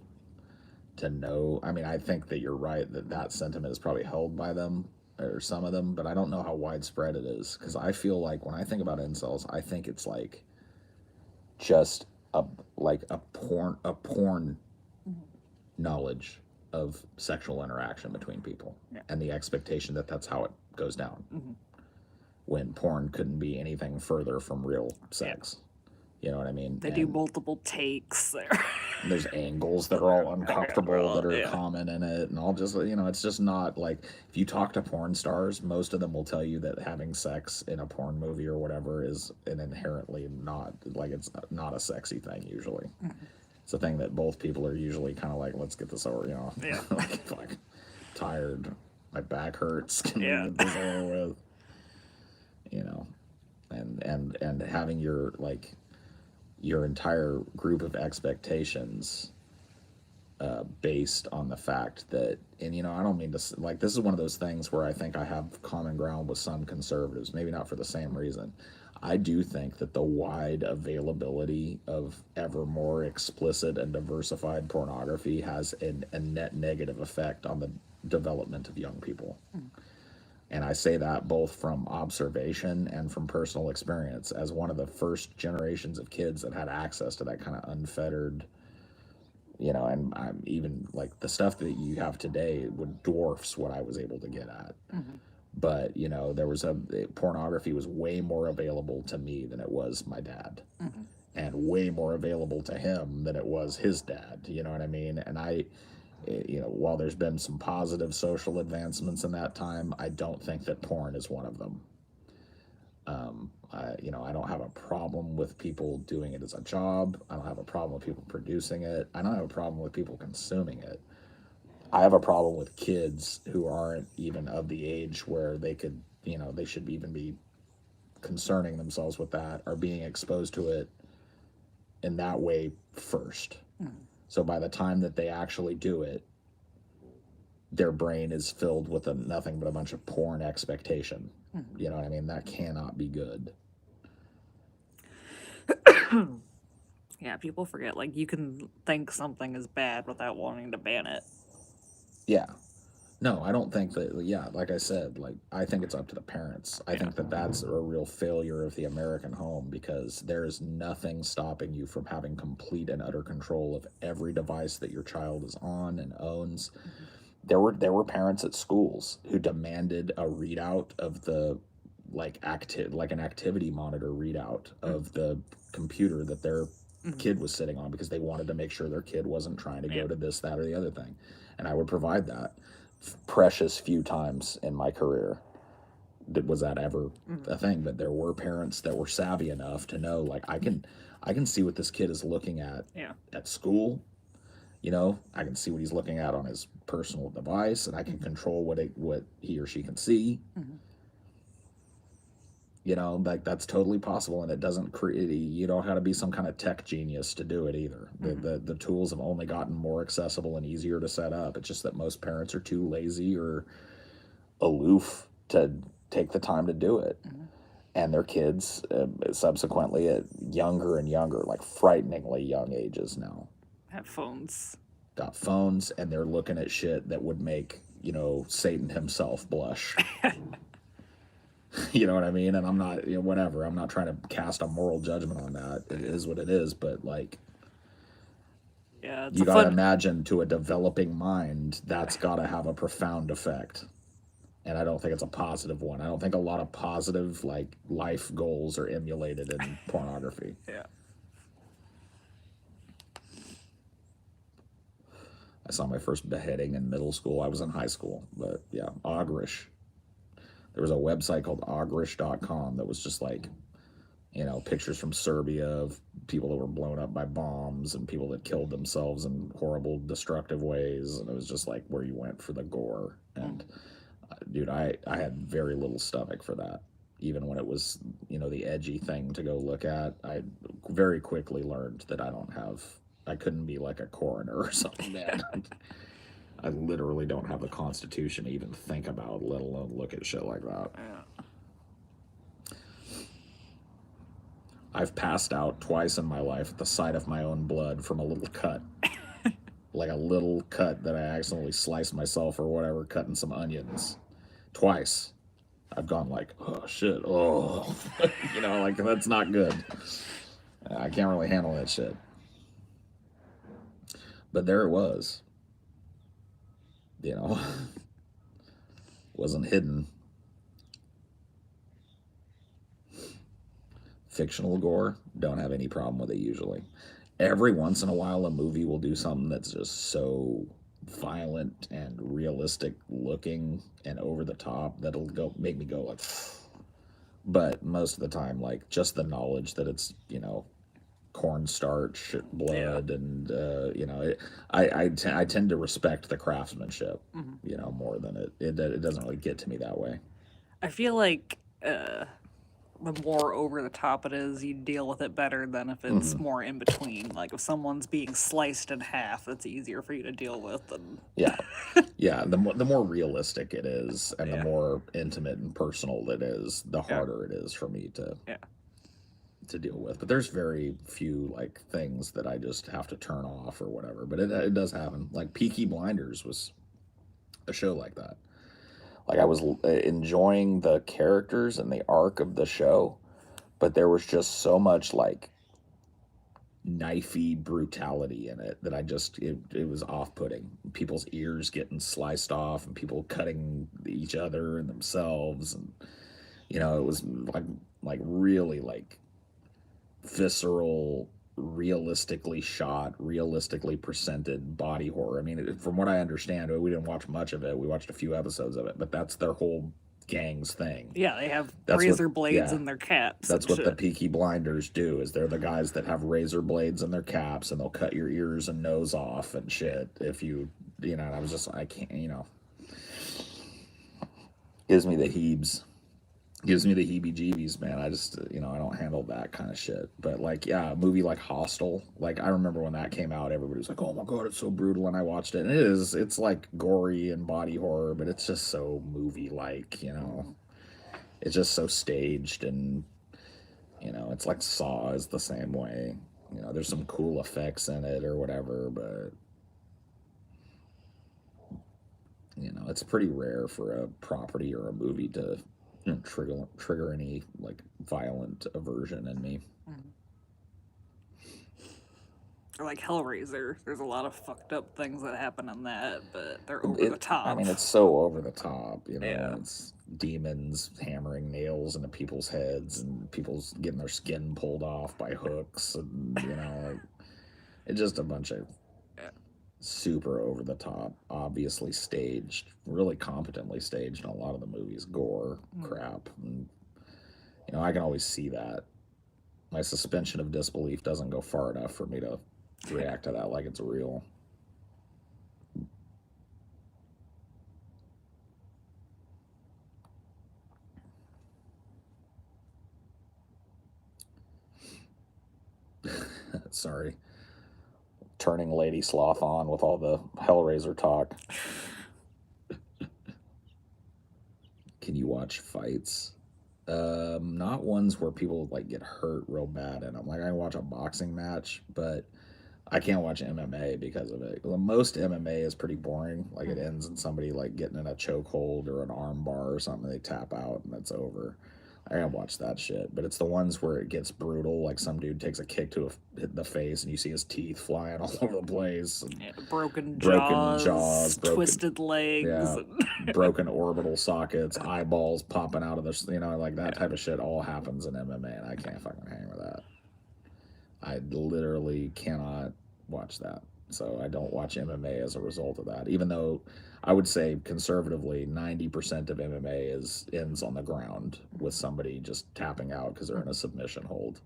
know. I mean, I think that you're right that sentiment is probably held by them or some of them, but I don't know how widespread it is, because I feel like when I think about incels, I think it's like just a porn knowledge of sexual interaction between people, and the expectation that that's how it goes down, when porn couldn't be anything further from real sex. You know what I mean? They do multiple takes there. There's angles that are all uncomfortable that are common in it, and all just, it's just not like, if you talk to porn stars, most of them will tell you that having sex in a porn movie or whatever is an inherently not, like, it's not a sexy thing usually. It's a thing that both people are usually kind of like, let's get this over, like, tired, my back hurts, can we get this over with, and having your entire group of expectations based on the fact that, and I don't mean to, like, this is one of those things where I think I have common ground with some conservatives, maybe not for the same reason. I do think that the wide availability of ever more explicit and diversified pornography has a net negative effect on the development of young people. And I say that both from observation and from personal experience, as one of the first generations of kids that had access to that kind of unfettered, and I'm even like the stuff that you have today would dwarfs what I was able to get at. But, there was pornography was way more available to me than it was my dad, and way more available to him than it was his dad. You know what I mean? And while there's been some positive social advancements in that time, I don't think that porn is one of them. I don't have a problem with people doing it as a job. I don't have a problem with people producing it. I don't have a problem with people consuming it. I have a problem with kids who aren't even of the age where they could, they should even be concerning themselves with that or being exposed to it in that way first. So by the time that they actually do it, their brain is filled with nothing but a bunch of porn expectation. You know what I mean? That cannot be good. Yeah, people forget, like, you can think something is bad without wanting to ban it. Yeah. No, I don't think that, yeah, like I said, like, I think it's up to the parents. I think that that's a real failure of the American home because there is nothing stopping you from having complete and utter control of every device that your child is on and owns. There were parents at schools who demanded a readout of the like an activity monitor readout of the computer that their kid was sitting on because they wanted to make sure their kid wasn't trying to go to this, that, or the other thing. And I would provide that. Precious few times in my career was that ever a thing, but there were parents that were savvy enough to know, like, I can see what this kid is looking at school. I can see what he's looking at on his personal device, and I can control what he or she can see. Like, that's totally possible, and it doesn't create. You don't have to be some kind of tech genius to do it either. The tools have only gotten more accessible and easier to set up. It's just that most parents are too lazy or aloof to take the time to do it. And their kids, subsequently, at younger and younger, like frighteningly young ages now, Have phones. got phones, and they're looking at shit that would make, Satan himself blush. You know what I mean? And I'm not, whatever. I'm not trying to cast a moral judgment on that. It is what it is. But, like, It's you got to imagine, to a developing mind, that's got to have a profound effect. And I don't think it's a positive one. I don't think a lot of positive, like, life goals are emulated in pornography. I saw my first beheading in middle school. I was in high school. But, yeah, Augrish. There was a website called Augrish.com that was just like, pictures from Serbia of people that were blown up by bombs and people that killed themselves in horrible, destructive ways. And it was just like where you went for the gore. And, dude, I had very little stomach for that. Even when it was, the edgy thing to go look at, I very quickly learned that I couldn't be like a coroner or something, man. I literally don't have the constitution to even think about, let alone look at shit like that. I've passed out twice in my life at the sight of my own blood from a little cut. Like a little cut that I accidentally sliced myself or whatever, cutting some onions. Twice. I've gone like, oh, shit, oh. Like, that's not good. I can't really handle that shit. But there it was. Wasn't hidden. Fictional gore, don't have any problem with it usually. Every once in a while, a movie will do something that's just so violent and realistic looking and over the top that'll make me go like, but most of the time, like, just the knowledge that it's, cornstarch, blood, and I tend to respect the craftsmanship, more than it doesn't really get to me that way. I feel like the more over the top it is, you deal with it better than if it's more in between. Like, if someone's being sliced in half, that's easier for you to deal with than the more realistic it is, and the more intimate and personal it is, the harder it is for me to deal with. But there's very few, like, things that I just have to turn off or whatever. But it does happen. Like, Peaky Blinders was a show like that. Like, I was enjoying the characters and the arc of the show, but there was just so much, like, knifey brutality in it that it was off-putting. People's ears getting sliced off and people cutting each other and themselves, and it was like really, like, visceral, realistically shot, realistically presented body horror. I mean, from what I understand, we didn't watch much of it. We watched a few episodes of it, but that's their whole gang's thing. Yeah, they have That's what, razor blades yeah, in their caps that's and what the shit. Peaky Blinders do. Is they're the guys that have razor blades in their caps, and they'll cut your ears and nose off and shit if you, you know. And I was just, I can't, you know, gives me the heebs. Gives me the heebie-jeebies, man. I just, you know, I don't handle that kind of shit. But like, yeah, a movie like Hostel, like I remember when that came out, everybody was like, "Oh my god, it's so brutal," and I watched it. And it is, it's like gory and body horror, but it's just so movie-like, you know. It's just so staged, and you know, it's like Saw is the same way. You know, there's some cool effects in it or whatever, but you know, it's pretty rare for a property or a movie to, you know, trigger any like violent aversion in me. Or like Hellraiser. There's a lot of fucked up things that happen in that, but they're over the I top. mean, it's so over the top, you know. Yeah. It's demons hammering nails into people's heads and people's getting their skin pulled off by hooks, and you know, like, it's just a bunch of Yeah. super over the top, obviously staged, really competently staged in a lot of the movies, gore crap. And, you know, I can always see that. My suspension of disbelief doesn't go far enough for me to react to that like it's real. Sorry. Turning Lady Sloth on with all the Hellraiser talk. Can you watch fights? Not ones where people like get hurt real bad in them. Like I can watch a boxing match, but I can't watch MMA because of it. Well, most MMA is pretty boring. Like it ends in somebody like getting in a chokehold or an arm bar or something. They tap out and it's over. I can't watch that shit. But it's the ones where it gets brutal. Like some dude takes a kick to hit the face and you see his teeth flying all over the place. And Yeah, broken broken jaws, broken, twisted legs. yeah, And broken orbital sockets, eyeballs popping out of the, you know, like that type of shit all happens in MMA, and I can't fucking hang with that. I literally cannot watch that. So I don't watch MMA as a result of that. Even though I would say conservatively 90% of MMA ends on the ground with somebody just tapping out because they're in a submission hold.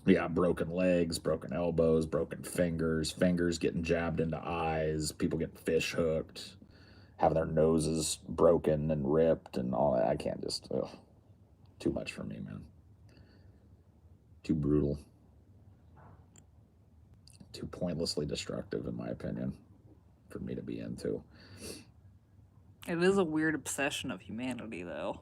Yeah, broken legs, broken elbows, broken fingers getting jabbed into eyes, people getting fish hooked, having their noses broken and ripped and all that. I can't just, ugh, too much for me, man. Too brutal. Too pointlessly destructive, in my opinion, for me to be into. it is a weird obsession of humanity, though.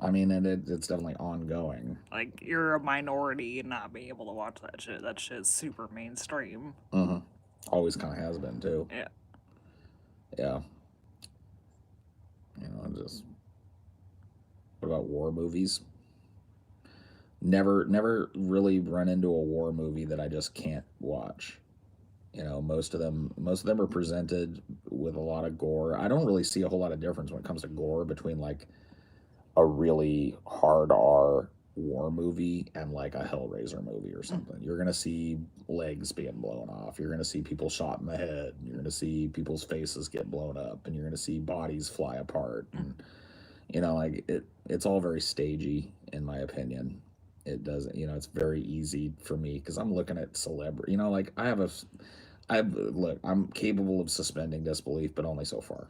I mean, and it's definitely ongoing. Like, you're a minority and not being able to watch that shit. That shit is super mainstream. Mm-hmm. Always kind of has been, too. Yeah. Yeah. You know, just. What about war movies? Never really run into a war movie that I just can't watch. You know, most of them are presented with a lot of gore. I don't really see a whole lot of difference when it comes to gore between like a really hard R war movie and like a Hellraiser movie or something. You're gonna see legs being blown off. You're gonna see people shot in the head. You're gonna see people's faces get blown up, and you're gonna see bodies fly apart. And you know, like it's all very stagey, in my opinion. It doesn't, you know, it's very easy for me because I'm looking at celebrity. You know, like look, I'm capable of suspending disbelief, but only so far.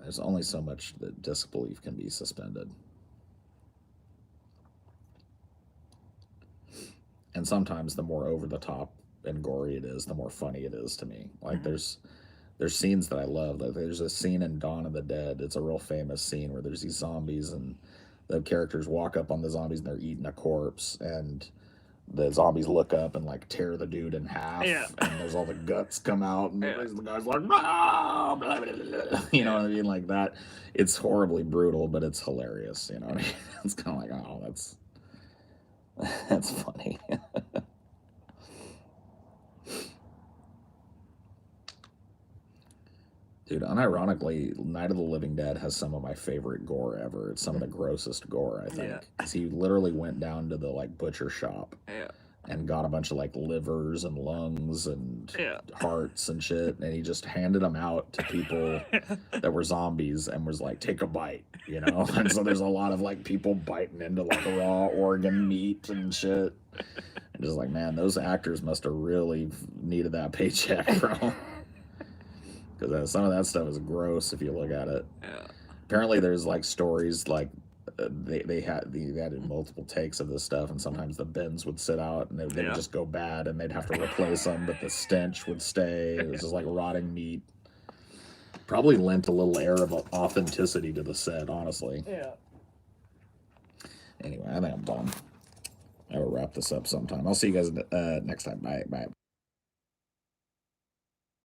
There's only so much that disbelief can be suspended. And sometimes the more over the top and gory it is, the more funny it is to me. Like there's scenes that I love. Like there's a scene in Dawn of the Dead. It's a real famous scene where there's these zombies and the characters walk up on the zombies and they're eating a corpse, and the zombies look up and like tear the dude in half, Yeah. and there's all the guts come out, and Yeah. the guy's like, "Ah, blah, blah, blah." You know what I mean, like that. It's horribly brutal, but it's hilarious. You know what I mean? It's kind of like, oh, that's funny. Dude, unironically, Night of the Living Dead has some of my favorite gore ever. It's some of the grossest gore, I think. Yeah. 'Cause he literally went down to the like butcher shop Yeah. and got a bunch of like livers and lungs and Yeah. hearts and shit, and he just handed them out to people that were zombies and was like, take a bite, you know? And so there's a lot of like people biting into like raw organ meat and shit. And just like, man, those actors must have really needed that paycheck, bro. Because some of that stuff is gross if you look at it. Yeah. Apparently, there's like stories like they had multiple takes of this stuff, and sometimes the bins would sit out and they would just go bad, and they'd have to replace them, but the stench would stay. It was just like rotting meat. Probably lent a little air of authenticity to the set, honestly. Yeah. Anyway, I think I'm done. I will wrap this up sometime. I'll see you guys next time. Bye. Bye.